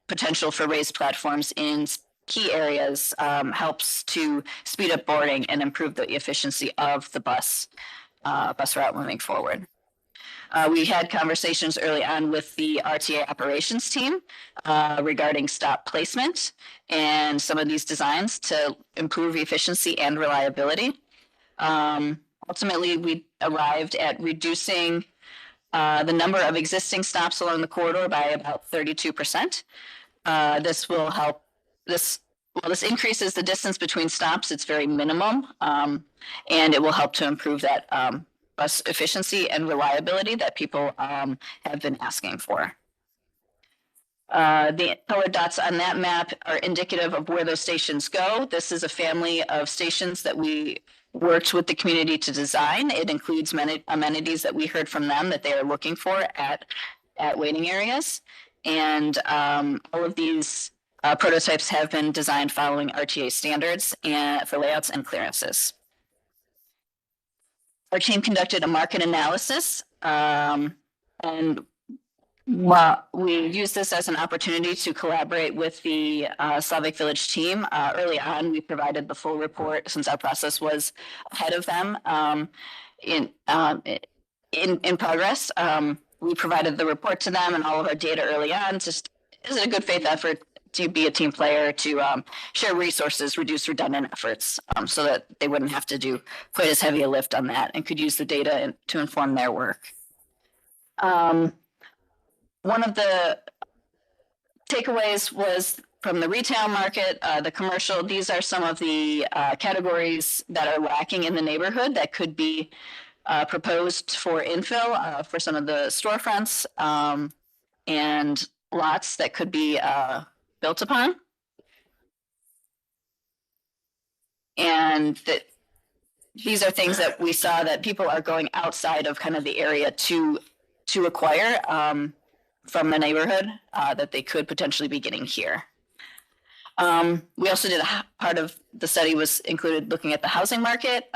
potential for raised platforms in key areas, helps to speed up boarding and improve the efficiency of the bus route moving forward. We had conversations early on with the RTA operations team regarding stop placement and some of these designs to improve efficiency and reliability. Ultimately, we arrived at reducing the number of existing stops along the corridor by about 32%. This will while this increases the distance between stops, it's very minimum, and it will help to improve that bus efficiency and reliability that people have been asking for. The colored dots on that map are indicative of where those stations go. This is a family of stations that we worked with the community to design. It includes many amenities that we heard from them that they are looking for at waiting areas. And all of these prototypes have been designed following RTA standards and for layouts and clearances. Our team conducted a market analysis, and we used this as an opportunity to collaborate with the Slavic Village team. Early on, we provided the full report since our process was ahead of them in progress. We provided the report to them and all of our data early on, just as a good faith effort to be a team player, to share resources, reduce redundant efforts, so that they wouldn't have to do quite as heavy a lift on that and could use the data to inform their work. One of the takeaways was from the retail market, the commercial. These are some of the categories that are lacking in the neighborhood that could be proposed for infill for some of the storefronts and lots that could be built upon. And that these are things that we saw that people are going outside of kind of the area to acquire from the neighborhood that they could potentially be getting here. We also did part of the study was included looking at the housing market.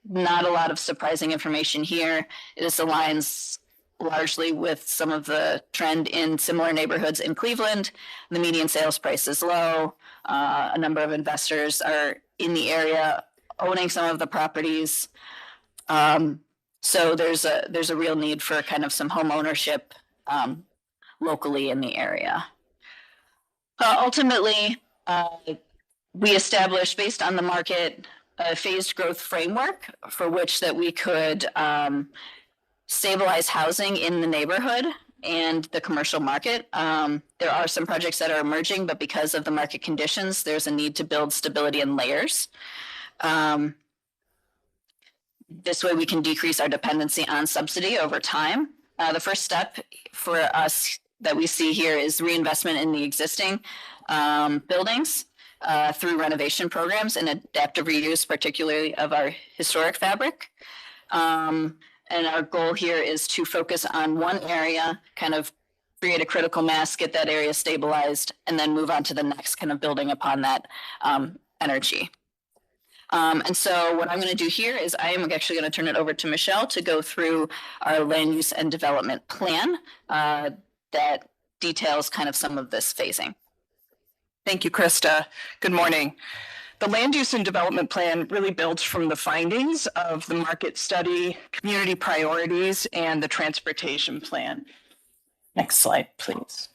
Not a lot of surprising information here. This aligns largely with some of the trend in similar neighborhoods in Cleveland. The median sales price is low. A number of investors are in the area owning some of the properties. So there's a real need for kind of some home ownership locally in the area. Ultimately, we established, based on the market, a phased growth framework for which that we could stabilize housing in the neighborhood and the commercial market. There are some projects that are emerging, but because of the market conditions, there's a need to build stability in layers. This way we can decrease our dependency on subsidy over time. The first step for us that we see here is reinvestment in the existing buildings through renovation programs and adaptive reuse, particularly of our historic fabric. And our goal here is to focus on one area, kind of create a critical mass, get that area stabilized, and then move on to the next, kind of building upon that energy. And so what I'm going to do here is I am actually going to turn it over to Michelle to go through our land use and development plan that details kind of some of this phasing. Thank you, Krista. Good morning. The land use and development plan really builds from the findings of the market study, community priorities, and the transportation plan. Next slide, please.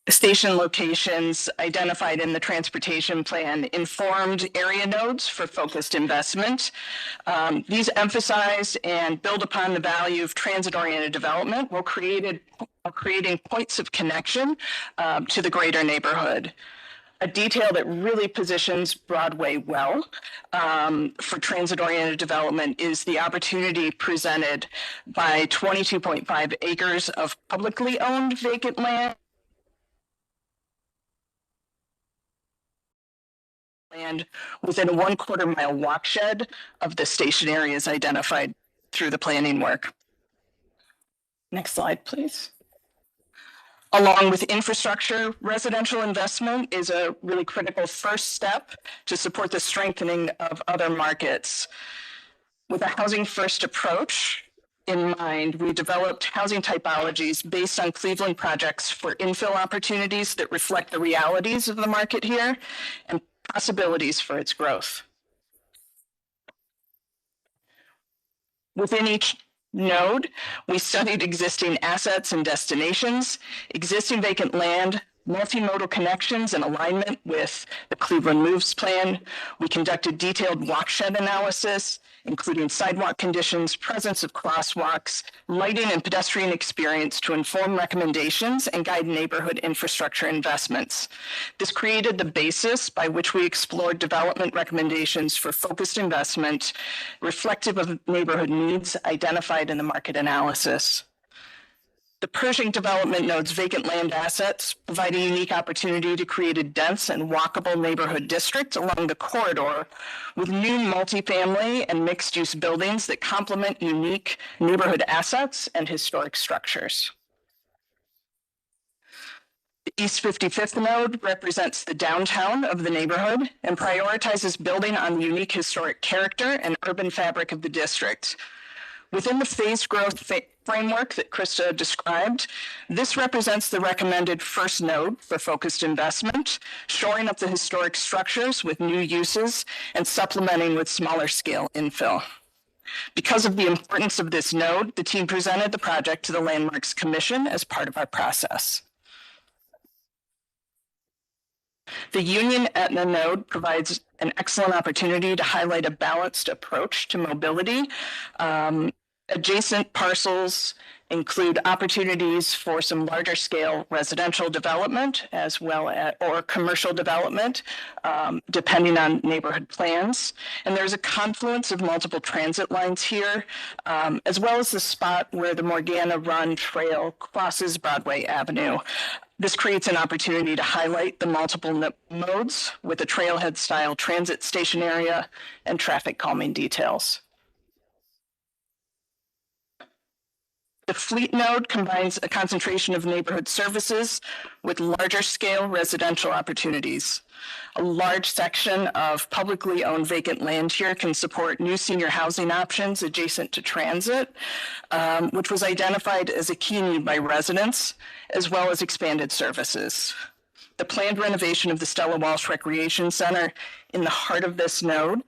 Station locations identified in the transportation plan informed area nodes for focused investment. These emphasize and build upon the value of transit-oriented development while creating points of connection to the greater neighborhood. A detail that really positions Broadway well for transit-oriented development is the opportunity presented by 22.5 acres of publicly owned vacant land within a 1/4 mile walkshed of the station areas identified through the planning work. Next slide, please. Along with infrastructure, residential investment is a really critical first step to support the strengthening of other markets. With a housing first approach in mind, we developed housing typologies based on Cleveland projects for infill opportunities that reflect the realities of the market here and possibilities for its growth. Within each node, we studied existing assets and destinations, existing vacant land, multimodal connections and alignment with the Cleveland Moves Plan. We conducted detailed watershed analysis, including sidewalk conditions, presence of crosswalks, lighting and pedestrian experience to inform recommendations and guide neighborhood infrastructure investments. This created the basis by which we explored development recommendations for focused investment reflective of neighborhood needs identified in the market analysis. The Pershing development nodes vacant land assets provide a unique opportunity to create a dense and walkable neighborhood district along the corridor with new multifamily and mixed-use buildings that complement unique neighborhood assets and historic structures. The East 55th node represents the downtown of the neighborhood and prioritizes building on the unique historic character and urban fabric of the district. Within the phased growth framework that Krista described, this represents the recommended first node for focused investment, shoring up the historic structures with new uses and supplementing with smaller scale infill. Because of the importance of this node, the team presented the project to the Landmarks Commission as part of our process. The Union Etna node provides an excellent opportunity to highlight a balanced approach to mobility. Adjacent parcels include opportunities for some larger scale residential development as well as or commercial development, depending on neighborhood plans. And there's a confluence of multiple transit lines here, as well as the spot where the Morgana Run Trail crosses Broadway Avenue. This creates an opportunity to highlight the multiple modes with a trailhead style transit station area and traffic calming details. The Fleet node combines a concentration of neighborhood services with larger scale residential opportunities. A large section of publicly owned vacant land here can support new senior housing options adjacent to transit, which was identified as a key need by residents, as well as expanded services. The planned renovation of the Stella Walsh Recreation Center in the heart of this node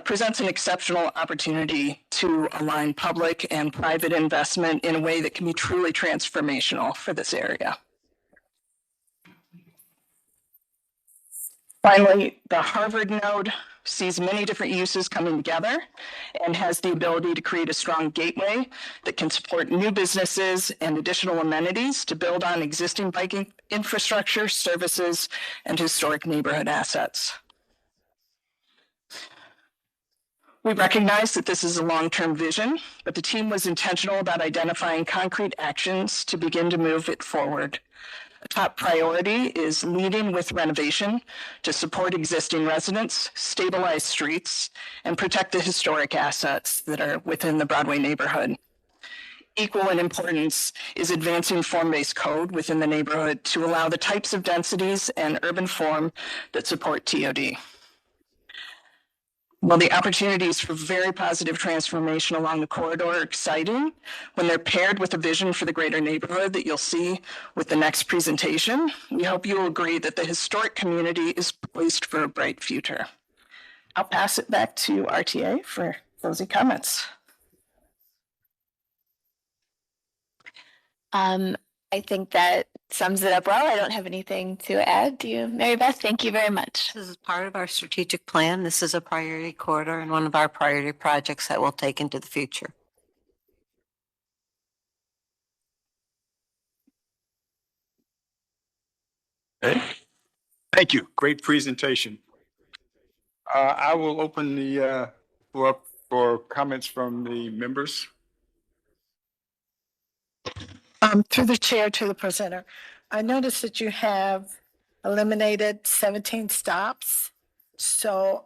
presents an exceptional opportunity to align public and private investment in a way that can be truly transformational for this area. Finally, the Harvard node sees many different uses coming together and has the ability to create a strong gateway that can support new businesses and additional amenities to build on existing biking infrastructure, services, and historic neighborhood assets. We recognize that this is a long-term vision, but the team was intentional about identifying concrete actions to begin to move it forward. A top priority is leading with renovation to support existing residents, stabilize streets, and protect the historic assets that are within the Broadway neighborhood. Equal in importance is advancing form-based code within the neighborhood to allow the types of densities and urban form that support TOD. While the opportunities for very positive transformation along the corridor are exciting, when they're paired with a vision for the greater neighborhood that you'll see with the next presentation, we hope you will agree that the historic community is poised for a bright future. I'll pass it back to RTA for closing comments. I think that sums it up well. I don't have anything to add. Do you, Mary Beth? Thank you very much. This is part of our strategic plan. This is a priority corridor and one of our priority projects that we'll take into the future. Okay. Thank you. Great presentation. I will open the floor up for comments from the members. Through the chair to the presenter, I noticed that you have eliminated 17 stops. So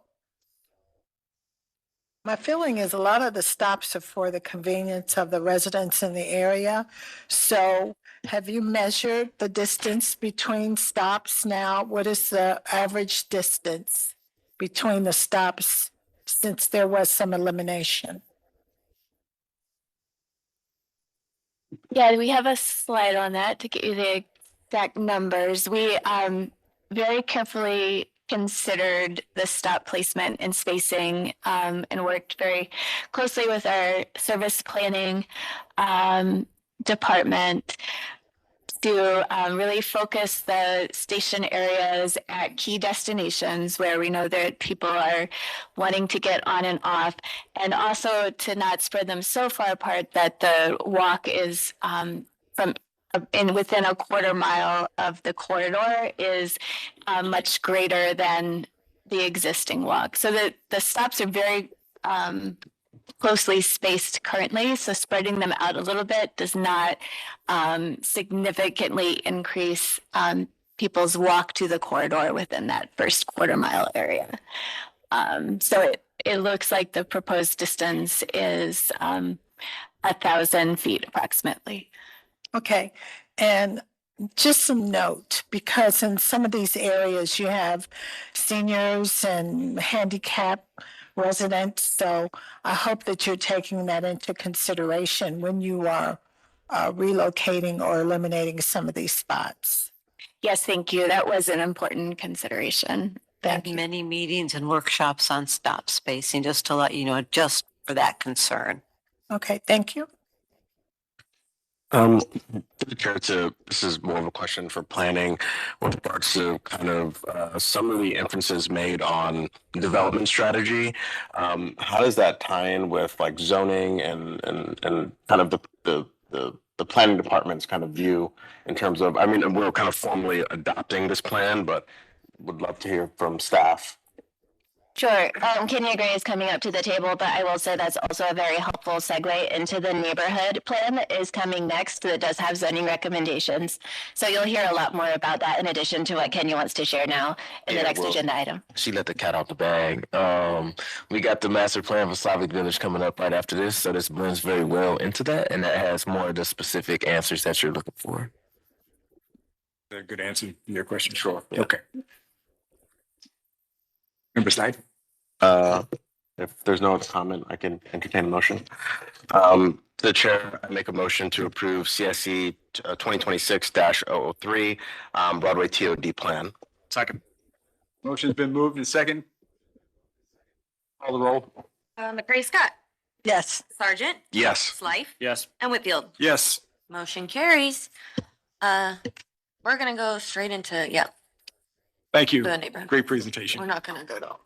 my feeling is a lot of the stops are for the convenience of the residents in the area. So have you measured the distance between stops now? What is the average distance between the stops since there was some elimination? Yeah, we have a slide on that to get you the exact numbers. We very carefully considered the stop placement and spacing and worked very closely with our service planning department. to really focus the station areas at key destinations where we know that people are wanting to get on and off, and also to not spread them so far apart that the walk is within a quarter mile of the corridor is much greater than the existing walk. So the stops are very closely spaced currently, so spreading them out a little bit does not significantly increase people's walk to the corridor within that first quarter mile area. So it looks like the proposed distance is 1,000 feet approximately. Okay, and just some note, because in some of these areas you have seniors and handicap residents, so I hope that you're taking that into consideration when you are relocating or eliminating some of these spots. Yes, thank you. That was an important consideration. Had many meetings and workshops on stop spacing, just to let you know, just for that concern. Okay, thank you. To the chair, this is more of a question for planning with regards to kind of some of the emphasis made on development strategy. How does that tie in with like zoning and kind of the planning department's kind of view in terms of, I mean, we're kind of formally adopting this plan, but would love to hear from staff. Sure. Kenya Gray is coming up to the table, but I will say that's also a very helpful segue into the neighborhood plan that is coming next that does have zoning recommendations. So you'll hear a lot more about that in addition to what Kenya wants to share now in the next agenda item. She let the cat out the bag. We got the master plan for Slavic Village coming up right after this, so this blends very well into that, and that has more of the specific answers that you're looking for. A good answer to your question. Sure. Yeah. Okay. Member Snyder? If there's no other comment, I can entertain a motion. To the chair, I make a motion to approve CSE 2026-003 Broadway TOD Plan. Second. Motion's been moved and second. Call the roll. McCray Scott, Yes. Sargent, Yes. Slife, Yes. and Whitfield. Yes. Motion carries. We're gonna go straight into, Thank you. the neighborhood. Great presentation. We're not gonna go to.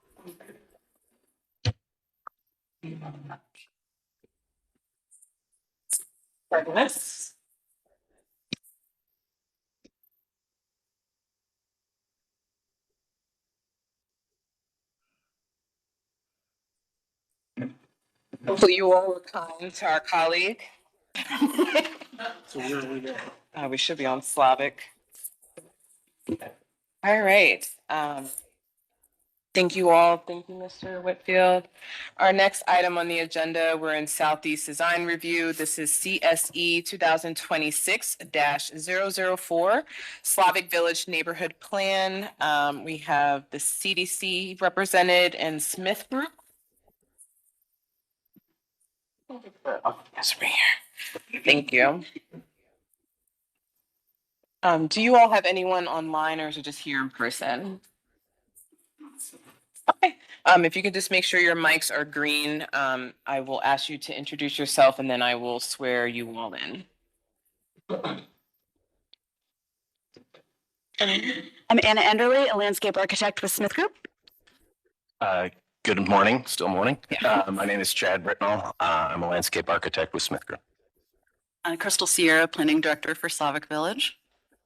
Hopefully you all were kind to our colleague. So where are we at? We should be on Slavic. All right. Thank you all. Thank you, Mr. Whitfield. Our next item on the agenda, we're in Southeast Design Review. This is CSE 2026-004, Slavic Village Neighborhood Plan. We have the CDC represented and Smith Group. Yes, right here. Thank you. Do you all have anyone online or is it just here in person? Okay. If you could just make sure your mics are green, I will ask you to introduce yourself and then I will swear you all in. I'm Anna Enderley, a landscape architect with Smith Group. Good morning, still morning. My name is Chad Britnell. I'm a landscape architect with Smith Group. Crystal Sierra, planning director for Slavic Village.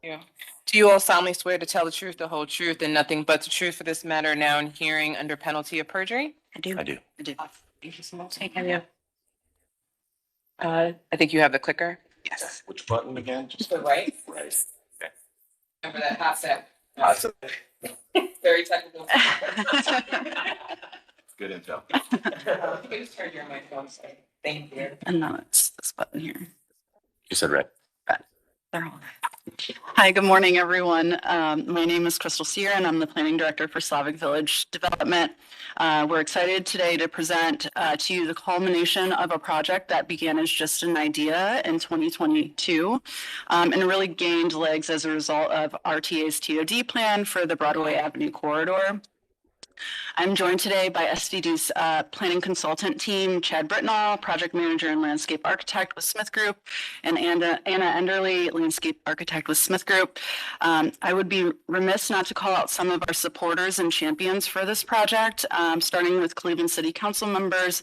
Yeah. Do you all solemnly swear to tell the truth, the whole truth, and nothing but the truth for this matter now in hearing under penalty of perjury? I do. I do. Thank you so much. Thank you. I think you have the clicker. Yes. Which button again? To the right. Right. Okay. Remember that hot set. Awesome. Very technical. Good intel. You can just turn your microphone. Thank you. And now it's this button here. You said red. They're all. Hi, good morning, everyone. My name is Crystal Sierra, and I'm the planning director for Slavic Village Development. We're excited today to present to you the culmination of a project that began as just an idea in 2022 and really gained legs as a result of RTA's TOD plan for the Broadway Avenue corridor. I'm joined today by SVD's planning consultant team, Chad Britnall, project manager and landscape architect with Smith Group, and Anna Enderly, landscape architect with Smith Group. I would be remiss not to call out some of our supporters and champions for this project, starting with Cleveland City Council members,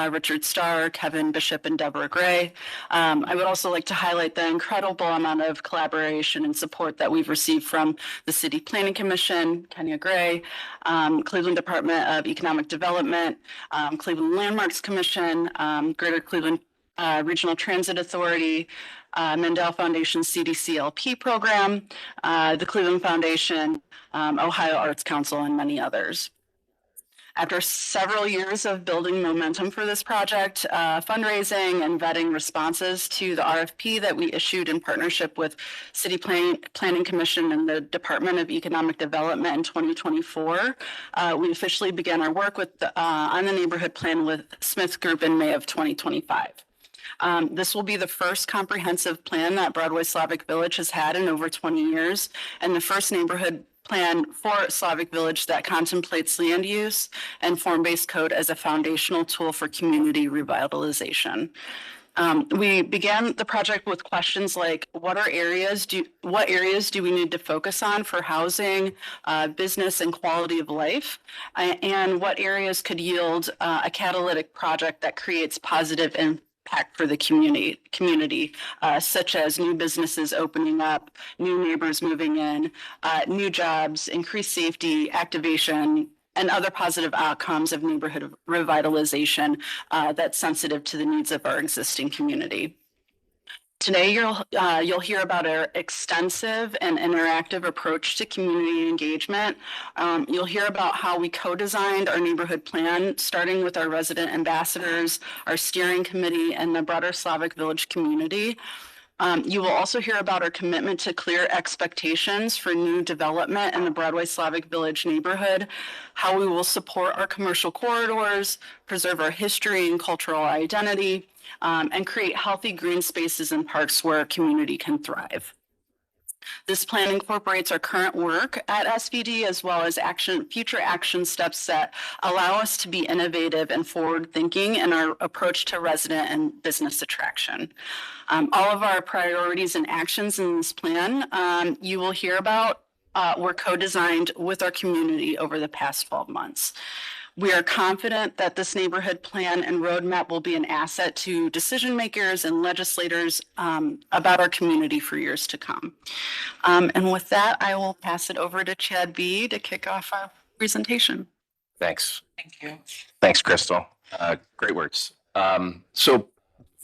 Richard Starr, Kevin Bishop, and Deborah Gray. I would also like to highlight the incredible amount of collaboration and support that we've received from the City Planning Commission, Kenya Gray, Cleveland Department of Economic Development, Cleveland Landmarks Commission, Greater Cleveland Regional Transit Authority, Mandel Foundation CDCLP program, the Cleveland Foundation, Ohio Arts Council, and many others. After several years of building momentum for this project, fundraising and vetting responses to the RFP that we issued in partnership with City Planning Commission and the Department of Economic Development in 2024, we officially began our work with on the neighborhood plan with Smith Group in May of 2025. This will be the first comprehensive plan that Broadway Slavic Village has had in over 20 years, and the first neighborhood plan for Slavic Village that contemplates land use and form-based code as a foundational tool for community revitalization. We began the project with questions like, what areas do we need to focus on for housing, business, and quality of life? And what areas could yield a catalytic project that creates positive impact for the community, such as new businesses opening up, new neighbors moving in, new jobs, increased safety, activation, and other positive outcomes of neighborhood revitalization that's sensitive to the needs of our existing community. Today, you'll hear about our extensive and interactive approach to community engagement. You'll hear about how we co-designed our neighborhood plan, starting with our resident ambassadors, our steering committee, and the broader Slavic Village community. You will also hear about our commitment to clear expectations for new development in the Broadway Slavic Village neighborhood, how we will support our commercial corridors, preserve our history and cultural identity, and create healthy green spaces and parks where our community can thrive. This plan incorporates our current work at SVD as well as future action steps that allow us to be innovative and forward-thinking in our approach to resident and business attraction. All of our priorities and actions in this plan you will hear about were co-designed with our community over the past 12 months. We are confident that this neighborhood plan and roadmap will be an asset to decision makers and legislators about our community for years to come. And with that, I will pass it over to Chad B. to kick off our presentation. Thanks. Thank you. Thanks, Crystal. Great words. So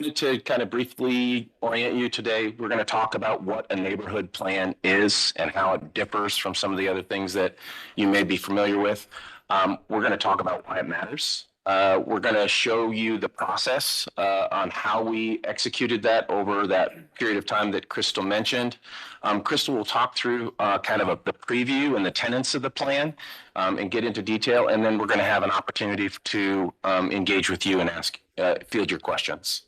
to kind of briefly orient you today, we're going to talk about what a neighborhood plan is and how it differs from some of the other things that you may be familiar with. We're going to talk about why it matters. We're going to show you the process on how we executed that over that period of time that Crystal mentioned. Crystal will talk through kind of the preview and the tenets of the plan and get into detail. And then we're going to have an opportunity to engage with you and field your questions.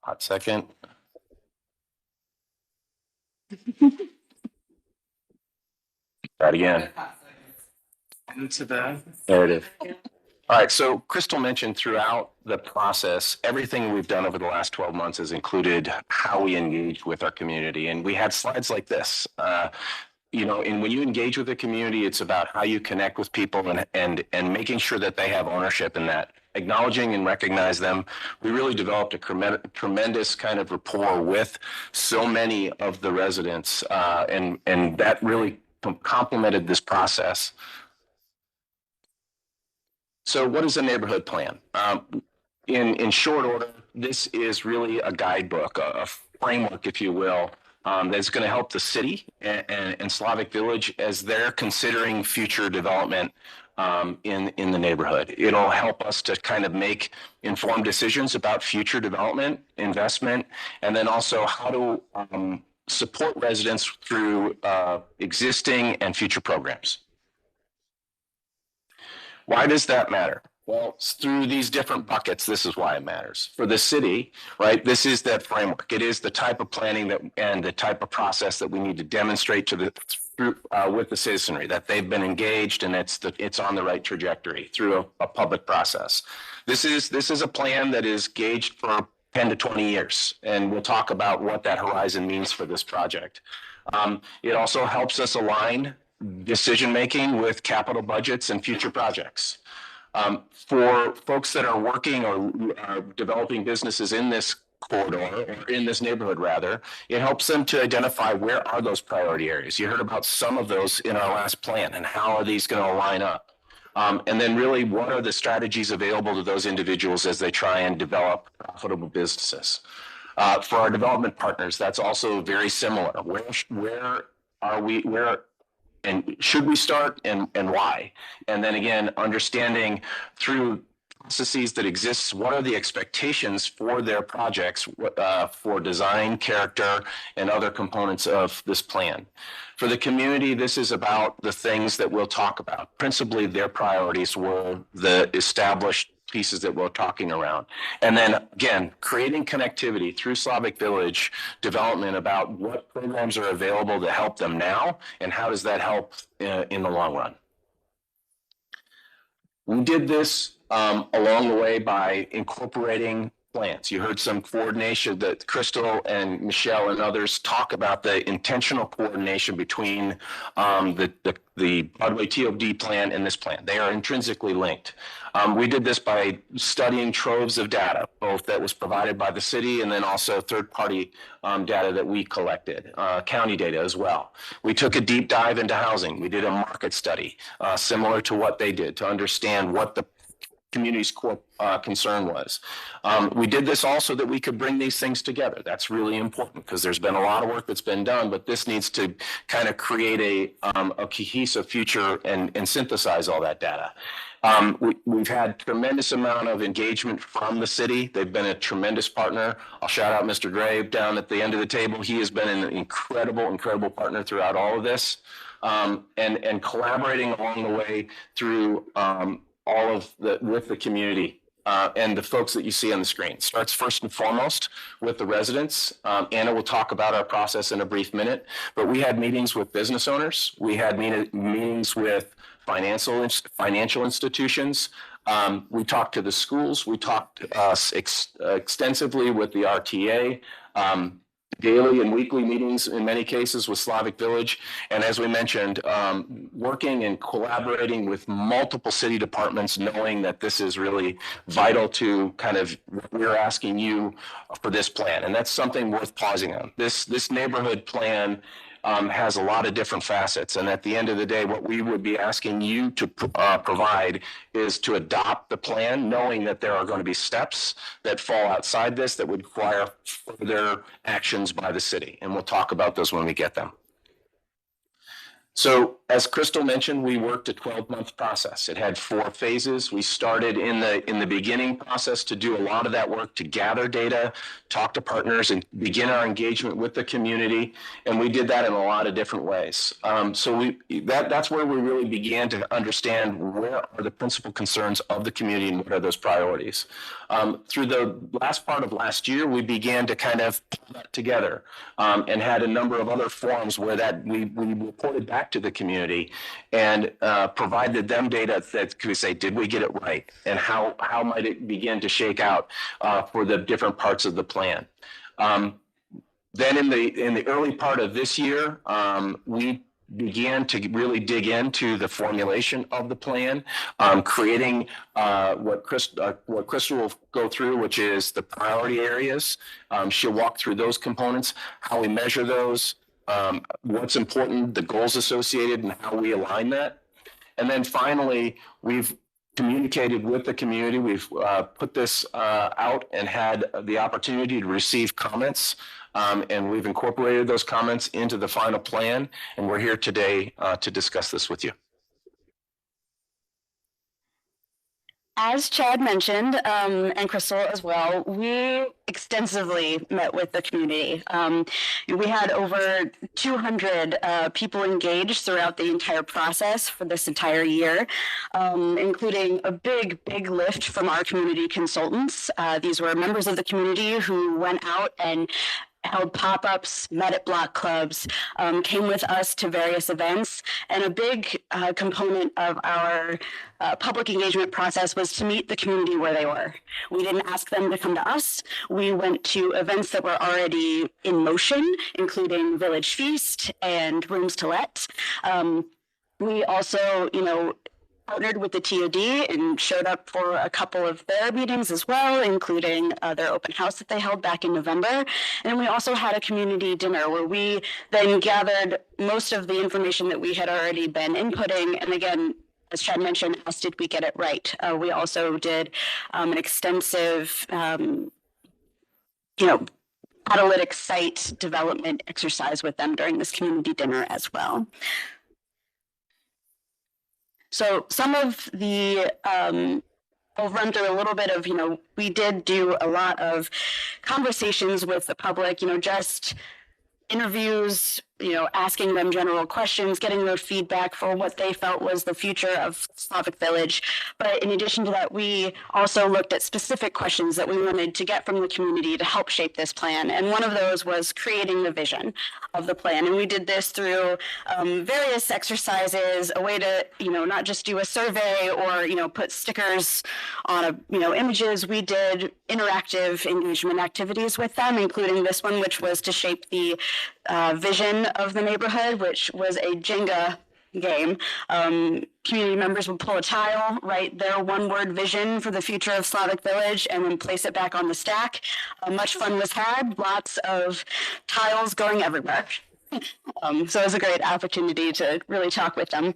Hot second. Try it again. There it is. All right, so Crystal mentioned throughout the process, everything we've done over the last 12 months has included how we engage with our community. And we had slides like this. And when you engage with the community, it's about how you connect with people and making sure that they have ownership in that. Acknowledging and recognize them. We really developed a tremendous kind of rapport with so many of the residents, and that really complemented this process. So what is a neighborhood plan? In short order, this is really a guidebook, a framework, if you will, that's going to help the city and Slavic Village as they're considering future development in the neighborhood. It'll help us to kind of make informed decisions about future development, investment, and then also how to support residents through existing and future programs. Why does that matter? Well, through these different buckets, this is why it matters. For the city, right, this is that framework. It is the type of planning and the type of process that we need to demonstrate to the through with the citizenry, that they've been engaged and it's on the right trajectory through a public process. This is a plan that is gauged for 10 to 20 years, and we'll talk about what that horizon means for this project. It also helps us align decision-making with capital budgets and future projects. For folks that are working or are developing businesses in this corridor, or in this neighborhood rather, it helps them to identify where are those priority areas. You heard about some of those in our last plan, and how are these going to line up? And then really, what are the strategies available to those individuals as they try and develop profitable businesses? For our development partners, that's also very similar. Where are we, and should we start, and why? And then again, understanding through processes that exist, what are the expectations for their projects, for design, character, and other components of this plan. For the community, this is about the things that we'll talk about. Principally, their priorities were the established pieces that we're talking around. And then again, creating connectivity through Slavic Village development about what programs are available to help them now, and how does that help in the long run. We did this along the way by incorporating plans. You heard some coordination that Crystal and Michelle and others talk about, the intentional coordination between the Broadway TOD plan and this plan. They are intrinsically linked. We did this by studying troves of data, both that was provided by the city and then also third-party data that we collected, county data as well. We took a deep dive into housing. We did a market study similar to what they did to understand what the community's core concern was. We did this also that we could bring these things together. That's really important because there's been a lot of work that's been done, but this needs to kind of create a cohesive future and synthesize all that data. We've had tremendous amount of engagement from the city. They've been a tremendous partner. I'll shout out Mr. Grave down at the end of the table. He has been an incredible partner throughout all of this, and collaborating along the way through with the community and the folks that you see on the screen. Starts first and foremost with the residents. Anna will talk about our process in a brief minute, but we had meetings with business owners. We had meetings with financial institutions. We talked to the schools. We talked extensively with the RTA. Daily and weekly meetings in many cases with Slavic Village. And as we mentioned, working and collaborating with multiple city departments, knowing that this is really vital to kind of what we're asking you for this plan. And that's something worth pausing on. This neighborhood plan has a lot of different facets. And at the end of the day, what we would be asking you to provide is to adopt the plan, knowing that there are going to be steps that fall outside this that would require further actions by the city. And we'll talk about those when we get them. So as Crystal mentioned, we worked a 12-month process. It had 4 phases. We started in the beginning process to do a lot of that work to gather data, talk to partners, and begin our engagement with the community. And we did that in a lot of different ways. So that's where we really began to understand where are the principal concerns of the community and what are those priorities. Through the last part of last year, we began to kind of pull that together and had a number of other forums where we reported back to the community and provided them data that could say, did we get it right? And how might it begin to shake out for the different parts of the plan? Then in the early part of this year, we began to really dig into the formulation of the plan, creating what Crystal will go through, which is the priority areas. She'll walk through those components, how we measure those, what's important, the goals associated, and how we align that. And then finally, we've communicated with the community. We've put this out and had the opportunity to receive comments. And we've incorporated those comments into the final plan. And we're here today to discuss this with you. As Chad mentioned, and Crystal as well, we extensively met with the community. We had over 200 people engaged throughout the entire process for this entire year, including a big lift from our community consultants. These were members of the community who went out and held pop-ups, met at block clubs, came with us to various events. And a big component of our public engagement process was to meet the community where they were. We didn't ask them to come to us. We went to events that were already in motion, including Village Feast and Rooms to Let. We also, partnered with the TOD and showed up for a couple of their meetings as well, including their open house that they held back in November. And we also had a community dinner where we then gathered most of the information that we had already been inputting. And again, as Chad mentioned, asked did we get it right? We also did an extensive, catalytic site development exercise with them during this community dinner as well. So some of the, I'll run through a little bit of, we did do a lot of conversations with the public, just interviews, asking them general questions, getting their feedback for what they felt was the future of Slavic Village. But in addition to that, we also looked at specific questions that we wanted to get from the community to help shape this plan. And one of those was creating the vision of the plan. And we did this through various exercises, a way to, not just do a survey or, put stickers on images. We did interactive engagement activities with them, including this one, which was to shape the vision of the neighborhood, which was a Jenga game. Community members would pull a tile, write their one-word vision for the future of Slavic Village, and then place it back on the stack. Much fun was had, lots of tiles going everywhere. So it was a great opportunity to really talk with them.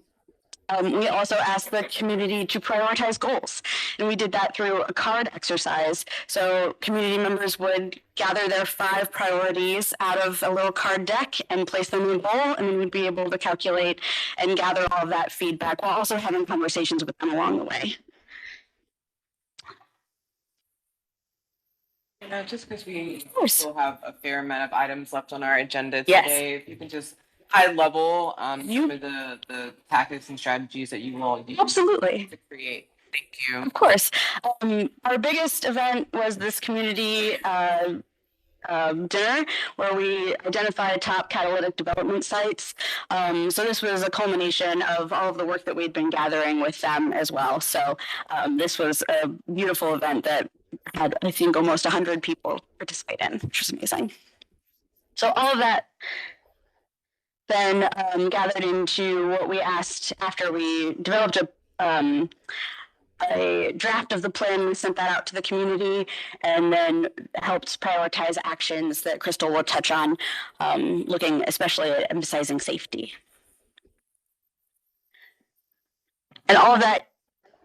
We also asked the community to prioritize goals, and we did that through a card exercise. So community members would gather their 5 priorities out of a little card deck and place them in a bowl, and then we'd be able to calculate and gather all of that feedback while also having conversations with them along the way. Just because we still have a fair amount of items left on our agenda Yes. today, if you can just high level some of the tactics and strategies that you will use Absolutely. to create. Thank you. Of course. Our biggest event was this community dinner where we identified top catalytic development sites. So this was a culmination of all of the work that we'd been gathering with them as well. So this was a beautiful event that had, I think, almost 100 people participate in, which was amazing. So all of that then gathered into what we asked after we developed a draft of the plan. We sent that out to the community and then helped prioritize actions that Crystal will touch on, looking especially at emphasizing safety. And all of that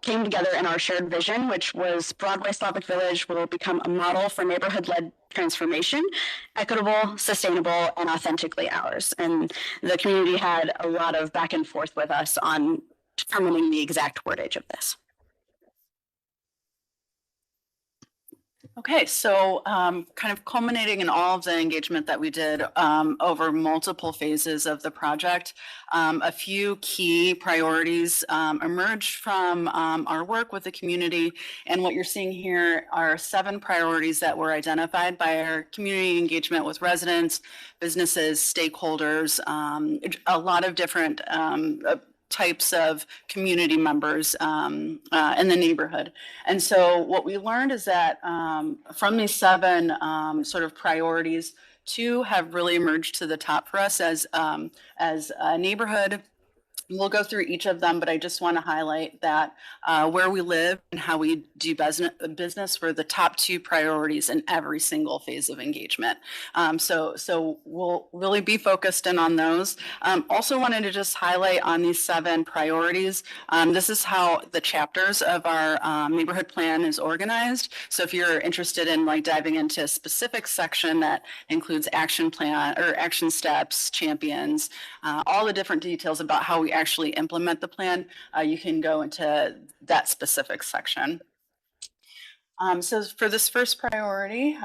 came together in our shared vision, which was Broadway Slavic Village will become a model for neighborhood-led transformation, equitable, sustainable, and authentically ours. And the community had a lot of back and forth with us on determining the exact wordage of this. Okay, so kind of culminating in all of the engagement that we did over multiple phases of the project, a few key priorities emerged from our work with the community. And what you're seeing here are 7 priorities that were identified by our community engagement with residents, businesses, stakeholders, a lot of different types of community members in the neighborhood. And so what we learned is that from these 7 sort of priorities, 2 have really emerged to the top for us as a neighborhood. We'll go through each of them, but I just want to highlight that where we live and how we do business were the top 2 priorities in every single phase of engagement. So we'll really be focused in on those. Also wanted to just highlight on these 7 priorities. This is how the chapters of our neighborhood plan is organized. So if you're interested in diving into a specific section that includes action plan or action steps, champions, all the different details about how we actually implement the plan, you can go into that specific section. So for this first priority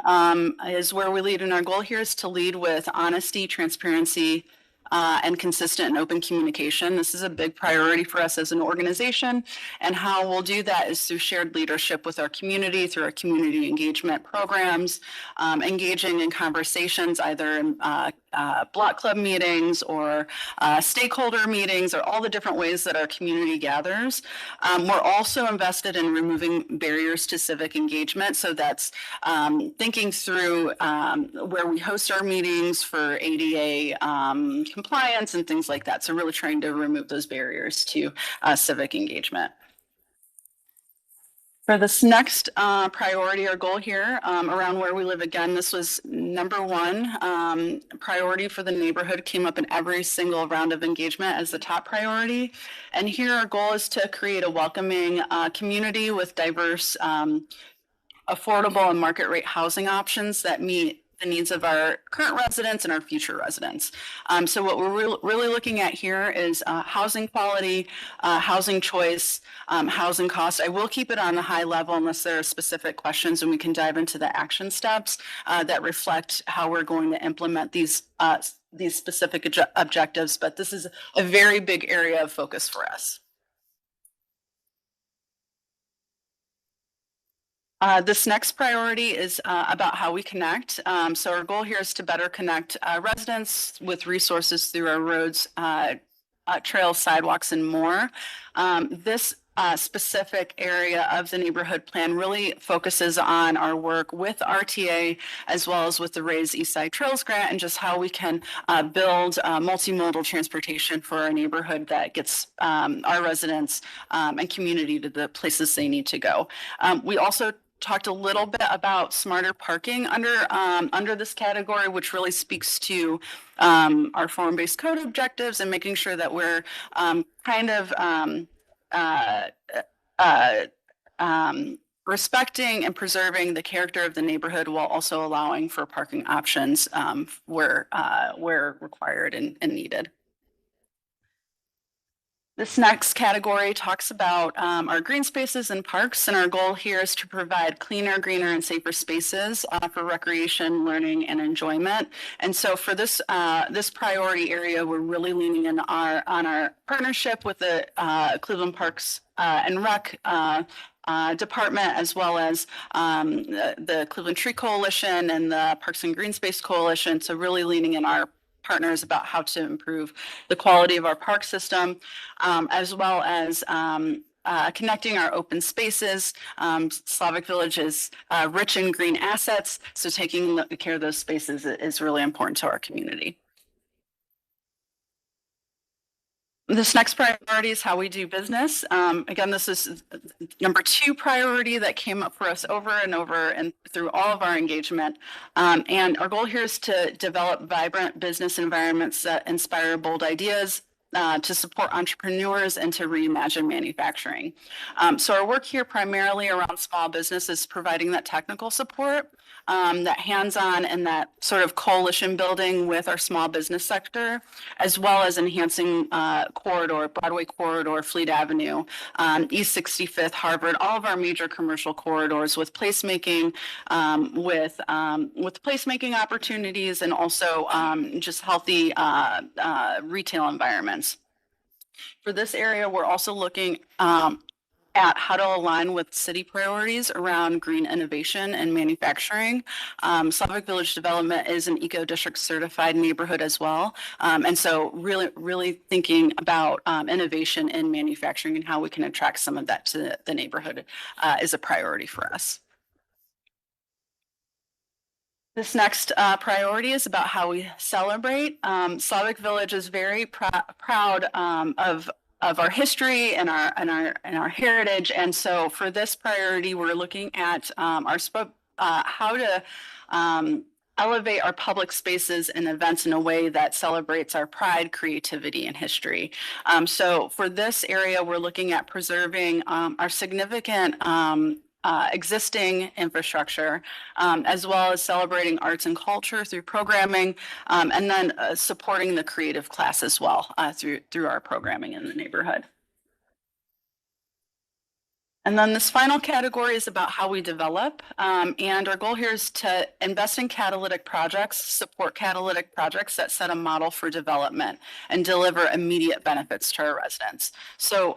is where we lead, and our goal here is to lead with honesty, transparency, and consistent and open communication. This is a big priority for us as an organization. And how we'll do that is through shared leadership with our community, through our community engagement programs, engaging in conversations either in block club meetings or stakeholder meetings, or all the different ways that our community gathers. We're also invested in removing barriers to civic engagement. So that's thinking through where we host our meetings for ADA compliance and things like that. So really trying to remove those barriers to civic engagement. For this next priority or goal here around where we live, again, this was number one priority for the neighborhood, came up in every single round of engagement as the top priority. And here our goal is to create a welcoming community with diverse, affordable and market rate housing options that meet the needs of our current residents and our future residents. So what we're really looking at here is housing quality, housing choice, housing cost. I will keep it on the high level unless there are specific questions, and we can dive into the action steps that reflect how we're going to implement these specific objectives. But this is a very big area of focus for us. This next priority is about how we connect. So our goal here is to better connect residents with resources through our roads, trails, sidewalks, and more. This specific area of the neighborhood plan really focuses on our work with RTA as well as with the Raise Eastside Trails Grant, and just how we can build multimodal transportation for our neighborhood that gets our residents and community to the places they need to go. We also talked a little bit about smarter parking under this category, which really speaks to our form-based code objectives and making sure that we're respecting and preserving the character of the neighborhood while also allowing for parking options where required and needed. This next category talks about our green spaces and parks, and our goal here is to provide cleaner, greener, and safer spaces for recreation, learning, and enjoyment. And so for this priority area, we're really leaning in on our partnership with the Cleveland Parks and Rec department, as well as the Cleveland Tree Coalition and the Parks and Green Space Coalition. So really leaning in our partners about how to improve the quality of our park system, as well as connecting our open spaces. Slavic Village is rich in green assets, so taking care of those spaces is really important to our community. This next priority is how we do business. Again, this is number 2 priority that came up for us over and over and through all of our engagement. And our goal here is to develop vibrant business environments that inspire bold ideas, to support entrepreneurs, and to reimagine manufacturing. So our work here primarily around small businesses, providing that technical support, that hands-on and that sort of coalition building with our small business sector, as well as enhancing corridor, Broadway corridor, Fleet Avenue, East 65th, Harvard, all of our major commercial corridors with placemaking, with placemaking opportunities, and also just healthy retail environments. For this area, we're also looking at how to align with city priorities around green innovation and manufacturing. Slavic Village Development is an eco-district certified neighborhood as well. And so really thinking about innovation in manufacturing and how we can attract some of that to the neighborhood is a priority for us. This next priority is about how we celebrate. Slavic Village is very proud of our history and our heritage, and so for this priority, we're looking at how to elevate our public spaces and events in a way that celebrates our pride, creativity, and history. So for this area, we're looking at preserving our significant existing infrastructure, as well as celebrating arts and culture through programming, and then supporting the creative class as well through our programming in the neighborhood. And then this final category is about how we develop. And our goal here is to invest in catalytic projects, support catalytic projects that set a model for development and deliver immediate benefits to our residents. So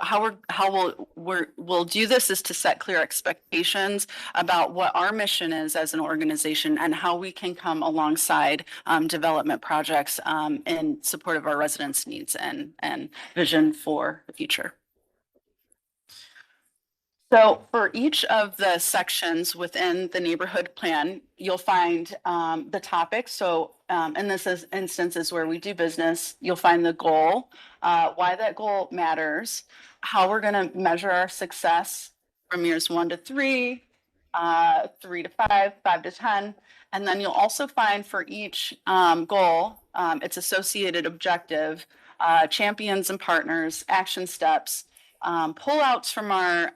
we'll do this is to set clear expectations about what our mission is as an organization and how we can come alongside development projects in support of our residents' needs and vision for the future. So for each of the sections within the neighborhood plan, you'll find the topic. So in this instance is where we do business. You'll find the goal, why that goal matters, how we're going to measure our success from years 1 to 3, 3 to 5, 5 to 10. And then you'll also find for each goal, its associated objective, champions and partners, action steps, pullouts from our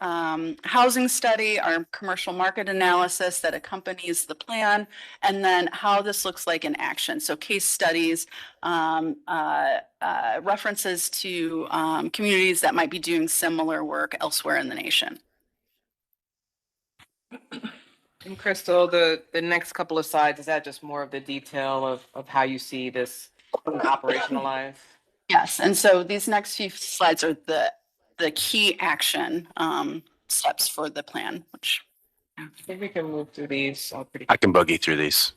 housing study, our commercial market analysis that accompanies the plan, and then how this looks like in action. So case studies, references to communities that might be doing similar work elsewhere in the nation. And Crystal, the next couple of slides, is that just more of the detail of how you see this operationalized? Yes, and so these next few slides are the key action steps for the plan, which I think we can move through these. I can buggy through these.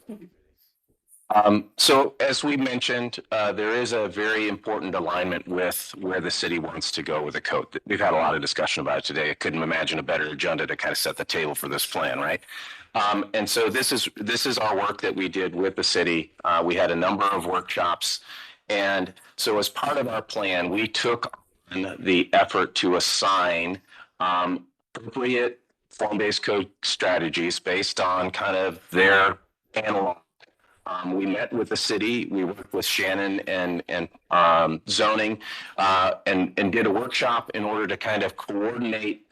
So as we mentioned, there is a very important alignment with where the city wants to go with the code. We've had a lot of discussion about it today. I couldn't imagine a better agenda to kind of set the table for this plan, right? And so this is our work that we did with the city. We had a number of workshops. And so as part of our plan, we took on the effort to assign appropriate form-based code strategies based on kind of their analog. We met with the city, we worked with Shannon and zoning and did a workshop in order to kind of coordinate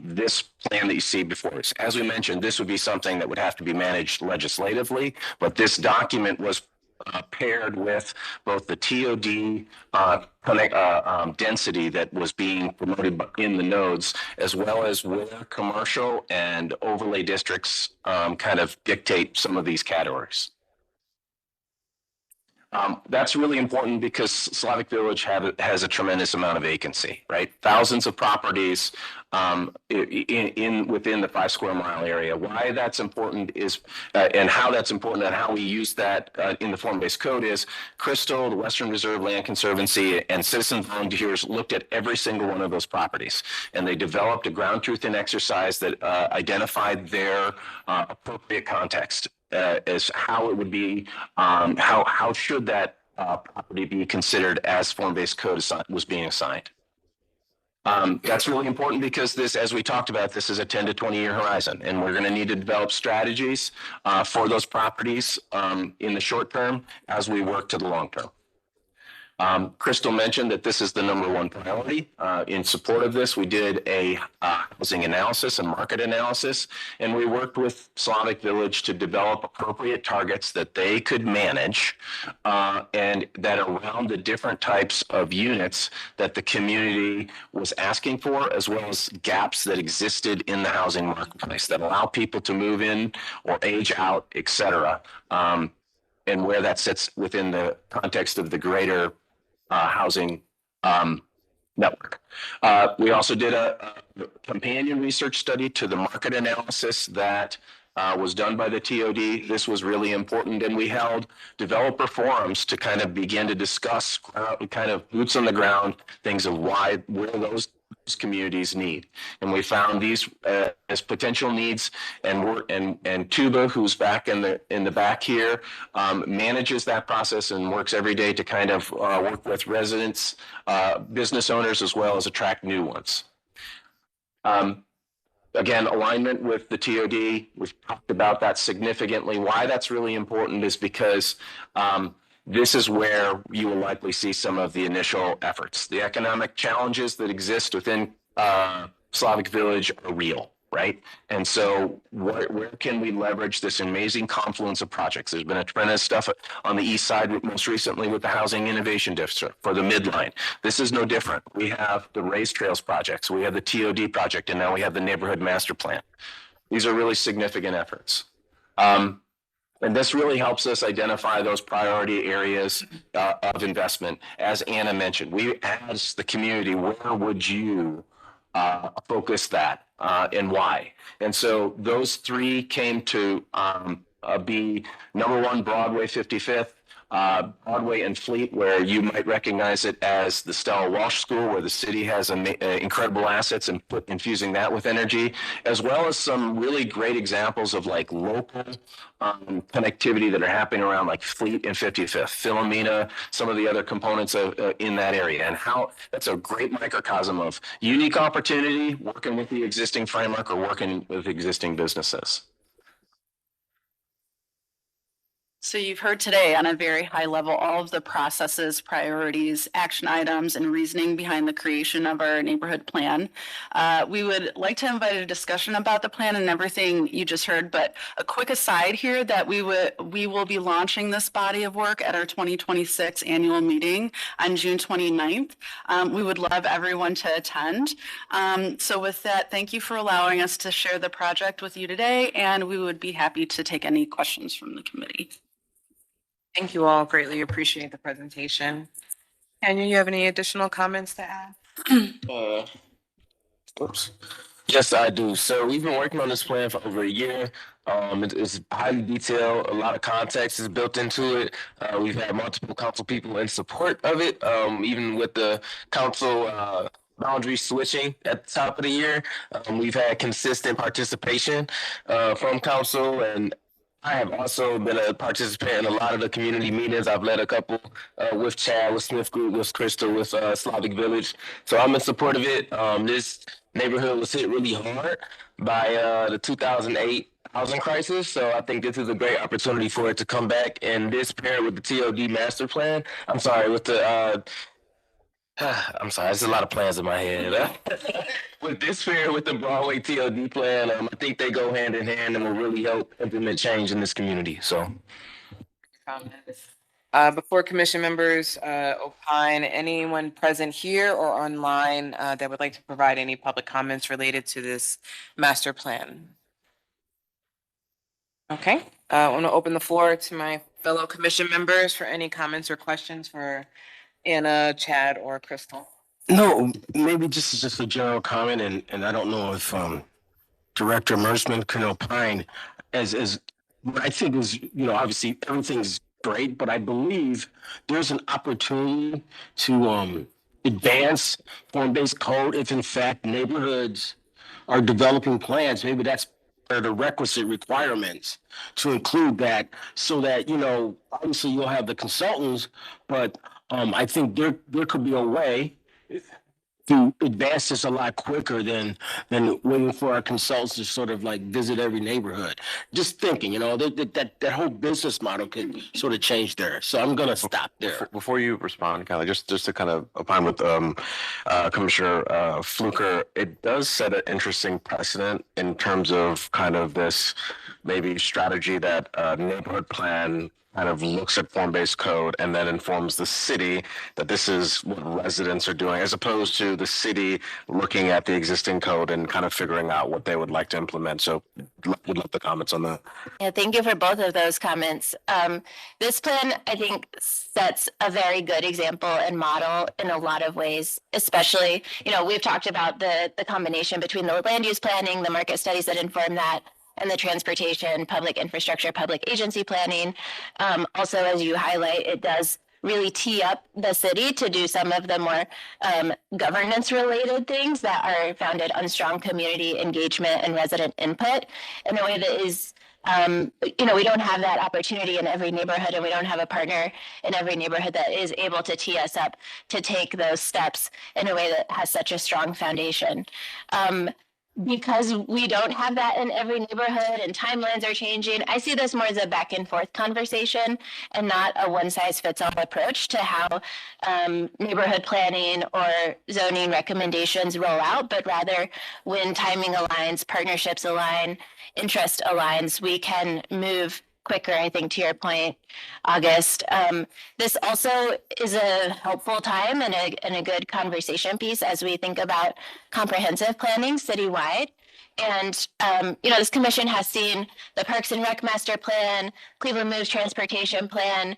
this plan that you see before us. As we mentioned, this would be something that would have to be managed legislatively, but this document was paired with both the TOD density that was being promoted in the nodes, as well as where commercial and overlay districts kind of dictate some of these categories. That's really important because Slavic Village has a tremendous amount of vacancy, right? Thousands of properties within the 5 square mile area. Why that's important is, and how that's important and how we use that in the form-based code is Crystal, the Western Reserve Land Conservancy, and citizen volunteers looked at every single one of those properties, and they developed a ground truthing exercise that identified their appropriate context. As how it would be, how should that property be considered as form-based code was being assigned. That's really important because this, as we talked about, this is a 10 to 20 year horizon, and we're going to need to develop strategies for those properties in the short term as we work to the long term. Crystal mentioned that this is the #1 priority. In support of this, we did a housing analysis and market analysis, and we worked with Slavic Village to develop appropriate targets that they could manage and that around the different types of units that the community was asking for, as well as gaps that existed in the housing marketplace that allow people to move in or age out, et cetera, and where that sits within the context of the greater housing network. We also did a companion research study to the market analysis that was done by the TOD. This was really important, and we held developer forums to kind of begin to discuss kind of boots on the ground things of where those communities need. And we found these as potential needs, and Tuba, who's back in the back here, manages that process and works every day to kind of work with residents, business owners, as well as attract new ones. Again, alignment with the TOD, we've talked about that significantly. Why that's really important is because this is where you will likely see some of the initial efforts. The economic challenges that exist within Slavic Village are real. right? And so where can we leverage this amazing confluence of projects? There's been a tremendous stuff on the east side, most recently with the Housing Innovation District for the midline. This is no different. We have the Race Trails projects, we have the TOD project, and now we have the Neighborhood Master Plan. These are really significant efforts. And this really helps us identify those priority areas of investment. As Anna mentioned, we asked the community, where would you focus that and why? And so those three came to be number one, Broadway 55th, Broadway and Fleet, where you might recognize it as the Stella Walsh School, where the city has incredible assets and infusing that with energy, as well as some really great examples of like local connectivity that are happening around like Fleet and 55th, Philomena, some of the other components of in that area, and how that's a great microcosm of unique opportunity, working with the existing framework or working with existing businesses. So you've heard today on a very high level all of the processes, priorities, action items, and reasoning behind the creation of our neighborhood plan. We would like to invite a discussion about the plan and everything you just heard, but a quick aside here that we will be launching this body of work at our 2026 annual meeting on June 29th. We would love everyone to attend. So with that, thank you for allowing us to share the project with you today, and we would be happy to take any questions from the committee. Thank you all. Greatly appreciate the presentation. Tanya, you have any additional comments to add? Oops. Yes, I do. So we've been working on this plan for over a year. It's highly detailed. A lot of context is built into it. We've had multiple council people in support of it, even with the council boundary switching at the top of the year. We've had consistent participation from council, and I have also been a participant in a lot of the community meetings. I've led a couple with Chad, with Smith Group, with Crystal, with Slavic Village. So I'm in support of it. This neighborhood was hit really hard by the 2008 housing crisis. So I think this is a great opportunity for it to come back. And this paired with the TOD master plan, I'm sorry, with the I'm sorry, there's a lot of plans in my head. With this fair, with the Broadway TOD plan, I think they go hand in hand and will really help implement change in this community. So, Before commission members opine, anyone present here or online that would like to provide any public comments related to this master plan? Okay, I want to open the floor to my fellow commission members for any comments or questions for Anna, Chad, or Crystal. no, maybe just a general comment, and I don't know if Director Mersman can opine as what I think is, obviously everything's great, but I believe there's an opportunity to advance form-based code if in fact neighborhoods are developing plans. Maybe that's the requisite requirements to include that, so that, obviously you'll have the consultants, but I think there could be a way to advance this a lot quicker than waiting for our consultants to sort of like visit every neighborhood. Just thinking, that whole business model could sort of change there. So I'm gonna stop there. Before you respond, Kylie, just to kind of opine with Commissioner Fluker, it does set an interesting precedent in terms of kind of this maybe strategy that neighborhood plan kind of looks at form-based code and then informs the city that this is what residents are doing, as opposed to the city looking at the existing code and kind of figuring out what they would like to implement. So would love the comments on that. Yeah, thank you for both of those comments. This plan, I think, sets a very good example and model in a lot of ways, especially, we've talked about the combination between the land use planning, the market studies that inform that, and the transportation, public infrastructure, public agency planning. Also, as you highlight, it does really tee up the city to do some of the more governance related things that are founded on strong community engagement and resident input in a way that is, we don't have that opportunity in every neighborhood, and we don't have a partner in every neighborhood that is able to tee us up to take those steps in a way that has such a strong foundation. because we don't have that in every neighborhood and timelines are changing, I see this more as a back and forth conversation and not a one size fits all approach to how neighborhood planning or zoning recommendations roll out, but rather when timing aligns, partnerships align, interest aligns, we can move quicker, I think, to your point, August. This also is a helpful time and a good conversation piece as we think about comprehensive planning citywide. And, this commission has seen the Parks and Rec Master Plan, Cleveland Moves Transportation Plan.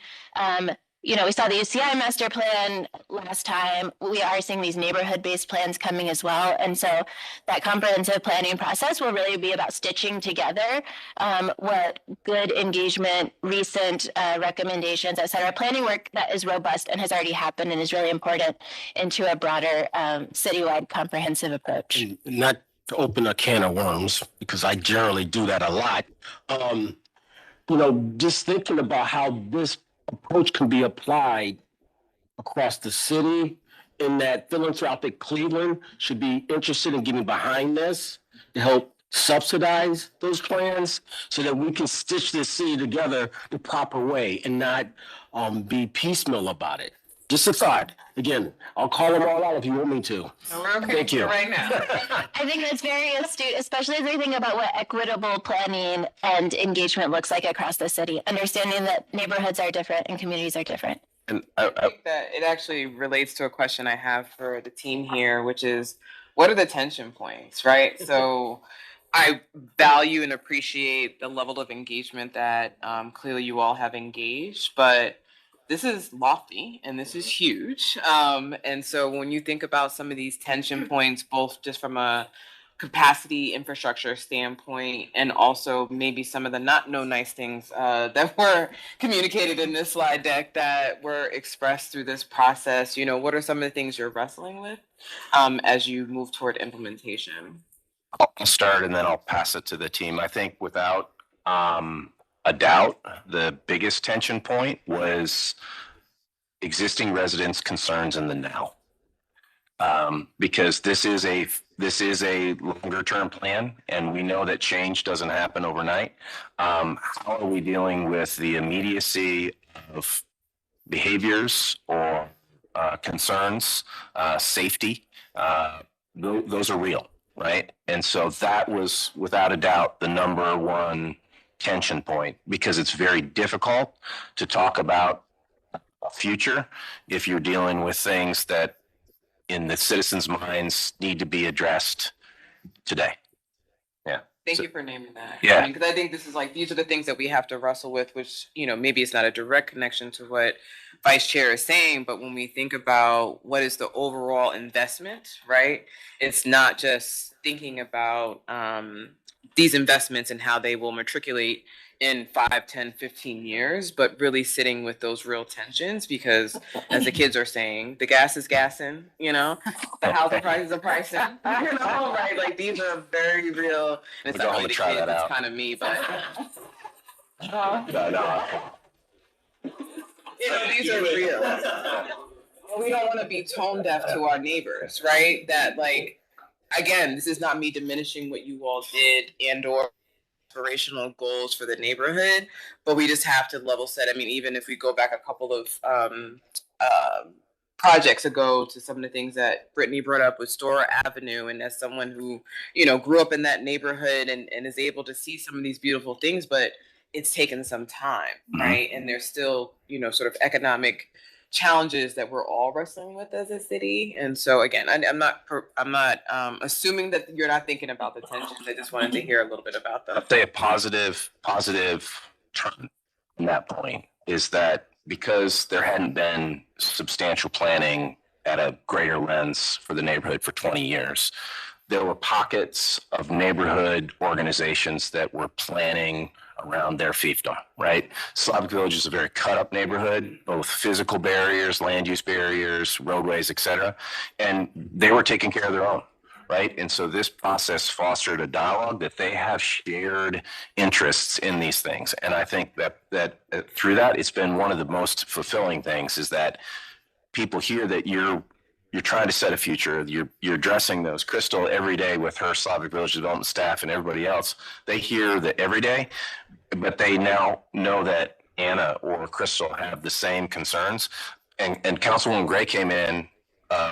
We saw the UCI Master Plan last time. We are seeing these neighborhood-based plans coming as well. And so that comprehensive planning process will really be about stitching together what good engagement, recent recommendations, et cetera, planning work that is robust and has already happened and is really important into a broader citywide comprehensive approach. And not to open a can of worms, because I generally do that a lot. Just thinking about how this approach can be applied across the city, in that philanthropic Cleveland should be interested in getting behind this to help subsidize those plans so that we can stitch this city together the proper way and not be piecemeal about it. Just a thought. Again, I'll call them all out if you want me to. Thank you. Right now. I think that's very astute, especially as we think about what equitable planning and engagement looks like across the city, understanding that neighborhoods are different and communities are different. And I think that it actually relates to a question I have for the team here, which is, what are the tension points, right? So I value and appreciate the level of engagement that clearly you all have engaged, but this is lofty and this is huge. And so when you think about some of these tension points, both just from a capacity infrastructure standpoint and also maybe some of the not no nice things that were communicated in this slide deck that were expressed through this process, what are some of the things you're wrestling with as you move toward implementation? I'll start and then I'll pass it to the team. I think without a doubt, the biggest tension point was existing residents' concerns in the now. Because this is a longer term plan, and we know that change doesn't happen overnight. How are we dealing with the immediacy of behaviors or concerns, safety? Those are real, right? And so that was without a doubt the number one tension point, because it's very difficult to talk about a future if you're dealing with things that in the citizens' minds need to be addressed today. Yeah. Thank you for naming that. Yeah. Because I think this is these are the things that we have to wrestle with, which, maybe it's not a direct connection to what Vice Chair is saying, but when we think about what is the overall investment, right? It's not just thinking about these investments and how they will matriculate in 5, 10, 15 years, but really sitting with those real tensions, because as the kids are saying, the gas is gassing, the housing prices are pricing, right? These are very real. And it's not really the kids, it's kind of me, but these are real. We don't want to be tone deaf to our neighbors, right? That again, this is not me diminishing what you all did and or aspirational goals for the neighborhood, but we just have to level set. I mean, even if we go back a couple of projects ago to some of the things that Brittany brought up with Store Avenue, and as someone who, grew up in that neighborhood and is able to see some of these beautiful things, but it's taken some time, right? And there's still, sort of economic challenges that we're all wrestling with as a city. And so again, I'm not assuming that you're not thinking about the tensions. I just wanted to hear a little bit about that. I'd say a positive trend from that point is that because there hadn't been substantial planning at a greater lens for the neighborhood for 20 years, there were pockets of neighborhood organizations that were planning around their fiefdom, right? Slavic Village is a very cut up neighborhood, both physical barriers, land use barriers, roadways, et cetera. And they were taking care of their own, right? And so this process fostered a dialogue that they have shared interests in these things. And I think that through that, it's been one of the most fulfilling things is that people hear that you're you're trying to set a future. You're addressing those. Crystal every day with her Slavic Village development staff and everybody else, they hear that every day, but they now know that Anna or Crystal have the same concerns. And Councilwoman Gray came in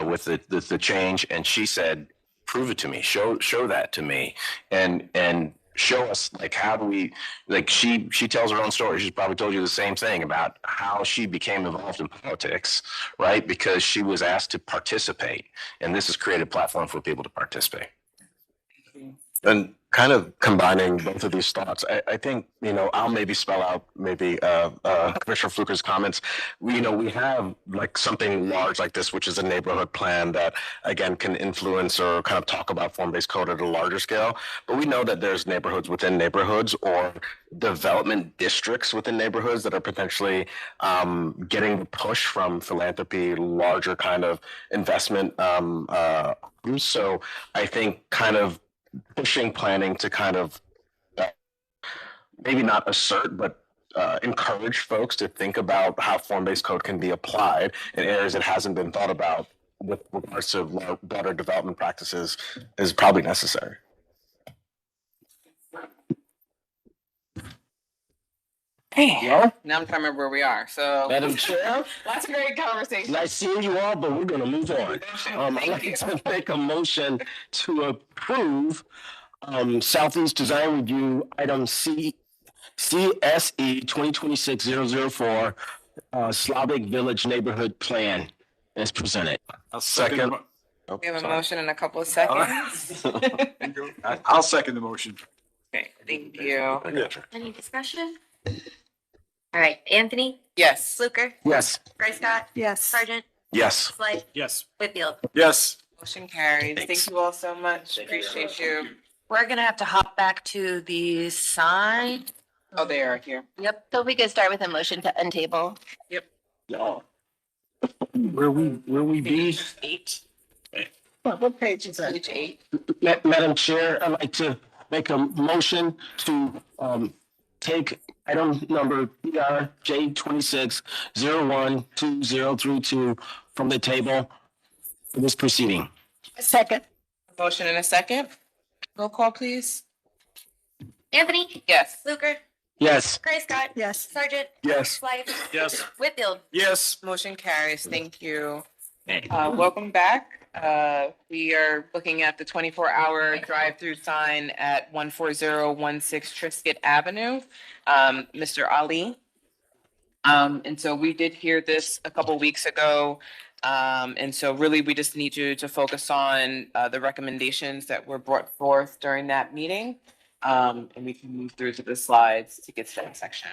with the change, and she said, "Prove it to me. Show that to me, and show us like how do we like." She tells her own story. She's probably told you the same thing about how she became involved in politics, right? Because she was asked to participate, and this has created a platform for people to participate. And kind of combining both of these thoughts, I think, I'll maybe spell out Commissioner Fluker's comments. We have like something large like this, which is a neighborhood plan that, again, can influence or kind of talk about form-based code at a larger scale. But we know that there's neighborhoods within neighborhoods or development districts within neighborhoods that are potentially getting the push from philanthropy, larger kind of investment. So I think kind of pushing planning to kind of maybe not assert, but encourage folks to think about how form-based code can be applied in areas that hasn't been thought about with regards to broader development practices is probably necessary. Hey, Yeah. now I'm trying to remember where we are. So, Madam Chair, lots of great conversation. nice seeing you all, but we're going to move on. I'd like to make a motion to approve Southeast Design Review item CSE 2026-004 Slavic Village Neighborhood Plan as presented. I'll second. We have a motion in a couple of seconds. I'll second the motion. Okay, thank you. Any discussion? All right, Anthony, Yes. Fluker, Yes. Gray Scott, Yes. Sargent, Yes. Slide, Yes. Whitfield. Yes. Motion carries. Thanks. Thank you all so much. Appreciate you. We're gonna have to hop back to the sign. Oh, they are here. Yep. So we could start with a motion to untable. Yeah. Where we be? 8. What page is that? Page 8. Madam Chair, I'd like to make a motion to take item number PRJ 26-012032 from the table for this proceeding. Second. Motion in a second. Roll call, please. Anthony, Yes. Fluker, Yes. Gray Scott, Yes. Sargent, Yes. Slide, Yes. Whitfield. Yes. Motion carries. Thank you. Welcome back. We are looking at the 24-hour drive-through sign at 14016 Triscuit Avenue. Mr. Ali. And so we did hear this a couple weeks ago. And so really, we just need you to focus on the recommendations that were brought forth during that meeting. And we can move through to the slides to get to that section.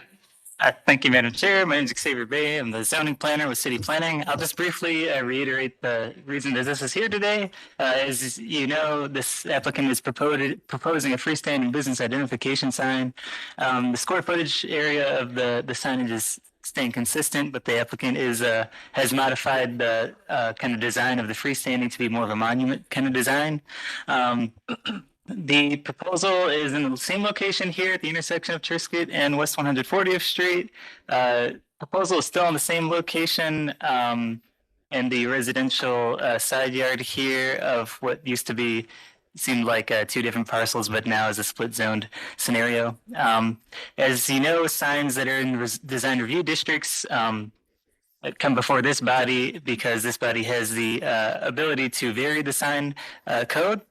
Thank you, Madam Chair. My name is Xavier Bay. I'm the zoning planner with City Planning. I'll just briefly reiterate the reason that this is here today. As you know, this applicant is proposing a freestanding business identification sign. The square footage area of the signage is staying consistent, but the applicant has modified the kind of design of the freestanding to be more of a monument kind of design. The proposal is in the same location here at the intersection of Triscuit and West 140th Street. Proposal is still in the same location in the residential side yard here of what used to be seemed like two different parcels, but now is a split zoned scenario. As you know, signs that are in design review districts come before this body because this body has the ability to vary the sign code.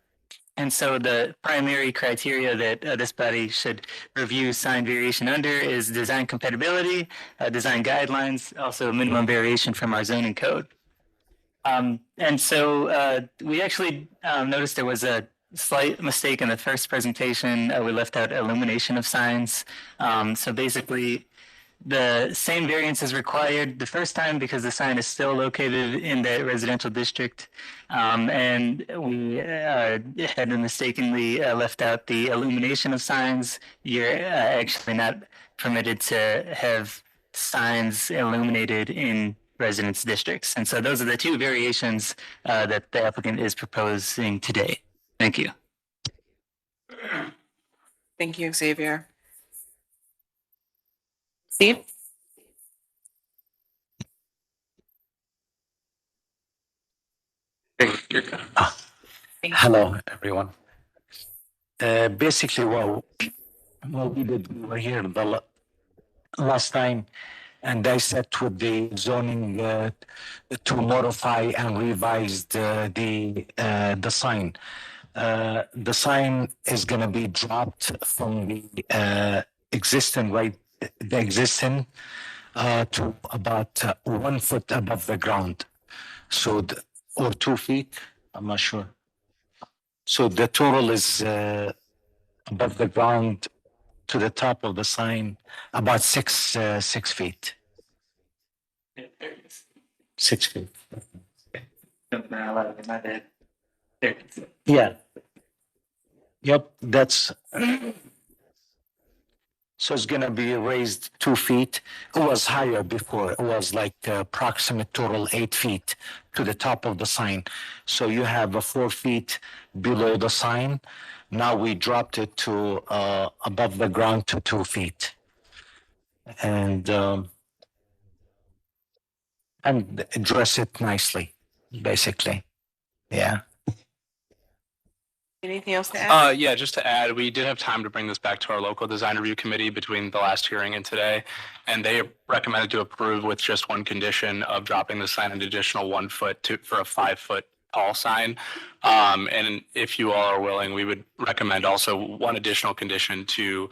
And so the primary criteria that this body should review sign variation under is design compatibility, design guidelines, also minimum variation from our zoning code. And so we actually noticed there was a slight mistake in the first presentation. We left out illumination of signs. So basically, the same variance is required the first time because the sign is still located in the residential district. And we had mistakenly left out the illumination of signs. You're actually not permitted to have signs illuminated in residence districts. And so those are the two variations that the applicant is proposing today. Thank you. Thank you, Xavier. Steve? Hello, everyone. Basically, what we did, we were here last time, and I sat with the zoning to modify and revise the sign. The sign is going to be dropped from the existing to about 1 foot above the ground. So, or 2 feet, I'm not sure. So the total is above the ground to the top of the sign, about 6 feet. 6 feet. Yeah. Yep, that's. So it's gonna be raised 2 feet. It was higher before. It was like approximate total 8 feet to the top of the sign. So you have a 4 feet below the sign. Now we dropped it to above the ground to 2 feet. And address it nicely, basically. Yeah. Anything else to add? Yeah, just to add, we did have time to bring this back to our local design review committee between the last hearing and today, and they recommended to approve with just one condition of dropping the sign an additional 1 foot for a 5 foot tall sign. And if you all are willing, we would recommend also one additional condition to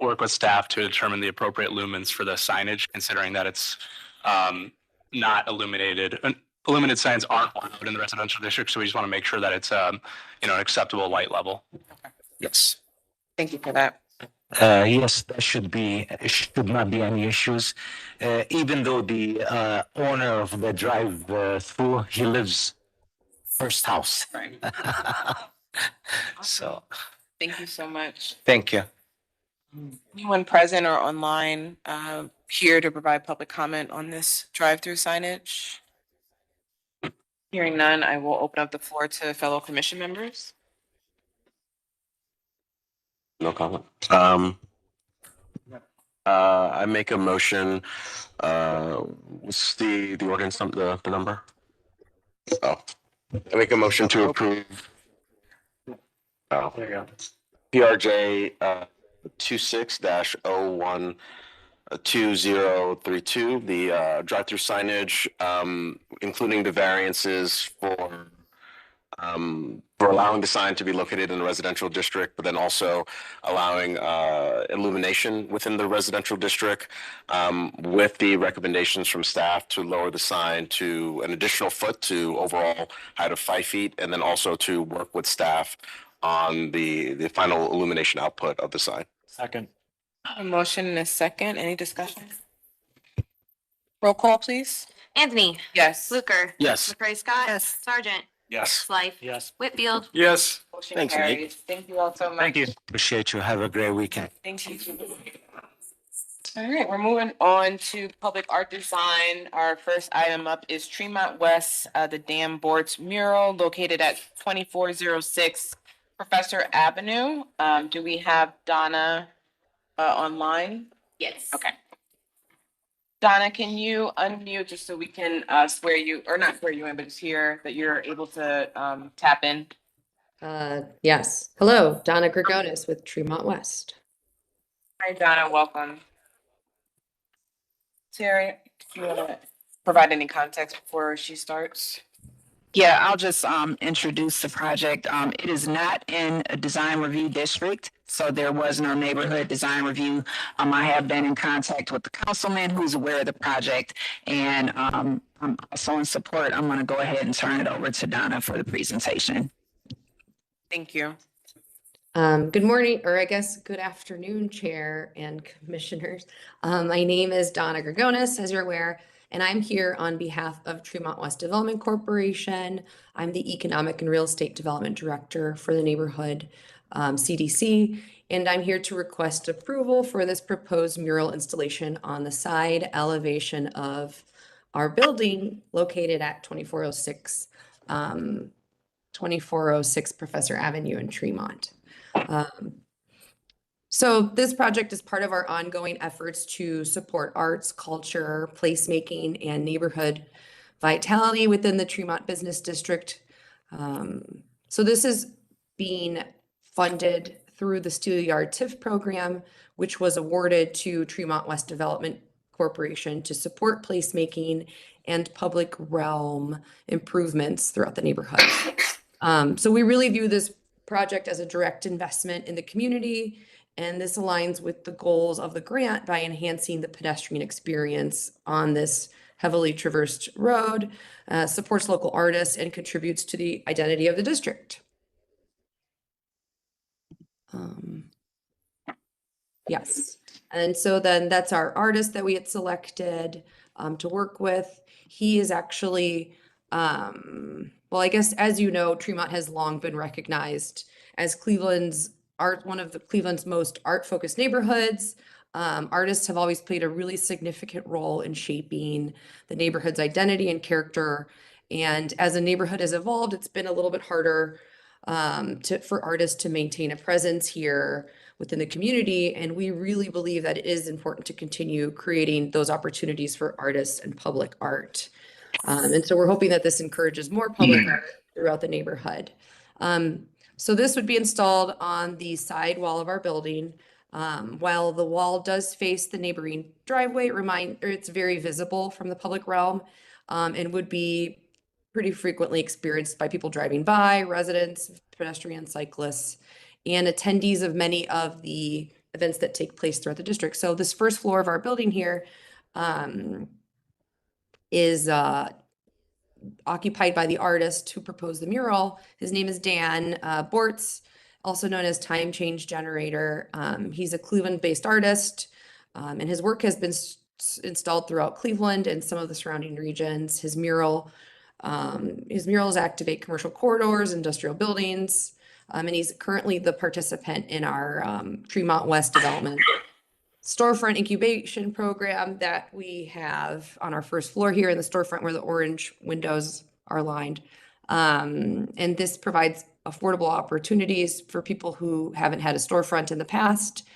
work with staff to determine the appropriate lumens for the signage, considering that it's not illuminated. Illuminated signs aren't allowed in the residential district, so we just want to make sure that it's an acceptable light level. Yes. Thank you for that. Yes, that should not be any issues. Even though the owner of the drive-through, he lives first house. Right. So. Thank you so much. Thank you. Anyone present or online here to provide public comment on this drive-through signage? Hearing none, I will open up the floor to fellow commission members. No comment. I make a motion. What's the ordinance the number? Oh, I make a motion to approve. Oh, there you go. PRJ 26-012032, the drive-through signage, including the variances for allowing the sign to be located in the residential district, but then also allowing illumination within the residential district, with the recommendations from staff to lower the sign to an additional foot to overall height of 5 feet, and then also to work with staff on the final illumination output of the sign. Second. A motion and a second. Any discussion? Roll call, please. Anthony. Yes. Fluker. Yes. McCray Scott. Yes. Sergeant. Yes. Slife. Yes. Whitfield. Yes. Motion Thanks, carries. Nate. Thank you all so much. Thank you. Appreciate you. Have a great weekend. Thank you. All right, we're moving on to public art design. Our first item up is Tremont West, the dam Bortz mural located at 2406 Professor Avenue. Do we have Donna online? Yes. Okay. Donna, can you unmute just so we can swear you, or not swear you in, but just hear that you're able to tap in? Yes. Hello, Donna Gregonis with Tremont West. Hi, Donna, welcome. Terry, do you want to provide any context before she starts? Yeah, I'll just introduce the project. It is not in a design review district, so there was no neighborhood design review. I have been in contact with the councilman who's aware of the project, and I'm also in support. I'm going to go ahead and turn it over to Donna for the presentation. Thank you. Good morning, or I guess good afternoon, Chair and Commissioners. My name is Donna Gregonis, as you're aware, and I'm here on behalf of Tremont West Development Corporation. I'm the Economic and Real Estate Development Director for the neighborhood CDC, and I'm here to request approval for this proposed mural installation on the side elevation of our building located at 2406 Professor Avenue in Tremont. So this project is part of our ongoing efforts to support arts, culture, placemaking, and neighborhood vitality within the Tremont Business District. So this is being funded through the Steelyard TIF program, which was awarded to Tremont West Development Corporation to support placemaking and public realm improvements throughout the neighborhood. So we really view this project as a direct investment in the community, and this aligns with the goals of the grant by enhancing the pedestrian experience on this heavily traversed road, supports local artists, and contributes to the identity of the district. Yes, and so then that's our artist that we had selected to work with. He is actually, well, I guess as you know, Tremont has long been recognized as one of Cleveland's most art-focused neighborhoods. Artists have always played a really significant role in shaping the neighborhood's identity and character. And as the neighborhood has evolved, it's been a little bit harder for artists to maintain a presence here within the community. And we really believe that it is important to continue creating those opportunities for artists and public art. And so we're hoping that this encourages more public art throughout the neighborhood. So this would be installed on the side wall of our building. While the wall does face the neighboring driveway, it's very visible from the public realm, and would be pretty frequently experienced by people driving by, residents, pedestrians, cyclists, and attendees of many of the events that take place throughout the district. So this first floor of our building here is occupied by the artist who proposed the mural. His name is Dan Bortz, also known as Time Change Generator. He's a Cleveland-based artist, and his work has been installed throughout Cleveland and some of the surrounding regions. His murals activate commercial corridors, industrial buildings, and he's currently the participant in our Tremont West Development storefront incubation program that we have on our first floor here in the storefront where the orange windows are lined. And this provides affordable opportunities for people who haven't had a storefront in the past.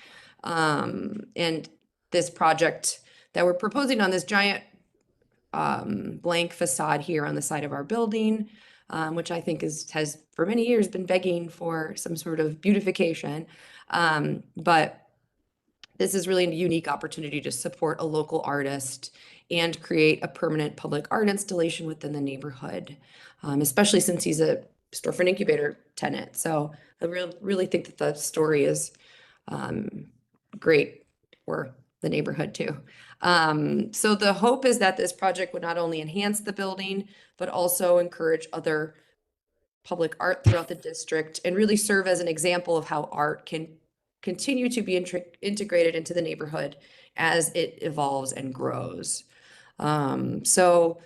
And this project that we're proposing on this giant blank facade here on the side of our building, which I think has for many years been begging for some sort of beautification. But this is really a unique opportunity to support a local artist and create a permanent public art installation within the neighborhood, especially since he's a storefront incubator tenant. So I really think that the story is great for the neighborhood too. So the hope is that this project would not only enhance the building, but also encourage other public art throughout the district and really serve as an example of how art can continue to be integrated into the neighborhood as it evolves and grows. So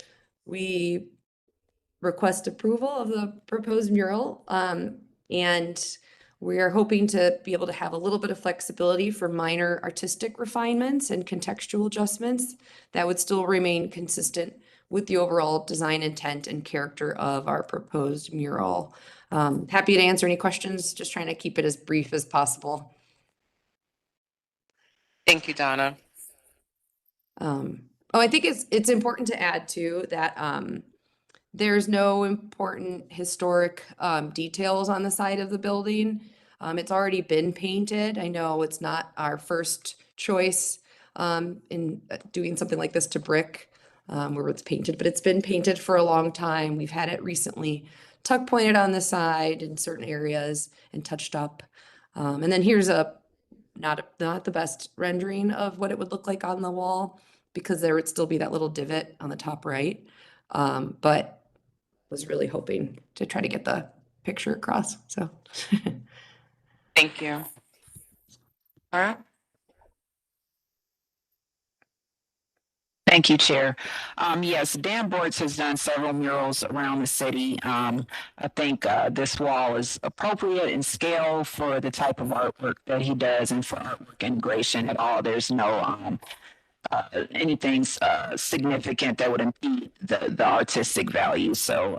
we request approval of the proposed mural, and we are hoping to be able to have a little bit of flexibility for minor artistic refinements and contextual adjustments that would still remain consistent with the overall design intent and character of our proposed mural. Happy to answer any questions, just trying to keep it as brief as possible. Thank you, Donna. I think it's important to add too that there's no important historic details on the side of the building. It's already been painted. I know it's not our first choice in doing something like this to brick where it's painted, but it's been painted for a long time. We've had it recently tuck pointed on the side in certain areas and touched up. And then here's not the best rendering of what it would look like on the wall, because there would still be that little divot on the top right. But was really hoping to try to get the picture across. So thank you. All right. Thank you, Chair. Yes, Dan Bortz has done several murals around the city. I think this wall is appropriate in scale for the type of artwork that he does and for artwork integration at all. There's no anything significant that would impede the artistic value. So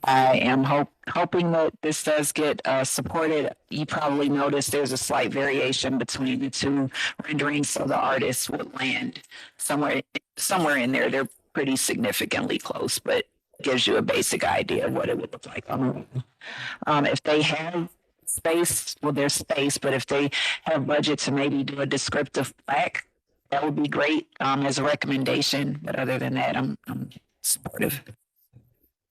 I am hoping that this does get supported. You probably noticed there's a slight variation between the two renderings, so the artist would land somewhere in there. They're pretty significantly close, but gives you a basic idea of what it would look like on the road. If they have space, well, there's space, but if they have budget to maybe do a descriptive plaque, that would be great as a recommendation. But other than that, I'm supportive.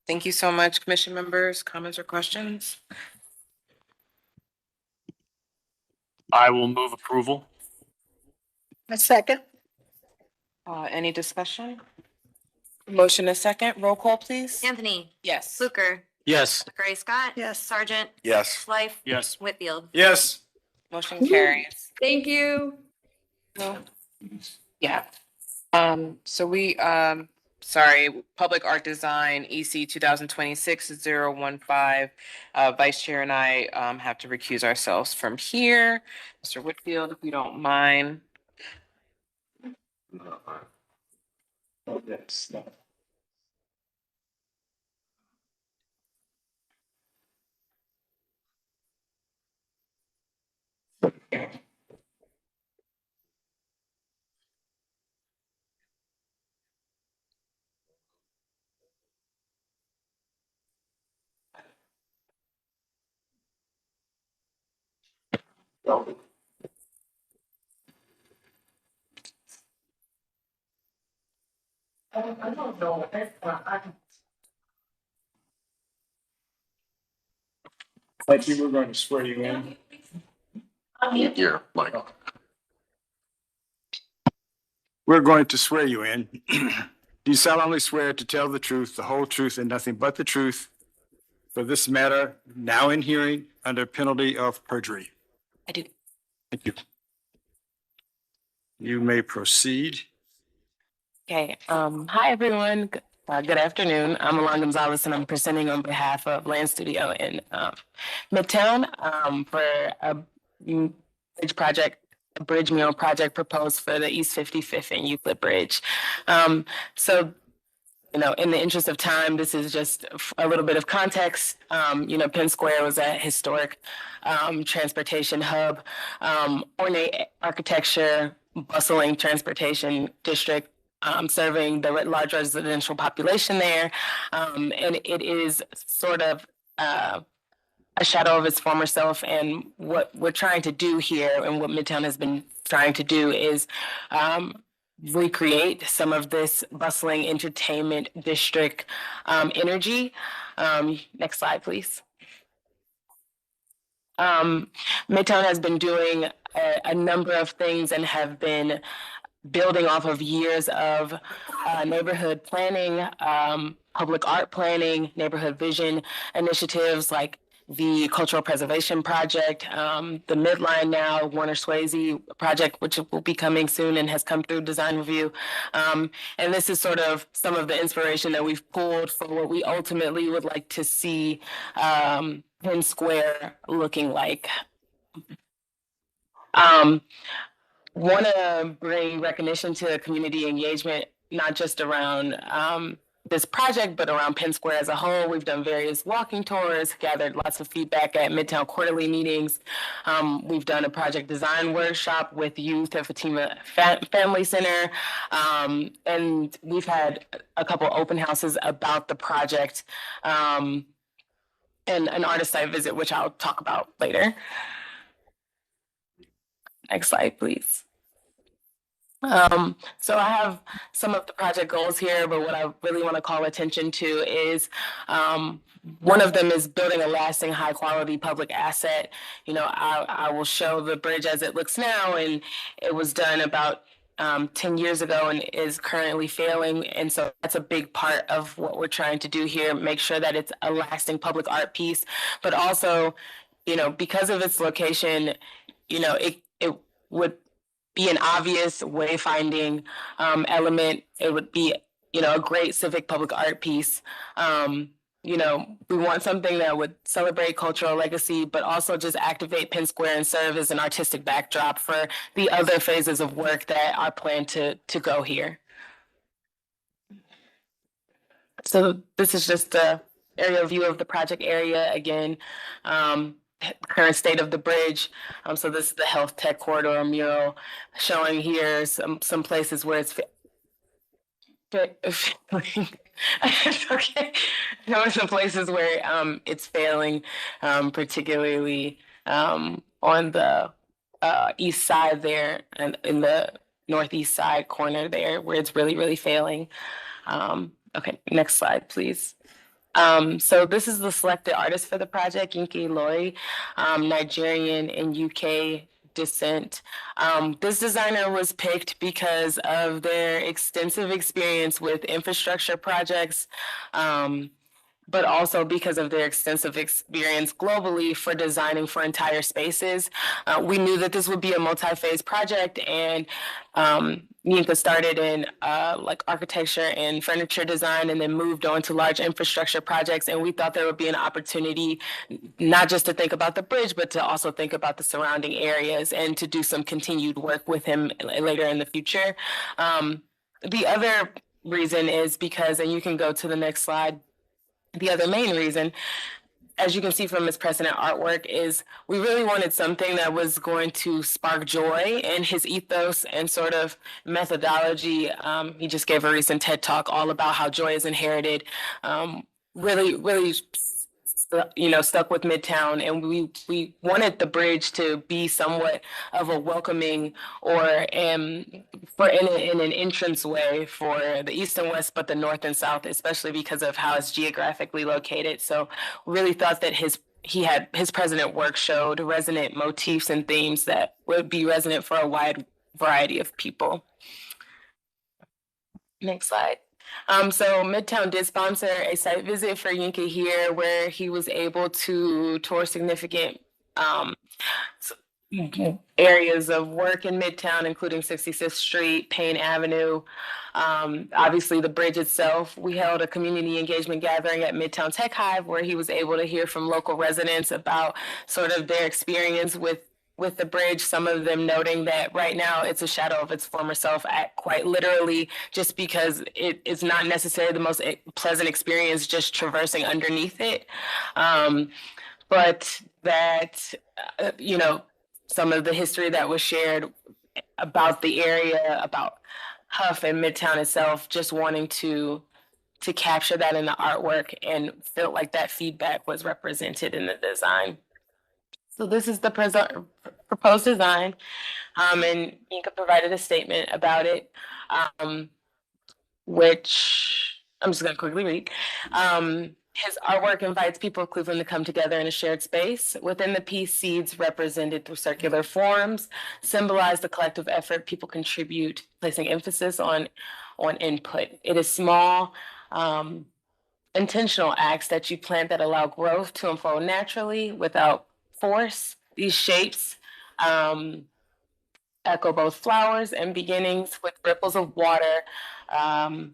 Thank you so much, commission members. Comments or questions? I will move approval. A second. Any discussion? Motion a second. Roll call, please. Anthony. Yes. Fluker. Yes. McCray Scott. Yes. Sargent. Yes. Life. Yes. Whitfield. Yes. Motion carries. Thank you. Yeah. So we, sorry, Public Art Design, EC 2026-015. Vice Chair and I have to recuse ourselves from here. Mr. Whitfield, if you don't mind. I think we're going to swear you in. Here, Mike. We're going to swear you in. Do you solemnly swear to tell the truth, the whole truth, and nothing but the truth for this matter now in hearing under penalty of perjury? I do. Thank you. You may proceed. Okay, hi everyone. Good afternoon. I'm Alon Gonzalez and I'm presenting on behalf of Land Studio in Midtown for a bridge mural project proposed for the East 55th and Euclid Bridge. So, you know, in the interest of time, this is just a little bit of context. You know, Penn Square was a historic transportation hub, ornate architecture, bustling transportation district. Serving the large residential population there. And it is sort of a shadow of its former self. And what we're trying to do here and what Midtown has been trying to do is recreate some of this bustling entertainment district energy. Next slide, please. Midtown has been doing a number of things and have been building off of years of neighborhood planning, public art planning, neighborhood vision initiatives like the Cultural Preservation Project, the Midline now, Warner Swayze project, which will be coming soon and has come through design review. And this is sort of some of the inspiration that we've pulled for what we ultimately would like to see Penn Square looking like. Want to bring recognition to community engagement, not just around this project, but around Penn Square as a whole. We've done various walking tours, gathered lots of feedback at Midtown quarterly meetings. We've done a project design workshop with youth at Fatima Family Center. And we've had a couple open houses about the project and an artist site visit, which I'll talk about later. Next slide, please. So I have some of the project goals here, but what I really want to call attention to is one of them is building a lasting, high quality public asset. You know, I will show the bridge as it looks now, and it was done about 10 years ago and is currently failing. And so that's a big part of what we're trying to do here, make sure that it's a lasting public art piece, but also, you know, because of its location, you know, it would be an obvious wayfinding element. It would be, you know, a great civic public art piece. You know, we want something that would celebrate cultural legacy, but also just activate Penn Square and serve as an artistic backdrop for the other phases of work that are planned to go here. So this is just the aerial view of the project area again. Current state of the bridge. So this is the health tech corridor mural, showing here some places where it's failing. It's okay. There are some places where it's failing, particularly on the east side there and in the northeast side corner there where it's really, really failing. Okay, next slide, please. So this is the selected artist for the project, Yinke Lori, Nigerian and UK descent. This designer was picked because of their extensive experience with infrastructure projects, but also because of their extensive experience globally for designing for entire spaces. We knew that this would be a multi-phase project, and Yinka started in like architecture and furniture design and then moved on to large infrastructure projects. And we thought there would be an opportunity not just to think about the bridge, but to also think about the surrounding areas and to do some continued work with him later in the future. The other reason is because, and you can go to the next slide, the other main reason, as you can see from his precedent artwork, is we really wanted something that was going to spark joy in his ethos and sort of methodology. He just gave a recent TED Talk all about how joy is inherited. Really, stuck with Midtown, and we wanted the bridge to be somewhat of a welcoming or in an entrance way for the east and west, but the north and south, especially because of how it's geographically located. So we really thought that his president work showed resonant motifs and themes that would be resonant for a wide variety of people. Next slide. So Midtown did sponsor a site visit for Yinka here, where he was able to tour significant areas of work in Midtown, including 66th Street, Payne Avenue. Obviously, the bridge itself. We held a community engagement gathering at Midtown Tech Hive, where he was able to hear from local residents about sort of their experience with the bridge, some of them noting that right now it's a shadow of its former self, quite literally, just because it is not necessarily the most pleasant experience just traversing underneath it. But that, some of the history that was shared about the area, about Huff and Midtown itself, just wanting to capture that in the artwork and felt like that feedback was represented in the design. So this is the proposed design, and Yinka provided a statement about it, which I'm just going to quickly read. His artwork invites people of Cleveland to come together in a shared space. Within the piece, seeds represented through circular forms symbolize the collective effort people contribute, placing emphasis on input. It is small, intentional acts that you plant that allow growth to unfold naturally without force. These shapes echo both flowers and beginnings, with ripples of water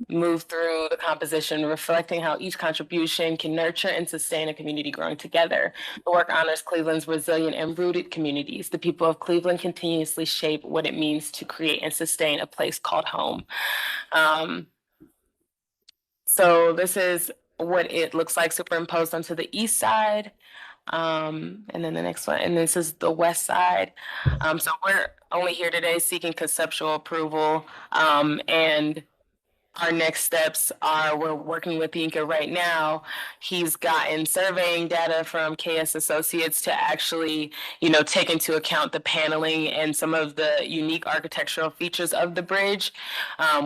move through the composition, reflecting how each contribution can nurture and sustain a community growing together. The work honors Cleveland's resilient and rooted communities. The people of Cleveland continuously shape what it means to create and sustain a place called home. So this is what it looks like superimposed onto the east side. And then the next one, and this is the west side. So we're only here today seeking conceptual approval. And our next steps are, we're working with Yinka right now. He's gotten surveying data from KS Associates to actually, take into account the paneling and some of the unique architectural features of the bridge,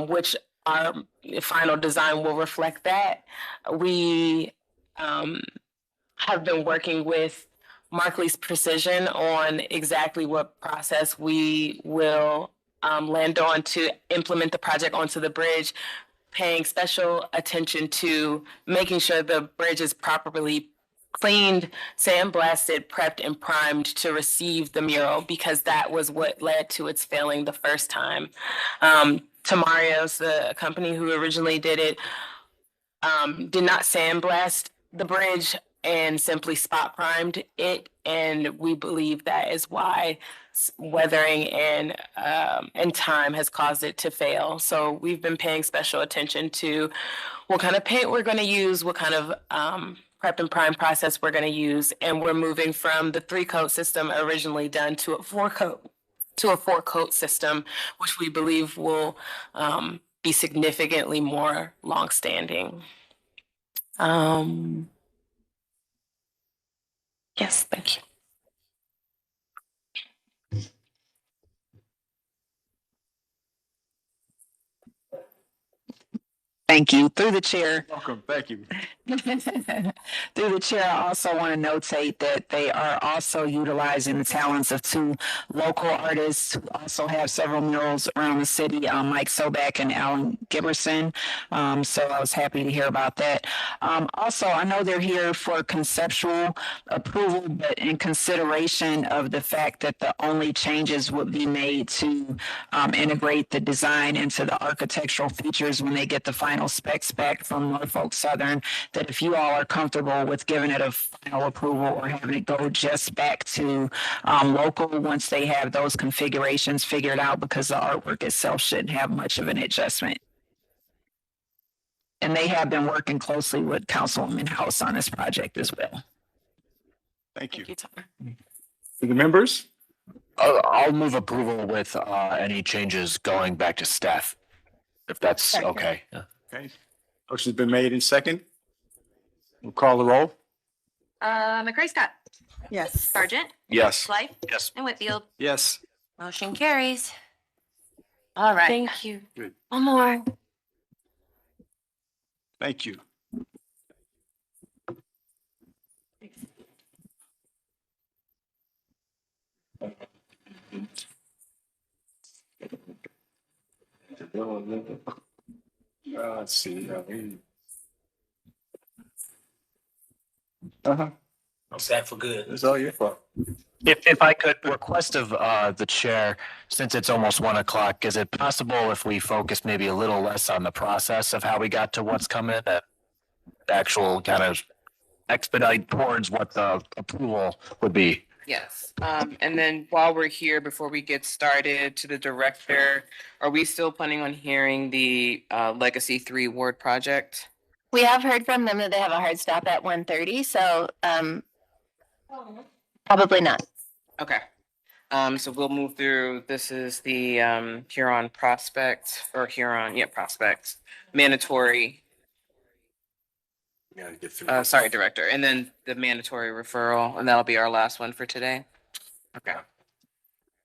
which our final design will reflect that. We have been working with Markley's Precision on exactly what process we will land on to implement the project onto the bridge, paying special attention to making sure the bridge is properly cleaned, sandblasted, prepped, and primed to receive the mural, because that was what led to its failing the first time. Tamarios, the company who originally did it, did not sandblast the bridge and simply spot primed it, and we believe that is why weathering and time has caused it to fail. So we've been paying special attention to what kind of paint we're going to use, what kind of prep and prime process we're going to use, and we're moving from the 3-coat system originally done to a 4-coat system, which we believe will be significantly more longstanding. Yes, thank you. Thank you. Through the chair. Welcome, thank you. Through the chair, I also want to notate that they are also utilizing the talents of two local artists who also have several murals around the city, Mike Sobek and Alan Giberson. So I was happy to hear about that. Also, I know they're here for conceptual approval, but in consideration of the fact that the only changes would be made to integrate the design into the architectural features when they get the final specs back from Norfolk Southern, that if you all are comfortable with giving it a final approval or having it go just back to local once they have those configurations figured out, because the artwork itself shouldn't have much of an adjustment. And they have been working closely with Councilwoman House on this project as well. Thank you. For the members? I'll move approval with any changes going back to staff, if that's okay. Yeah. Okay. Motion's been made in second. We'll call the roll. McCray Scott. Yes. Sargent. Yes. Blythe. Yes. And Whitfield. Yes. Motion carries. All right. Thank you. Good. One more. Thank you. Let's see. I'm sad for good. It's all your fault. If I could request of the chair, since it's almost 1 o'clock, is it possible if we focus maybe a little less on the process of how we got to what's coming, and actual kind of expedite towards what the approval would be? Yes. And then while we're here, before we get started, to the director, are we still planning on hearing the Legacy 3 Ward project? We have heard from them that they have a hard stop at 1:30, so probably not. Okay. So we'll move through. This is the Huron prospect, or Huron, yeah, prospect, mandatory. Sorry, director. And then the mandatory referral, and that'll be our last one for today. Okay.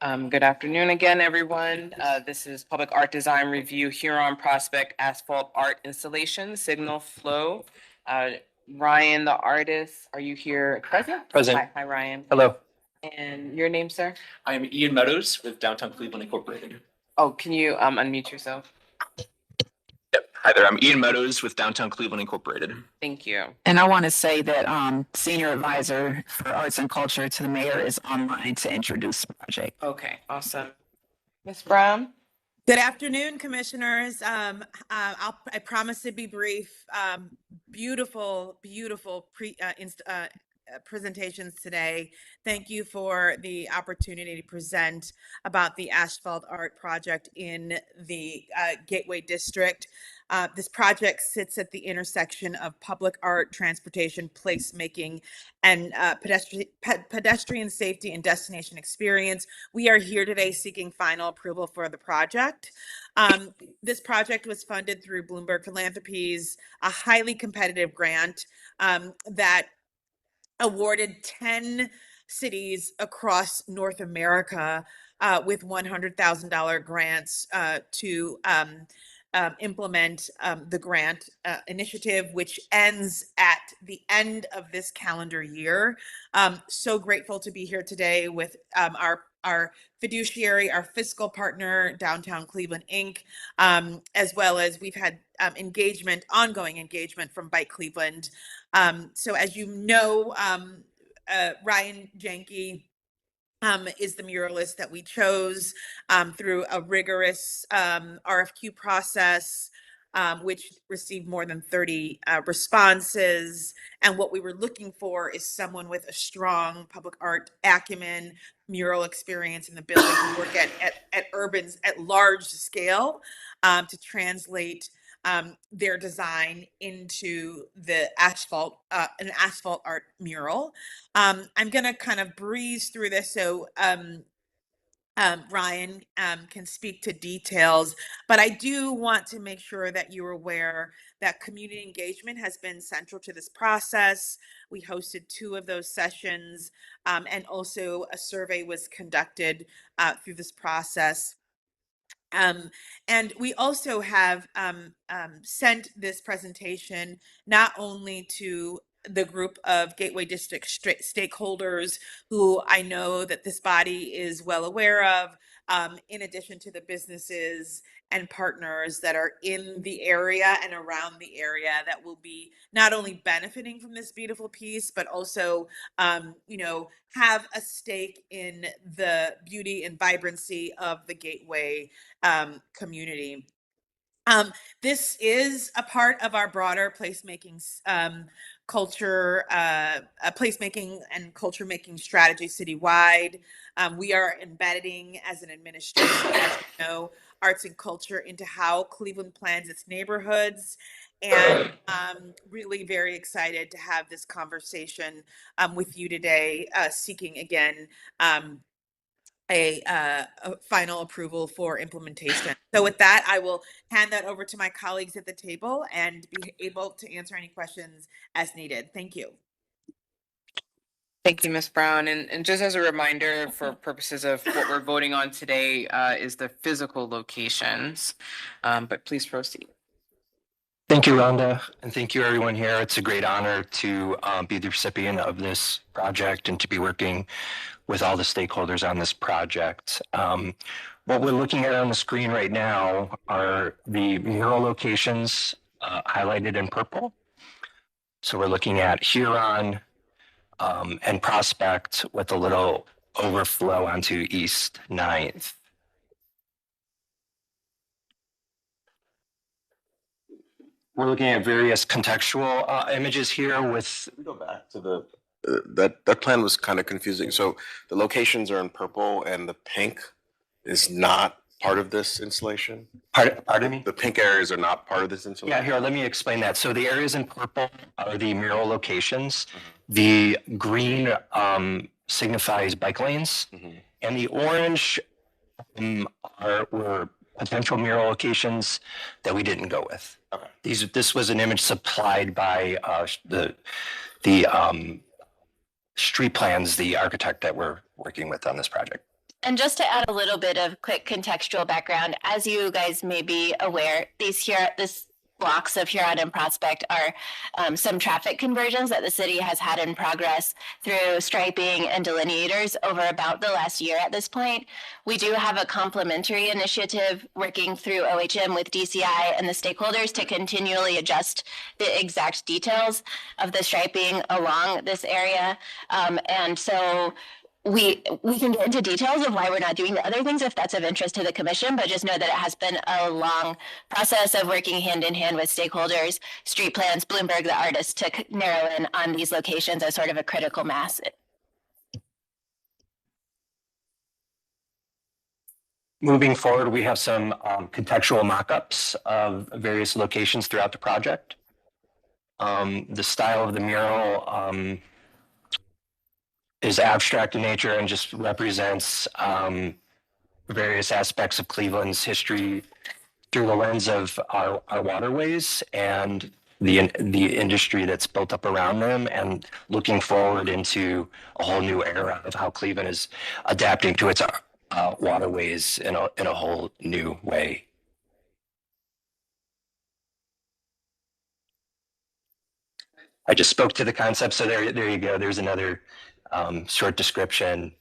Good afternoon again, everyone. This is Public Art Design Review, Huron Prospect Asphalt Art Installation, Signal Flow. Ryan, the artist, are you here present? Present. Hi, Ryan. Hello. And your name, sir? I am Ian Meadows with Downtown Cleveland Incorporated. Oh, can you unmute yourself? Hi there, I'm Ian Meadows with Downtown Cleveland Incorporated. Thank you. And I want to say that Senior Advisor for Arts and Culture to the Mayor is online to introduce the project. Okay, awesome. Ms. Brown? Good afternoon, commissioners. I promise to be brief. Beautiful presentations today. Thank you for the opportunity to present about the asphalt art project in the Gateway District. This project sits at the intersection of public art, transportation, placemaking, and pedestrian safety and destination experience. We are here today seeking final approval for the project. This project was funded through Bloomberg Philanthropies, a highly competitive grant that awarded 10 cities across North America with $100,000 grants to implement the grant initiative, which ends at the end of this calendar year. So grateful to be here today with our fiduciary, our fiscal partner, Downtown Cleveland Inc., as well as we've had ongoing engagement from Bike Cleveland. So as you know, Ryan Janke is the muralist that we chose through a rigorous RFQ process, which received more than 30 responses. And what we were looking for is someone with a strong public art acumen, mural experience in the building, to work at large scale to translate their design into the an asphalt art mural. I'm going to kind of breeze through this. So Ryan can speak to details, but I do want to make sure that you're aware that community engagement has been central to this process. We hosted 2 of those sessions, and also a survey was conducted through this process. And we also have sent this presentation not only to the group of Gateway District stakeholders who I know that this body is well aware of, in addition to the businesses and partners that are in the area and around the area that will be not only benefiting from this beautiful piece, but also, have a stake in the beauty and vibrancy of the Gateway community. This is a part of our broader placemaking culture, placemaking and culture making strategy citywide. We are embedding as an administration, as you know, arts and culture into how Cleveland plans its neighborhoods. And really very excited to have this conversation with you today, seeking again a final approval for implementation. So with that, I will hand that over to my colleagues at the table and be able to answer any questions as needed. Thank you. Thank you, Ms. Brown. And just as a reminder, for purposes of what we're voting on today, is the physical locations. But please proceed. Thank you, Rhonda, and thank you everyone here. It's a great honor to be the recipient of this project and to be working with all the stakeholders on this project. What we're looking at on the screen right now are the mural locations highlighted in purple. So we're looking at Huron and Prospect with a little overflow onto East 9th. We're looking at various contextual images here with. Go back to the that plan was kind of confusing. So the locations are in purple and the pink is not part of this installation. Pardon me? The pink areas are not part of this installation. Yeah, here, let me explain that. So the areas in purple are the mural locations. The green signifies bike lanes, and the orange were potential mural locations that we didn't go with. Okay. This was an image supplied by the street plans, the architect that we're working with on this project. And just to add a little bit of quick contextual background, as you guys may be aware, this blocks of Huron and Prospect are some traffic conversions that the city has had in progress through striping and delineators over about the last year at this point. We do have a complementary initiative working through OHM with DCI and the stakeholders to continually adjust the exact details of the striping along this area. And so we can get into details of why we're not doing the other things if that's of interest to the commission, but just know that it has been a long process of working hand in hand with stakeholders, street plans, Bloomberg, the artist, to narrow in on these locations as sort of a critical mass. Moving forward, we have some contextual mock-ups of various locations throughout the project. The style of the mural is abstract in nature and just represents various aspects of Cleveland's history through the lens of our waterways and the industry that's built up around them, and looking forward into a whole new era of how Cleveland is adapting to its waterways in a whole new way. I just spoke to the concept, so there you go. There's another short description.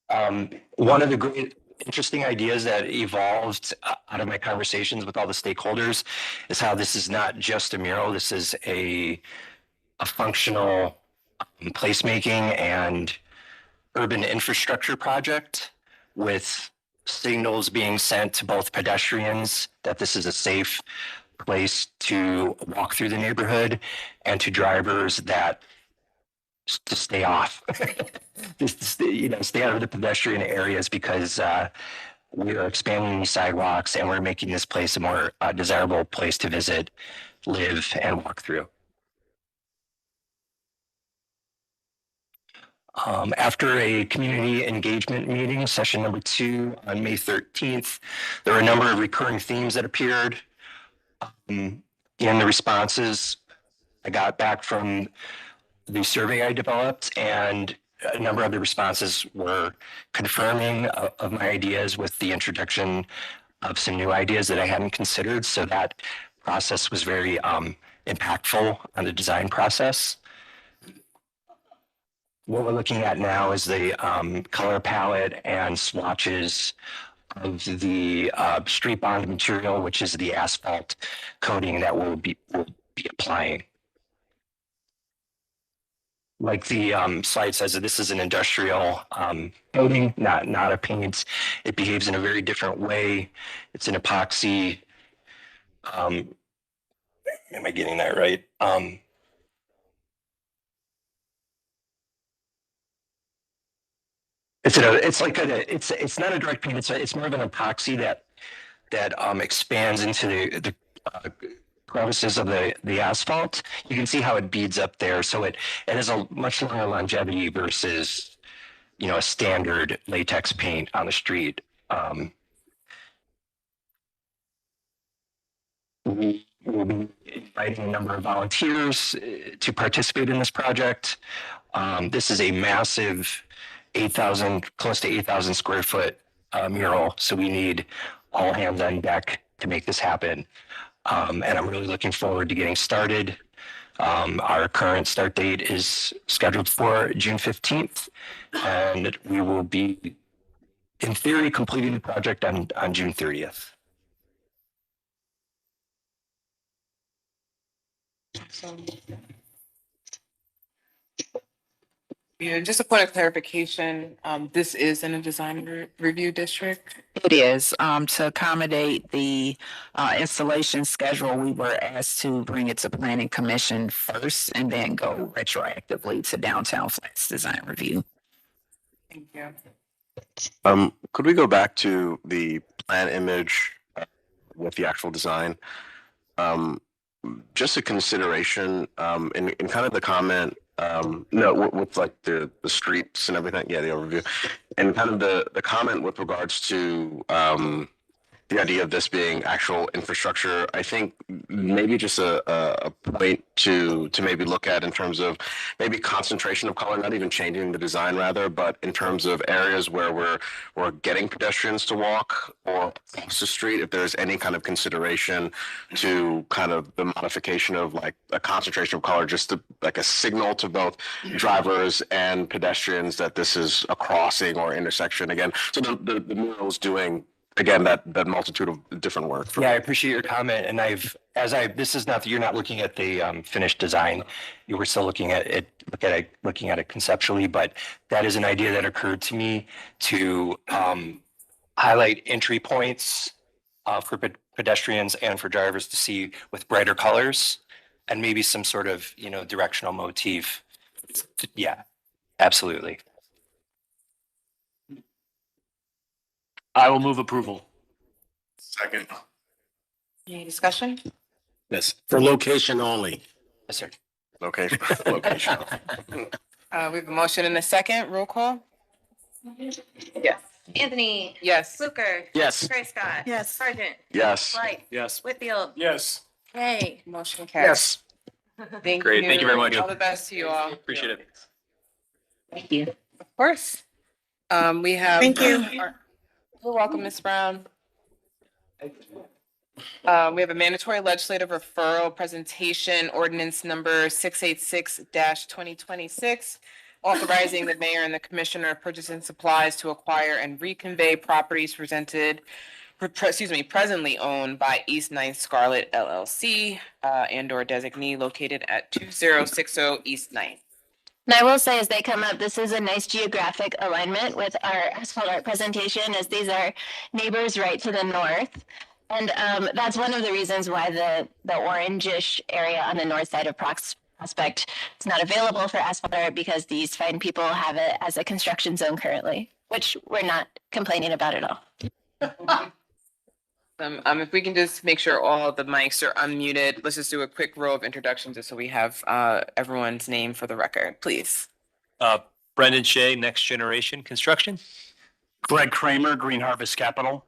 One of the great interesting ideas that evolved out of my conversations with all the stakeholders is how this is not just a mural. This is a functional placemaking and urban infrastructure project with signals being sent to both pedestrians that this is a safe place to walk through the neighborhood, and to drivers that to stay off, just to stay out of the pedestrian areas, because we are expanding these sidewalks and we're making this place a more desirable place to visit, live, and walk through. After a community engagement meeting, session number 2 on May 13th, there were a number of recurring themes that appeared. In the responses I got back from the survey I developed, and a number of the responses were confirming of my ideas with the introduction of some new ideas that I hadn't considered. So that process was very impactful on the design process. What we're looking at now is the color palette and swatches of the street bond material, which is the asphalt coating that we'll be applying. Like the slide says, this is an industrial coating, not a paint. It behaves in a very different way. It's an epoxy. Am I getting that right? It's not a direct paint. It's more of an epoxy that expands into the crevices of the asphalt. You can see how it beads up there. So it has a much longer longevity versus, a standard latex paint on the street. We will be inviting a number of volunteers to participate in this project. This is a massive close to 8,000 square foot mural. So we need all hands on deck to make this happen. And I'm really looking forward to getting started. Our current start date is scheduled for June 15th, and we will be, in theory, completing the project on June 30th. Yeah, just a point of clarification, this is in a design review district? It is, to accommodate the installation schedule, we were asked to bring it to planning commission first and then go retroactively to downtown flats design review. Thank you. Could we go back to the plan image with the actual design? Just a consideration, in kind of the comment, with like the streets and everything. Yeah, the overview, and kind of the comment with regards to the idea of this being actual infrastructure. I think maybe just a point to maybe look at in terms of maybe concentration of color, not even changing the design rather, but in terms of areas where we're getting pedestrians to walk or across the street, if there's any kind of consideration to kind of the modification of like a concentration of color, just to, like a signal to both drivers and pedestrians that this is a crossing or intersection again. So the mural is doing, again, that multitude of different work. Yeah, I appreciate your comment. And this is not, you're not looking at the finished design. You were still looking at it conceptually, but that is an idea that occurred to me to highlight entry points for pedestrians and for drivers to see with brighter colors and maybe some sort of, directional motif. Yeah, absolutely. I will move approval. Second. Any discussion? Yes, for location only. Yes, sir. Location. We have a motion and a second. Roll call? Yes. Anthony. Yes. Fluker. Yes. Gray Scott. Yes. Sargent. Yes. Light. Yes. Whitfield. Yes. Yay. Motion carries. Thank you. Great, thank you very much. All the best to you all. Appreciate it. Thank you. Of course. We have. Thank you. You're welcome, Ms. Brown. We have a mandatory legislative referral presentation, ordinance number 686-2026, authorizing the mayor and the commissioner of purchasing supplies to acquire and reconvey properties presently owned by East 9th Scarlet LLC and/or designee located at 2060 East 9th. And I will say, as they come up, this is a nice geographic alignment with our asphalt art presentation, as these are neighbors right to the north. And that's one of the reasons why the orangish area on the north side of Prospect is not available for asphalt art, because these fine people have it as a construction zone currently, which we're not complaining about at all. If we can just make sure all the mics are unmuted, let's just do a quick row of introductions just so we have everyone's name for the record, please. Brendan Shea, Next Generation Construction. Greg Kramer, Green Harvest Capital.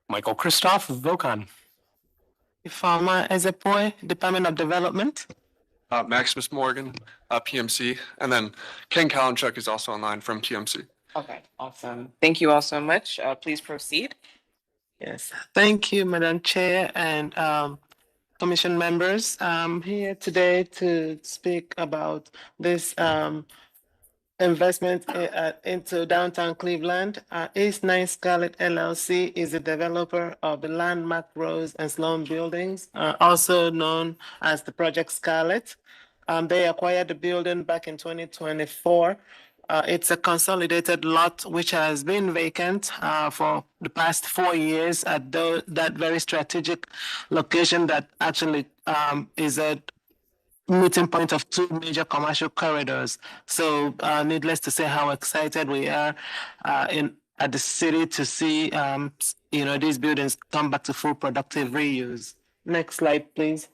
Michael Christoph, Vocon. Ifama Ezepoy, Department of Development. Maximus Morgan, PMC, and then Ken Kalinchuk is also online from TMC. Okay, awesome. Thank you all so much. Please proceed. Yes, thank you, Madam Chair and Commission members. I'm here today to speak about this investment into downtown Cleveland. East 9 Scarlet LLC is a developer of the landmark roads and Sloan buildings, also known as the Project Scarlet. They acquired the building back in 2024. It's a consolidated lot which has been vacant for the past 4 years at that very strategic location that actually is a meeting point of two major commercial corridors. So needless to say how excited we are at the city to see these buildings come back to full productive reuse. Next slide, please.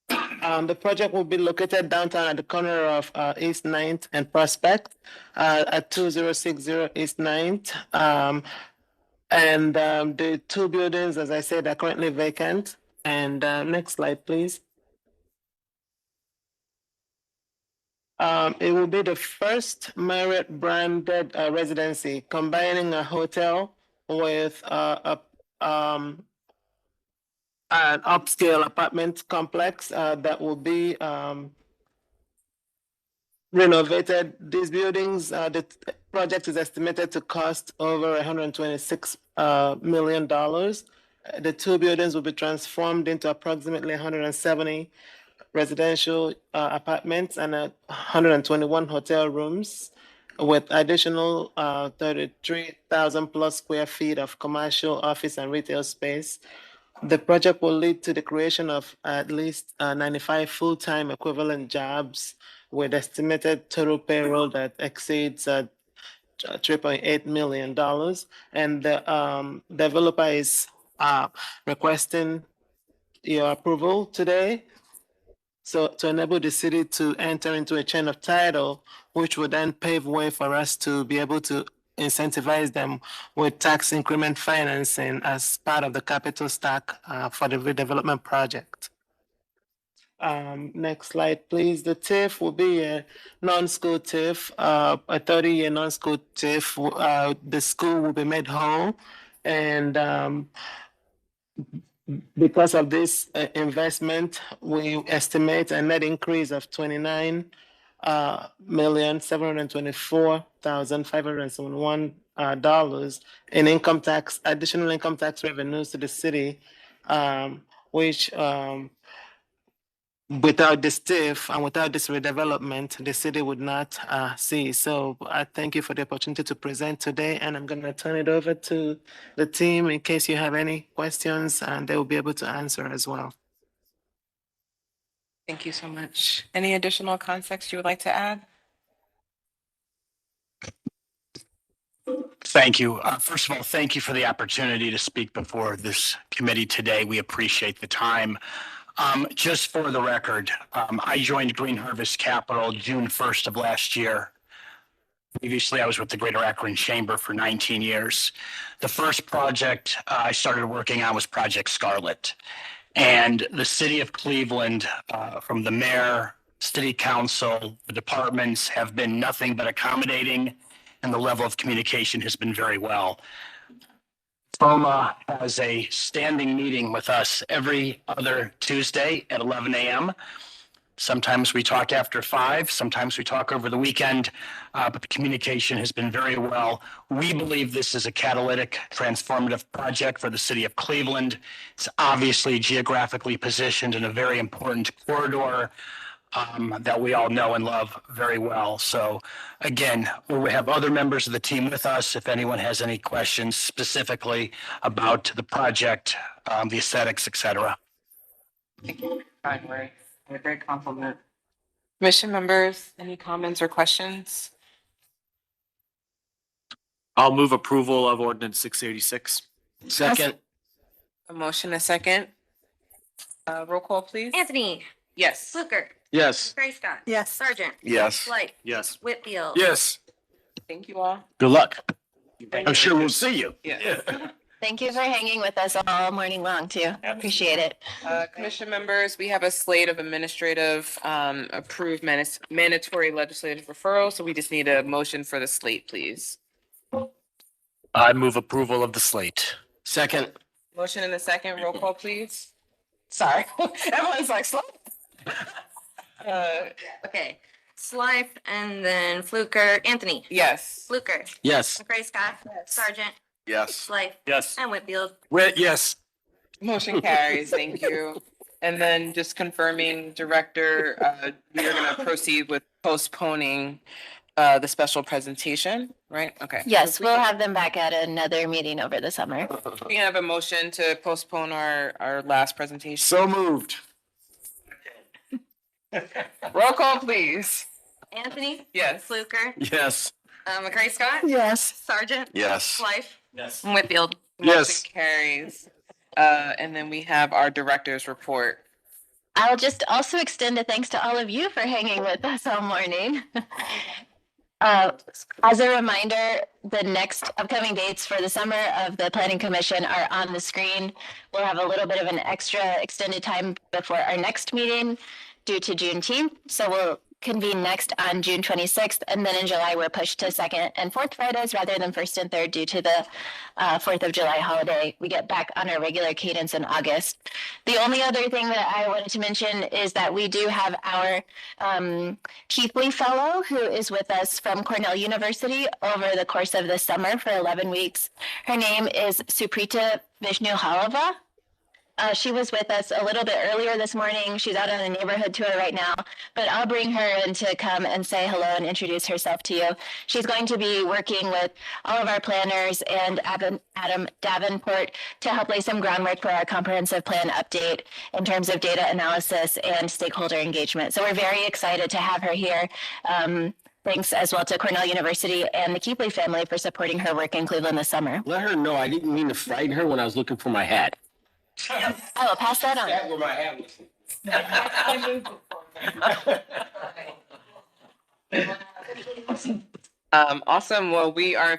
The project will be located downtown at the corner of East 9th and Prospect at 2060 East 9th. The two buildings, as I said, are currently vacant. And next slide, please. It will be the first Marriott branded residency, combining a hotel with an upscale apartment complex that will be renovated. These buildings, the project is estimated to cost over $126 million. The two buildings will be transformed into approximately 170 residential apartments and 121 hotel rooms with additional 33,000 plus square feet of commercial, office, and retail space. The project will lead to the creation of at least 95 full-time equivalent jobs with estimated total payroll that exceeds $3.8 million. And the developer is requesting your approval today. So to enable the city to enter into a chain of title, which would then pave way for us to be able to incentivize them with tax increment financing as part of the capital stack for the redevelopment project. Next slide, please. The TIF will be a non-school TIF, a 30-year non-school TIF. The school will be made whole, and because of this investment, we estimate a net increase of $29,724,571 in income tax, additional income tax revenues to the city, which without this TIF and without this redevelopment, the city would not see. So I thank you for the opportunity to present today, and I'm going to turn it over to the team in case you have any questions, and they will be able to answer as well. Thank you so much. Any additional context you would like to add? Thank you. First of all, thank you for the opportunity to speak before this committee today. We appreciate the time. Just for the record, I joined Green Harvest Capital June 1st of last year. Previously, I was with the Greater Akron Chamber for 19 years. The first project I started working on was Project Scarlet. And the city of Cleveland, from the mayor, city council, the departments have been nothing but accommodating, and the level of communication has been very well. FOMA has a standing meeting with us every other Tuesday at 11 a.m. Sometimes we talk after 5, sometimes we talk over the weekend, but the communication has been very well. We believe this is a catalytic, transformative project for the city of Cleveland. It's obviously geographically positioned in a very important corridor that we all know and love very well. So again, we have other members of the team with us. If anyone has any questions specifically about the project, the aesthetics, etc. Thank you. Kind words. A great compliment. Commission members, any comments or questions? I'll move approval of ordinance 686. Second. A motion, a second. Roll call, please. Anthony. Yes. Fluker. Yes. Gray Scott. Yes. Sargent. Yes. Light. Yes. Whitfield. Yes. Thank you all. Good luck. I'm sure we'll see you. Yeah. Thank you for hanging with us all morning long too. Appreciate it. Commission members, we have a slate of administrative approved mandatory legislative referrals, so we just need a motion for the slate, please. I move approval of the slate. Second. Motion in the second, roll call, please. Sorry, everyone's like slow. Okay. Slife and then Fluker. Anthony. Yes. Fluker. Yes. Gray Scott. Sargent. Yes. Slife. Yes. And Whitfield. Yes. Motion carries, thank you. And then just confirming, Director, we are gonna proceed with postponing the special presentation, right? Okay. Yes, we'll have them back at another meeting over the summer. We have a motion to postpone our last presentation. So moved. Roll call, please. Anthony. Yes. Fluker. Yes. Gray Scott. Yes. Sargent. Yes. Slife. Yes. And Whitfield. Yes. Motion carries. And then we have our director's report. I'll just also extend a thanks to all of you for hanging with us all morning. As a reminder, the next upcoming dates for the summer of the Planning Commission are on the screen. We'll have a little bit of an extra extended time before our next meeting due to Juneteenth. So we'll convene next on June 26th. And then in July, we're pushed to second and fourth Fridays rather than first and third due to the 4th of July holiday. We get back on our regular cadence in August. The only other thing that I wanted to mention is that we do have our Keithley Fellow who is with us from Cornell University over the course of the summer for 11 weeks. Her name is Suprita Vishnu Halava. She was with us a little bit earlier this morning. She's out on a neighborhood tour right now, but I'll bring her in to come and say hello and introduce herself to you. She's going to be working with all of our planners and Adam Davenport to help lay some groundwork for our comprehensive plan update in terms of data analysis and stakeholder engagement. So we're very excited to have her here. Thanks as well to Cornell University and the Keithley family for supporting her work in Cleveland this summer. Let her know I didn't mean to frighten her when I was looking for my hat. I will pass that on. That's where my hat was. Awesome. Well, we are